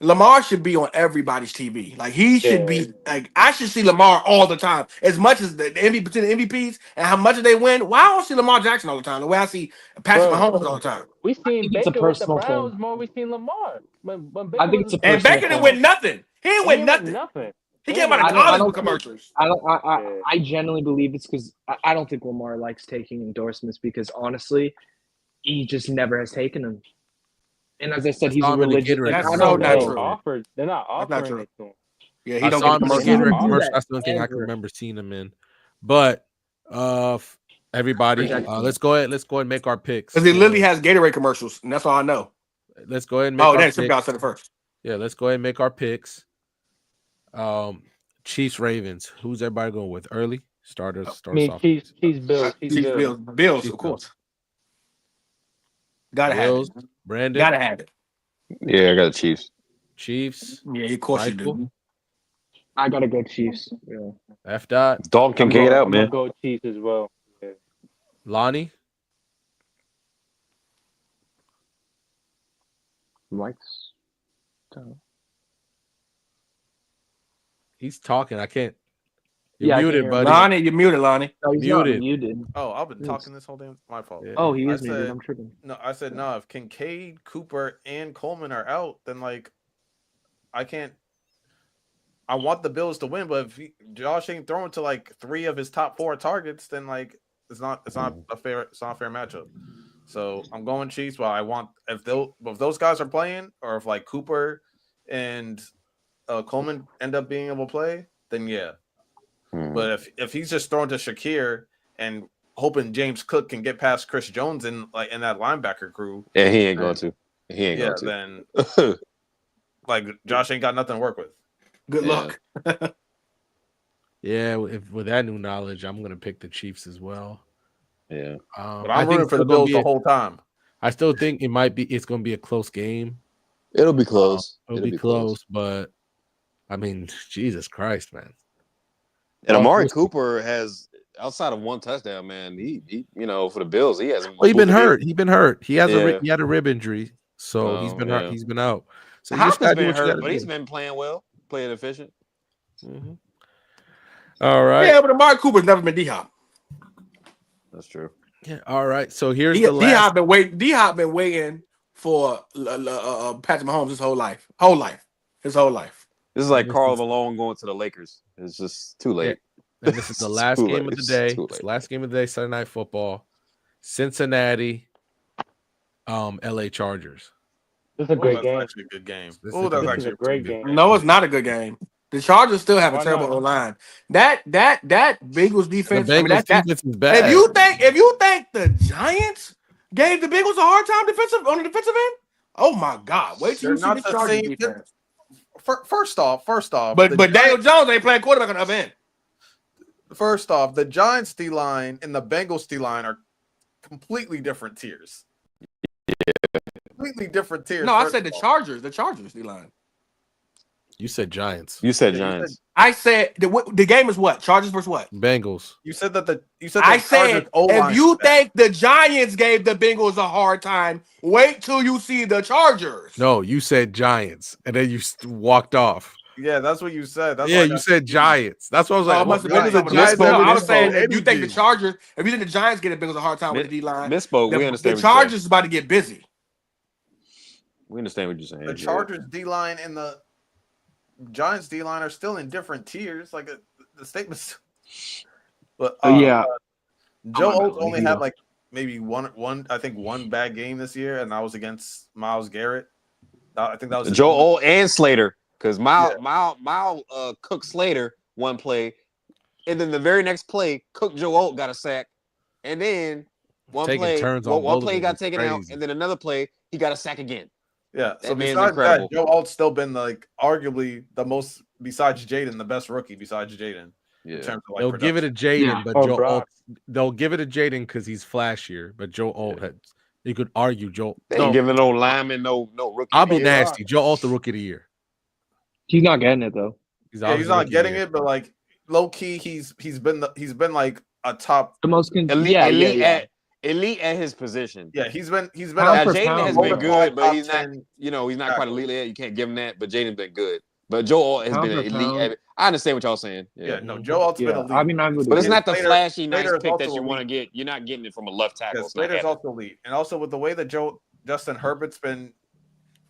Lamar should be on everybody's TV. Like he should be like I should see Lamar all the time. As much as the MVPs and how much they win, why I don't see Lamar Jackson all the time? The way I see Patrick Mahomes all the time. We seen think it's a Baker with the personal Browns thing. more. We seen Lamar when Baker I think was it's a And personal Baker didn't thing. win nothing. He didn't win nothing. He came out of college with commercials. I genuinely believe it's because I don't think Lamar likes taking endorsements because honestly, he just never has taken them. And as I said, he's a religious. Gatorade That's commercial. so They're not not true. They're not That's not offering true. it to him. Yeah, he I don't saw get him in a commercials. Gatorade do commercial. that That's the only thing I can ever. remember seeing him in. But everybody, let's go ahead and make our picks. Because he literally has Gatorade commercials, and that's all I know. Let's go ahead and make Oh, our that's picks. Chip said it first. Yeah, let's go ahead and make our picks. Chiefs, Ravens. Who's everybody going with? Early starters. I mean, Off. Chiefs, Bills, Bills, Chiefs, of course. Gotta Bills, have it. Brandon. Gotta have it. Yeah, I got the Chiefs. Chiefs. Yeah, of course Michael? you do. I gotta go Chiefs. Yeah. F. Dot. Dalton Kincaid out, I'm man. gonna go Chiefs as well. Yeah. Lonnie. Lights. He's talking. I can't. Yeah, I You're can muted, hear him. buddy. Lonnie, you're muted, Lonnie. No, he's not Muted. muted. Oh, I've been Yes. talking this whole damn. My fault. Yeah. Oh, he I is muted. said- I'm tripping. No, I said no. If Kincaid, Cooper, and Coleman are out, then like, I can't. I want the Bills to win, but if Josh ain't throwing to like 3 of his top 4 targets, then like it's not a fair matchup. So I'm going Chiefs. But I want if those guys are playing, or if like Cooper and Coleman end up being able to play, then yeah. But if he's just throwing to Shakir and hoping James Cook can get past Chris Jones in that linebacker crew, Yeah, he ain't going to. He ain't going to. then like Josh ain't got nothing to work with. Good luck. Yeah, with that new knowledge, I'm gonna pick the Chiefs as well. Yeah, but I'm rooting for the Bills the whole time. I still think it's gonna be a close game. it'll be close. It'll be close, but I mean, Jesus Christ, man. And Well, Amari we'll see. Cooper has, outside of one touchdown, man, he for the Bills, he hasn't. Well, he's been moved the hurt. needle. He's been hurt. He has Yeah. he had a rib injury, so he's Oh, been yeah. hurt. He's been out. So you Hopkins just gotta do been what you hurt, gotta but do. he's been playing well, playing efficient. Mhm. All right. Yeah, but Amari Cooper's never been D-Hop. That's true. Yeah. All right. So here's the last. D-Hop been waiting for Patrick Mahomes his whole life. His whole life. This is like This Karl is- Malone going to the Lakers. It's just too late. And this is the last Too game late. of the It's day. too It's the late. last game of the day. Sunday Night Football. Cincinnati. LA Chargers. This is a great That's game. actually a good game. This Oh, is that's a actually a great game. No, it's not a good game. The Chargers still have a Why terrible not? O-line. That Bengals The defense. Bengals defense is bad. If you think the Giants gave the Bengals a hard time on the defensive end, oh my God! Wait till They're you see not the the Chargers same- defense. First off, But the Daniel Jones ain't playing quarterback on the other end. First off, the Giants D line and the Bengals D line are completely different tiers. Completely different tiers. No, I first said the of all. Chargers. The Chargers D line. You said Giants. You said Yeah, you Giants. I said the game is what? Chargers versus what? Bengals. You said that the I Chargers said O-line if you is bad. think the Giants gave the Bengals a hard time, wait till you see the Chargers. No, you said Giants, and then you walked off. Yeah, that's what you said. That's Yeah, why I you got said confused. Giants. That's what I was Oh, like. it must have when been did the something. Giants Misspoke. ever I was do saying if you think the anything? Chargers, if you think the Giants get the Bengals a hard time with the D line, Misspoke. We understand. The what you're Chargers is about to get busy. saying. We understand what you're saying. The Chargers D line and the Giants D line are still in different tiers. Like the statements. But Yeah. Joe Oh, my Oates God, only here had you go. like maybe one bad game this year, and that was against Myles Garrett. I think that was Joe Old and Slater, because Miles Cook Slater one play, and then the very next play, Cook Joe Old got a sack, and then one Taking play, turns on one both play of he them got is taken out, crazy. and then another play he got a sack again. Yeah. So That man's besides incredible. that, Joe Alt's still been like arguably the most, besides Jaden, the best rookie besides Jaden. In Yeah, terms of like They'll give it to production. Jaden, Yeah. but Or Joe Brock. Alt, they'll give it to Jaden because he's flashier. But Joe Alt had, you could argue Joe. they ain't No, giving no lineman no rookie. I'll be deal. nasty. Joe Alt, the rookie of the year. He's not getting it though. He's obviously not rookie of the getting year. it, but like low key, he's been like a top. The most Elite at his position. Yeah, he's been Pound Now, for Jaden pound, has bro. been good, but Top he's not. 10 He's not quite tackle. elite yet. You can't give him that, but Jaden's been good. But Joe Alt has Pound been for an elite. pound. I understand what y'all saying. Yeah, no, Joe Alt's been Yeah, elite. I mean, I would But it's agree. not the Slater- flashy, nice Slater is pick that also you want to elite. get. You're not getting it from a left tackle. Yeah, It's not Slater's happening. also elite, and also with the way that Justin Herbert's been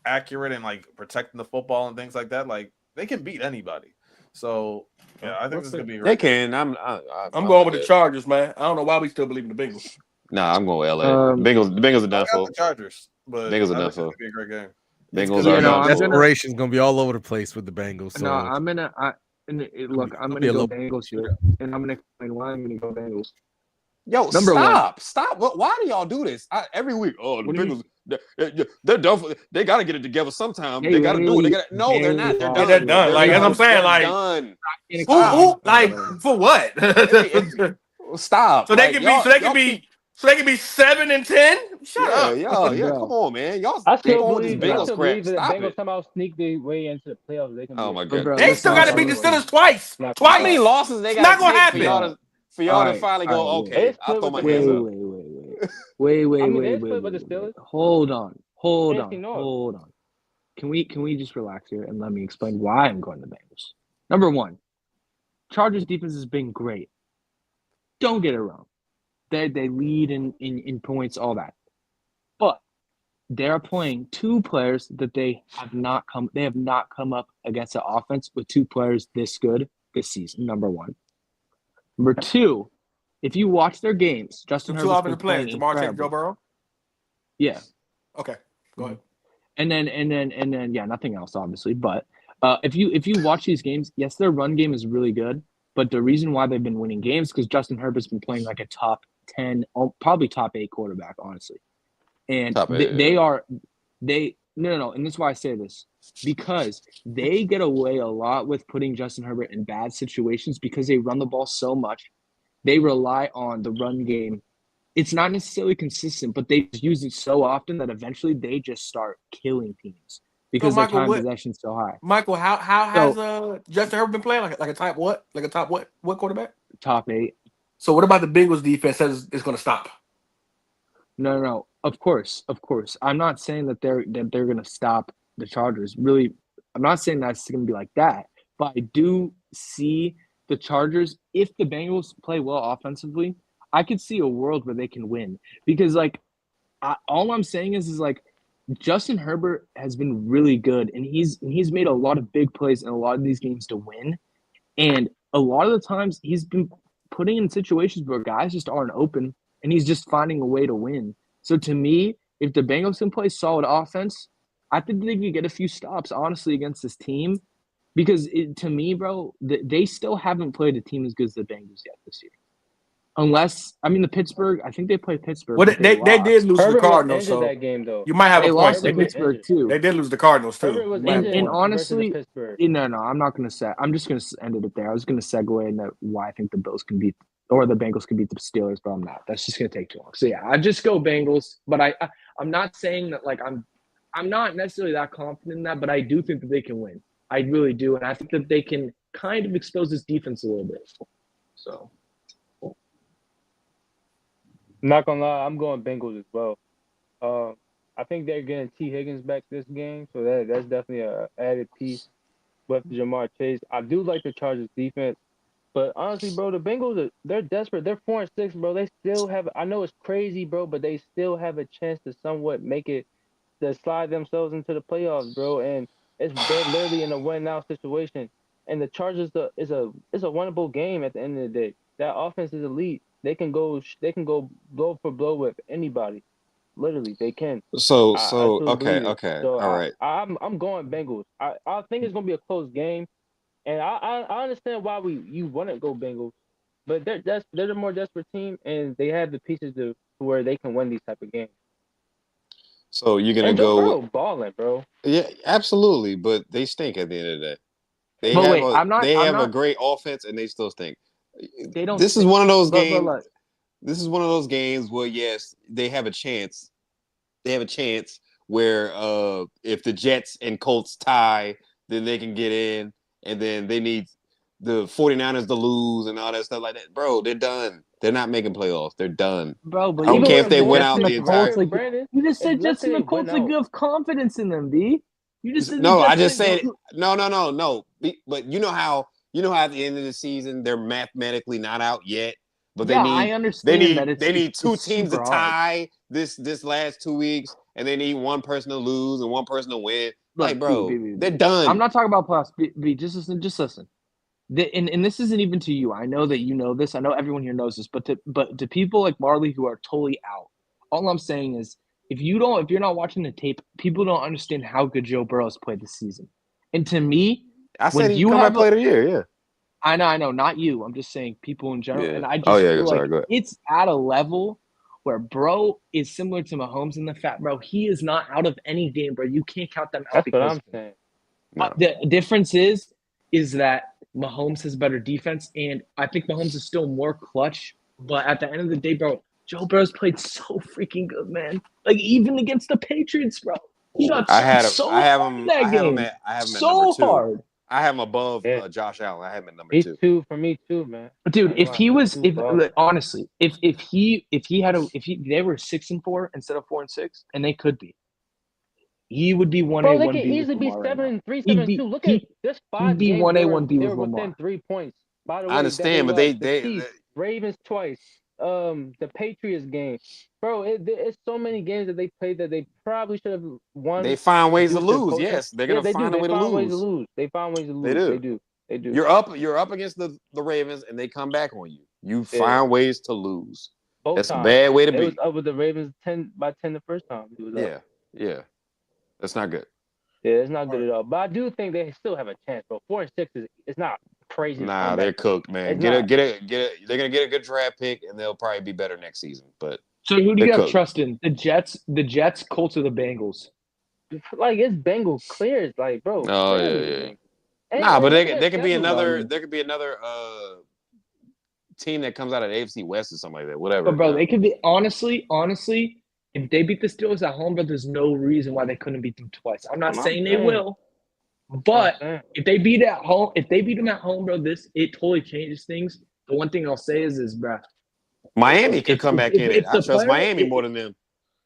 accurate and like protecting the football and things like that, like they can beat anybody. So yeah, I think this is gonna be. They can. I'm going with the Chargers, man. I don't know why we still believe in the Bengals. Nah, I'm going with LA. Um, The Bengals are I done got for. the Chargers, but Bengals are I done think it's for. gonna be a great game. Bengals Yeah, are no, done I'm for. gonna- Desperation's gonna be all over the place with the Bengals. So No, I'm gonna. Look, I'm be a gonna go little- Bengals here, and I'm gonna explain why I'm gonna go Bengals. Yo, Number one. stop. Why do y'all do this every week? Oh, the What do you- Bengals, they're done. They got to get it together sometime. Hey, they got to do it. hey, No, they're not. They're hey, done. they're done. Like, as I'm saying, They're like- done. Who, like, for what? Stop. So they Like, can y'all- be. y'all keep- So they can be 7-10. Shut up. Yeah. Bro. Come on, man. Y'all I keep still on with this believe, I Bengals still crap. believe that the Stop Bengals it. somehow sneak their way into the playoffs. They can. Oh be my a- god. Bro, They listen, still got to beat the Steelers twice. Not How Twice. many losses they It's got not gonna for happen. y'all to Alright, finally go? alright, Okay, It's I'll throw my split hands with- up. Wait. I mean, they split with the Steelers. Hold on. AFC North. Hold on. Can we just relax here and let me explain why I'm going to the Bengals? Number one, Chargers defense has been great. Don't get it wrong. They lead in points, all that. But they are playing two players that they have not come up against an offense with two players this good this season. Number one. Number two, if you watch their games, Justin Two Herbert's been offensive players. playing Jamar Chase, incredible. Joe Burrow. Yeah. Okay. Go ahead. And then yeah, nothing else obviously. But if you watch these games, yes, their run game is really good. But the reason why they've been winning games is because Justin Herbert's been playing like a top 10, probably top 8 quarterback, honestly. And Top eight, no. And that's why I say this, because they get away a lot with putting Justin Herbert in bad situations because they run the ball so much. They rely on the run game. It's not necessarily consistent, but they use it so often that eventually they just start killing teams because their Michael, time what- possession is so high. Michael, how has Justin Herbert been playing? Like a top what? Like a top what quarterback? Top 8. So what about the Bengals defense says it's going to stop? No. Of course. I'm not saying that they're going to stop the Chargers. Really, I'm not saying that's going to be like that. But I do see the Chargers, if the Bengals play well offensively, I could see a world where they can win. Because, all I'm saying is like, Justin Herbert has been really good, and he's made a lot of big plays in a lot of these games to win. And a lot of the times, he's been putting in situations where guys just aren't open, and he's just finding a way to win. So to me, if the Bengals can play solid offense, I think they could get a few stops, honestly, against this team. Because to me, bro, they still haven't played a team as good as the Bengals yet this year. Unless, I mean, I think they played Pittsburgh. Well, but they lost. did lose to Herbert the was Cardinals, injured so that game though. you might have They a lost point. to Pittsburgh, too. They did lose to the Cardinals too. Herbert was You might have a injured and point. honestly, versus Pittsburgh. No, I'm not going to say. I'm just going to end it there. I was going to segue into why I think the Bills can beat, or the Bengals can beat the Steelers, but I'm not. That's just going to take too long. So yeah, I just go Bengals. But I'm not saying that I'm not necessarily that confident in that, but I do think that they can win. I really do, and I think that they can kind of expose this defense a little bit. So, Not gonna lie, I'm going Bengals as well. I think they're getting T. Higgins back this game, so that's definitely a added piece with Jamar Chase. I do like the Chargers defense, but honestly, bro, the Bengals they're desperate. They're 4-6, bro. They still have. I know it's crazy, bro, but they still have a chance to somewhat make it to slide themselves into the playoffs, bro. And they're literally in a win now situation. And the Chargers is a winnable game at the end of the day. That offense is elite. They can go blow for blow with anybody. Literally, they can. I truly believe it. Okay, So all right. I'm going Bengals. I think it's gonna be a close game, and I understand why you want to go Bengals, but they're the more desperate team, and they have the pieces to where they can win these type of games. So you're gonna And Joe go? Burrow balling, bro. Yeah, absolutely. But they stink at the end of the day. but wait, I'm They have a not. great offense, and they still stink. They don't. This is one of those But games. look, This is one of those games where yes, they have a chance. They have a chance where if the Jets and Colts tie, then they can get in, and then they need the 49ers to lose and all that stuff like that. Bro, they're done. They're not making playoffs. They're done. bro, but I don't Even care with if they more went Jets out and the the entire. Colts, like Brandon, you just said, let's Jets say and they the win Colts, like you out. have confidence in them, B. You just said the No, I Jets just and said no. But you know how at the end of the season they're mathematically not out yet, but yeah, I understand that they need two it's teams to super hard. tie this last 2 weeks, and they need one person to lose and one person to win. Look, Like, bro, B. they're done. I'm not talking about playoffs. B, just listen. And this isn't even to you. I know that you know this. I know everyone here knows this. But to people like Marley who are totally out, all I'm saying is if you're not watching the tape, people don't understand how good Joe Burrow's played this season. And to me, I when said he you come have back play of the year. Yeah. I know, not you. I'm just saying people in general. Yeah. And I just Oh yeah. feel Sorry. like Go ahead. it's at a level where bro is similar to Mahomes in the fact, bro. He is not out of any game, bro. You can't count them out That's what because I'm of him. saying. No. The difference is that Mahomes has better defense, and I think Mahomes is still more clutch. But at the end of the day, bro, Joe Burrow's played so freaking good, man. Like even against the Patriots, bro, he got I have hard in that game. I have him at So number 2. hard. I have him above Yeah. Josh Allen. I have him at number He's 2. 2 for me too, man. Dude, if he was, He's balling. honestly, if they were 6-4 instead of 4-6, and they could be, he would be 1A, Bro, they 1B can with easily be Lamar right now. 7-3, He'd be 7-2. Look at this 5 be games 1A, they 1B were with within Lamar. 3 points. By the way, I understand, but the they Chiefs, Ravens twice, the Patriots game. Bro, it's so many games that they played that they probably should have won. they find ways to due lose. coaching. Yes, they're gonna they find do. a way They to find ways to lose. lose. They find ways to lose. They do. They do. You're up against the Ravens, and they come back on you. You find ways to lose. Both That's times. a bad way to It be. was up with the Ravens 10 the first time. It was up. Yeah. That's not good. Yeah, it's not good at all. But I do think they still have a chance, bro. 4-6 it's not crazy. Nah, they're cooked, man. It's Get it. They're gonna get a good draft pick, and they'll probably be better next season. But So who do you they're have cooked. trust in? The Jets, Colts, or the Bengals? like it's Bengals clear. It's like, bro. Oh clearly. yeah. Nah, but look there at could be schedule another. value. There could be another team that comes out of the AFC West or something like that. Whatever. But bro, they could be honestly, if they beat the Steelers at home, but there's no reason why they couldn't beat them twice. I'm not saying they will, but if they beat them at home, bro, it totally changes things. The one thing I'll say is, bro, Miami could come back in it. I trust Miami more than them.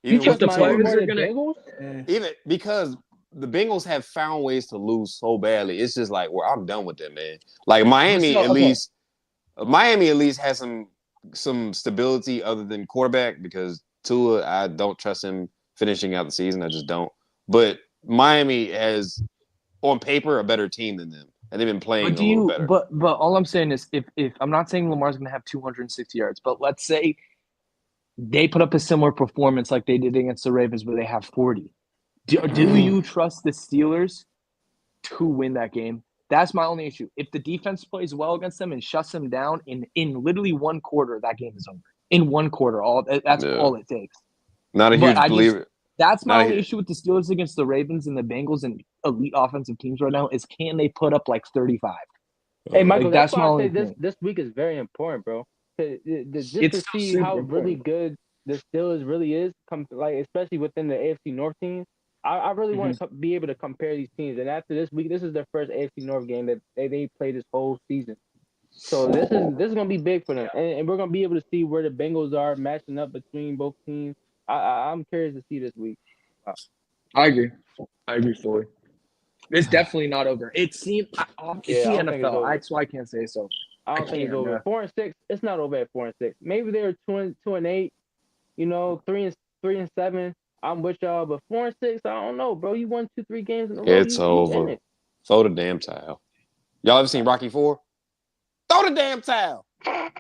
You trust the Miami players more are than gonna Bengals? Even because the Bengals have found ways to lose so badly. It's just like, well, I'm done with them, man. Like Miami at least has some stability other than quarterback because Tua, I don't trust him finishing out the season. I just don't. But Miami has, on paper, a better team than them, and they've been playing a little better. But all I'm saying is, if I'm not saying Lamar's going to have 260 yards, but let's say they put up a similar performance like they did against the Ravens, where they have 40. Do you trust the Steelers to win that game? That's my only issue. If the defense plays well against them and shuts them down in literally one quarter, that game is over. In one quarter, that's all it takes. Not a huge believer. That's my only issue with the Steelers against the Ravens and the Bengals and elite offensive teams right now is can they put up like 35? Hey, Michael, that's my why I only say this week is very important, bro. Just It's to see how really good the Steelers really is, especially within the AFC North teams. I really want to be able to compare these teams. And after this week, this is their first AFC North game that they play this whole season. So this is gonna be big for them, and we're gonna be able to see where the Bengals are matching up between both teams. I'm curious to see this week. I agree fully. It's definitely not over. It seemed it's Yeah, I the don't think it's NFL. over. That's why I can't say so. I don't think it's over. 4-6. It's not over at 4-6. Maybe they're 2-8. You know, 3-7. I'm with y'all, but 4-6. I don't know, bro. You won 2-3 games in a row. It's You in over. it. Throw the damn towel. Y'all ever seen Rocky 4? Throw the damn towel.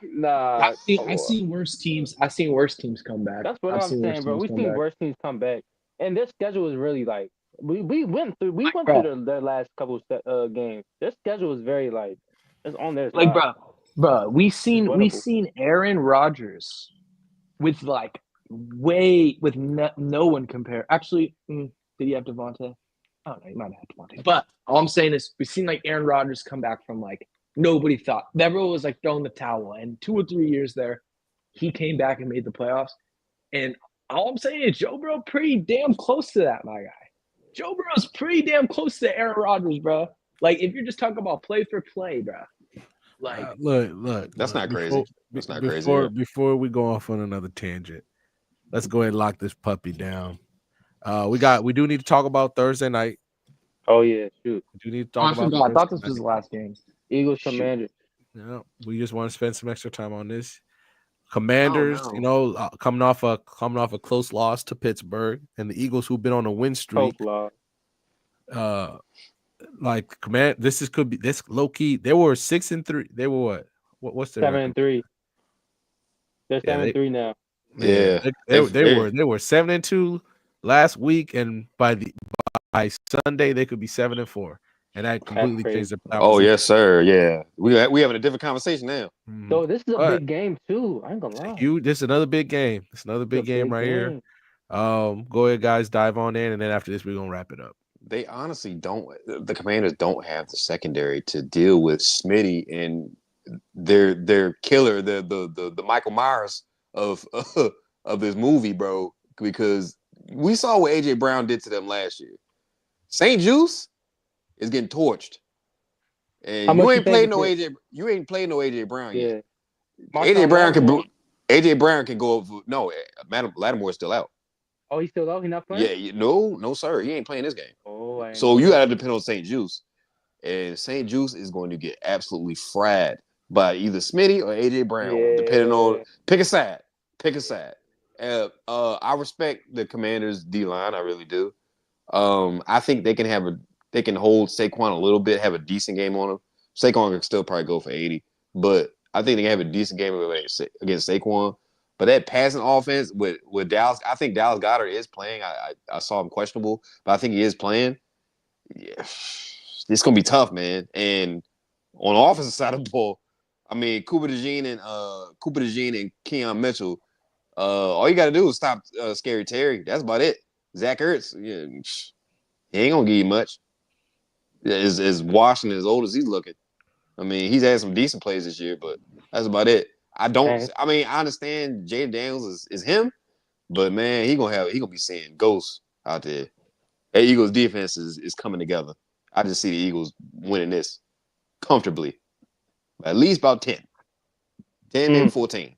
Nah, I've seen worse teams. I've seen worse teams come back. That's what I'm saying, bro. We've seen worse teams come back, and their schedule is really like we went through their last couple games. Their schedule is very like it's on their Like, side. bro, we seen Aaron Rodgers with like with no one compare. Actually, did he have Devontae? I don't know. He might have Devontae. But all I'm saying is we've seen like Aaron Rodgers come back from like nobody thought. Everyone was like throwing the towel. And 2 or 3 years there, he came back and made the playoffs. And all I'm saying is Joe Burrow pretty damn close to that, my guy. Joe Burrow's pretty damn close to Aaron Rodgers, bro. Like if you're just talking about play for play, bro. Like look. That's not crazy. That's not crazy. Before we go off on another tangent, let's go ahead and lock this puppy down. We do need to talk about Thursday night. Oh yeah, shoot. We do need to talk about. I thought this was the last game. Eagles Commanders. No, we just want to spend some extra time on this. Commanders, you know, coming off a close loss to Pittsburgh, and the Eagles who've been on a win streak. Like this could be low key. They were 6-3. They were what? What's their 7-3? They're 7-3 now. Yeah, they were 7-2 last week, and by Sunday they could be 7-4, and that completely changed the playoff. Oh yes, sir. Yeah, we having a different conversation now. So this is a big game too. I ain't gonna lie. This is another big game. It's another big game right here. Go ahead, guys, dive on in, and then after this, we're gonna wrap it up. They honestly don't. The Commanders don't have the secondary to deal with Smitty and their killer, the Michael Myers of this movie, bro. Because we saw what AJ Brown did to them last year. St. Juice is getting torched, and you ain't played no AJ Brown yet. AJ Brown can go over. No, Lattimore's still out. Oh, he's still out? He's not playing? Yeah, no, sir. He ain't playing this game. Oh, so you got to depend on St. Juice. And St. Juice is going to get absolutely fried by either Smitty or AJ Brown, depending on pick a side. I respect the Commanders' D-line. I really do. I think they can hold Saquon a little bit, have a decent game on him. Saquon can still probably go for 80, but I think they can have a decent game against Saquon. But that passing offense with Dallas, I think Dallas Goedert is playing. I saw him questionable, but I think he is playing. Yeah, it's gonna be tough, man. And on the offensive side of the ball, I mean, Cooper DeJean and Keon Mitchell. All you got to do is stop Scary Terry. That's about it. Zach Ertz, he ain't gonna give you much. As washed and as old as he's looking. I mean, he's had some decent plays this year, but that's about it. I understand Jay Daniels is him, but man, he gonna be seeing ghosts out there. That Eagles defense is coming together. I just see the Eagles winning this comfortably. At least about 10. 10, maybe 14.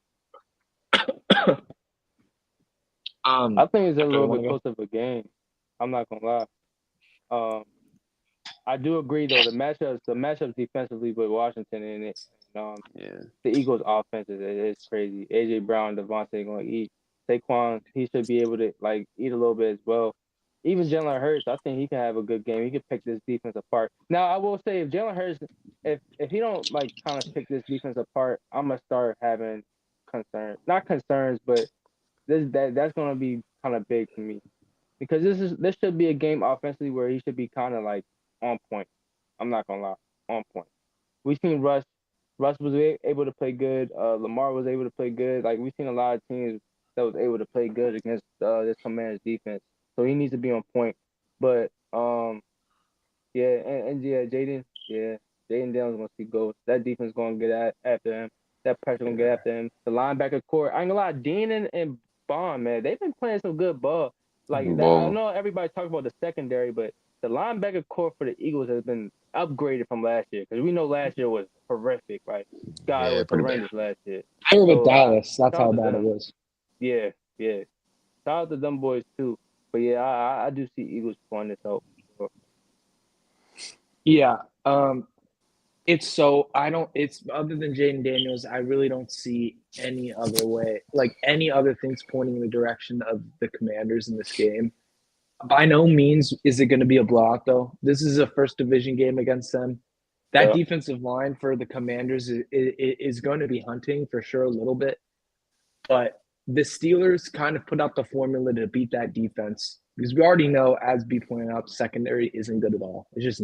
I think it's a little bit close of a game. I'm not gonna lie. I do agree though. The matchups defensively with Washington and it. The Eagles' offense is crazy. AJ Brown, Devontae gonna eat. Saquon, he should be able to eat a little bit as well. Even Jalen Hurts, I think he can have a good game. He can pick this defense apart. Now, I will say, if Jalen Hurts, if he don't kind of pick this defense apart, I'm gonna start having concerns. Not concerns, but that's gonna be kind of big for me because this should be a game offensively where he should be kind of on point. I'm not gonna lie, on point. We've seen Russ was able to play good. Lamar was able to play good. We've seen a lot of teams that was able to play good against this Commanders defense. So he needs to be on point. But Jaden Daniels gonna see ghosts. That defense gonna get after him. That pressure gonna get after him. The linebacker core. I ain't gonna lie, Dean and Bond, man, they've been playing some good ball. Like that, I know everybody talks about the secondary, but the linebacker core for the Eagles has been upgraded from last year because we know last year was horrific, right? God was horrendous last year. They were with Dallas. That's how bad it was. Yeah. Shout out to them boys too. But yeah, I do see Eagles pulling this out. Sure. Yeah. It's other than Jaden Daniels, I really don't see any other way, like any other things pointing in the direction of the Commanders in this game. By no means is it going to be a blowout, though. This is a first division game against them. That defensive line for the Commanders is going to be hunting for sure a little bit. But the Steelers kind of put out the formula to beat that defense because we already know, as B pointed out, secondary isn't good at all. It's just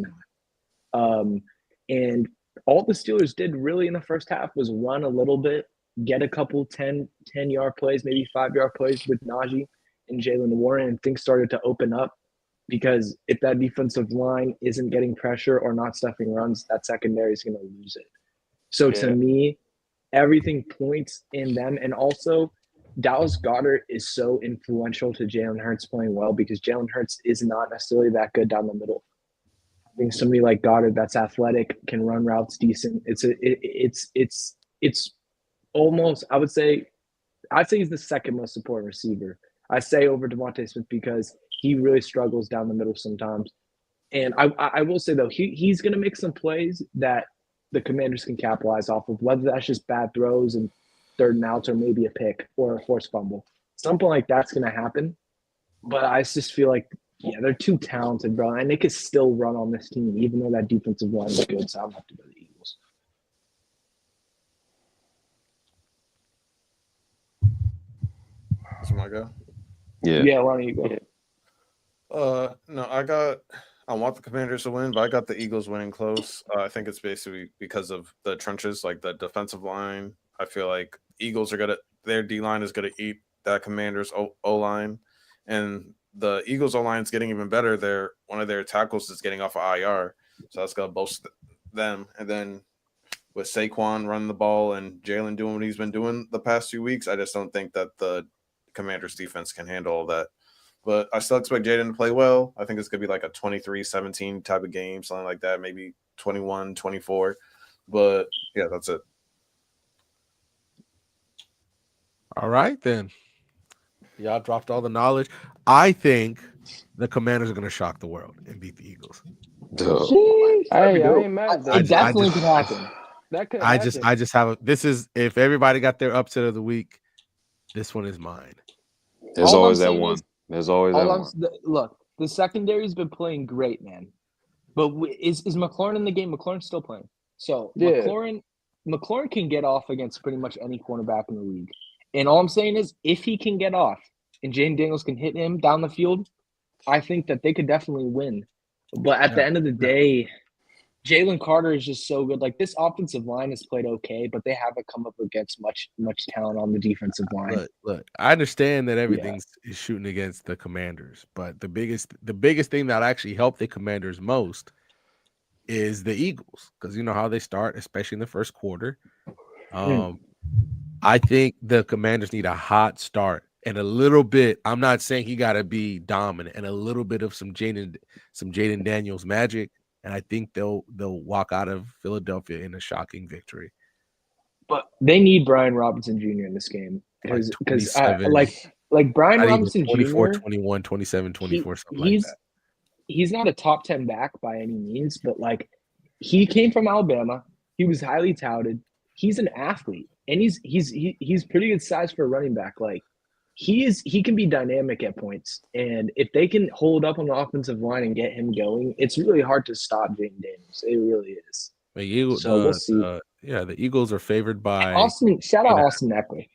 not. And all the Steelers did really in the first half was run a little bit, get a couple 10-yard plays, maybe 5-yard plays with Najee and Jalen Warren, and things started to open up because if that defensive line isn't getting pressure or not stuffing runs, that secondary is going to lose it. So to me, everything points in them. And also, Dallas Goedert is so influential to Jalen Hurts playing well because Jalen Hurts is not necessarily that good down the middle. I think somebody like Goddard that's athletic, can run routes decent. It's almost, I'd say he's the second most important receiver. I say over Devontae Smith because he really struggles down the middle sometimes. And I will say, though, he's going to make some plays that the Commanders can capitalize off of, whether that's just bad throws and third and outs or maybe a pick or a forced fumble. Something like that's going to happen. But I just feel like, they're too talented, bro, and they could still run on this team, even though that defensive line is good. So I'm going to have to go to the Eagles. That's my go. Yeah, why don't you go? No, I want the Commanders to win, but I got the Eagles winning close. I think it's basically because of the trenches, like the defensive line. I feel like Eagles their D line is gonna eat that Commanders O line, and the Eagles O line is getting even better. One of their tackles is getting off of IR, so that's gonna boost them. And then with Saquon running the ball and Jalen doing what he's been doing the past 2 weeks, I just don't think that the Commanders defense can handle all that. But I still expect Jaden to play well. I think it's going to be like a 23-17 type of game, something like that, maybe 21-24. But, yeah, that's it. All right, then. Y'all dropped all the knowledge. I think the Commanders are going to shock the world and beat the Eagles. I ain't mad at that. It definitely could happen. That could I happen. just have if everybody got their upset of the week, this one is mine. There's always that one. There's always that one. Look, the secondary's been playing great, man. But is McLaurin in the game? McLaurin's still playing. So McLaurin can get off against pretty much any cornerback in the league. And all I'm saying is, if he can get off and Jaden Daniels can hit him down the field, I think that they could definitely win. But at the end of the day, Jalen Carter is just so good. Like, this offensive line has played okay, but they haven't come up against much talent on the defensive line. Look, I understand that everything's is shooting against the Commanders, but the biggest thing that actually helped the Commanders most is the Eagles, because you know how they start, especially in the first quarter. I think the Commanders need a hot start and a little bit. I'm not saying he got to be dominant, and a little bit of some Jaden Daniels magic. And I think they'll walk out of Philadelphia in a shocking victory. But they need Brian Robinson Jr. in this game because Brian Robinson 24, Jr. 21, 27, 24, something like that. He's not a top 10 back by any means, but like, he came from Alabama. He was highly touted. He's an athlete, and he's pretty good size for a running back. Like, he can be dynamic at points, and if they can hold up on the offensive line and get him going, it's really hard to stop Jaden Daniels. It really is. We'll see. The Eagles are favored by Austin. Shout out Austin Eckler,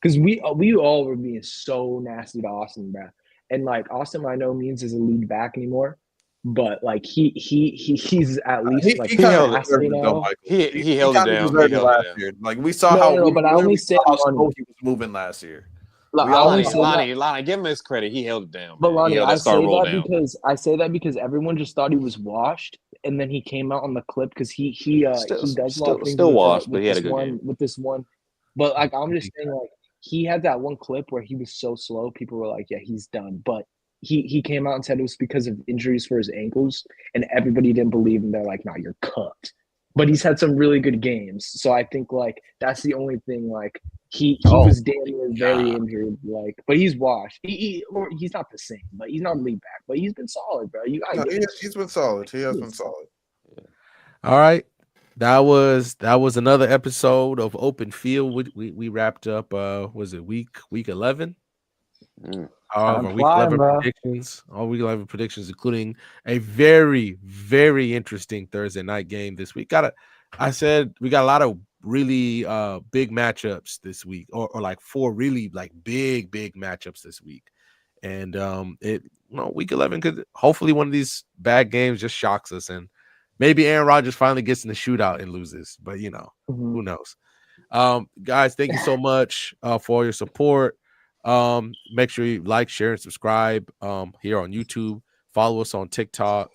because we all were being so nasty to Austin, bro. And like, Austin by no means is a lead back anymore, but like he's at least he held it down. He held it down last year. Like, we saw how but I only say he was moving last year. Lonnie, give him his credit. He held it down. But Lonnie, I say that because everyone just thought he was washed, and then he came out on the clip because he does a lot of things still washed, but he had a good game with this one. But like, I'm just saying, like, he had that one clip where he was so slow. People were like, "Yeah, he's done." But he came out and said it was because of injuries for his ankles, and everybody didn't believe him. They're like, "No, you're cooked." But he's had some really good games, so I think like that's the only thing. Like he was damn near very injured, like, but he's washed. He's not the same, but he's not lead back. But he's been solid, bro. You gotta give it. He's been solid. He has been solid. All right. That was another episode of Open Field. We wrapped up was it week 11? Our week 11 predictions. All week 11 predictions, including a very, very interesting Thursday night game this week. I said we got a lot of really big matchups this week, or like 4 really like big matchups this week. And week 11 could hopefully one of these bad games just shocks us, and maybe Aaron Rodgers finally gets in the shootout and loses, but who knows? Guys, thank you so much for all your support. Make sure you like, share, and subscribe here on YouTube. Follow us on TikTok,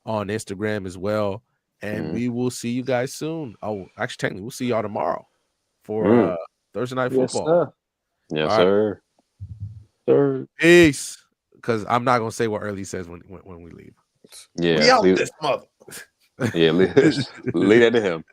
on Instagram as well. And we will see you guys soon. Oh, actually, technically, we'll see y'all tomorrow for Thursday Night Football. Yes, sir. Peace. Because I'm not gonna say what Early says when we leave. Yeah, we out this mother. Yeah, leave that to him.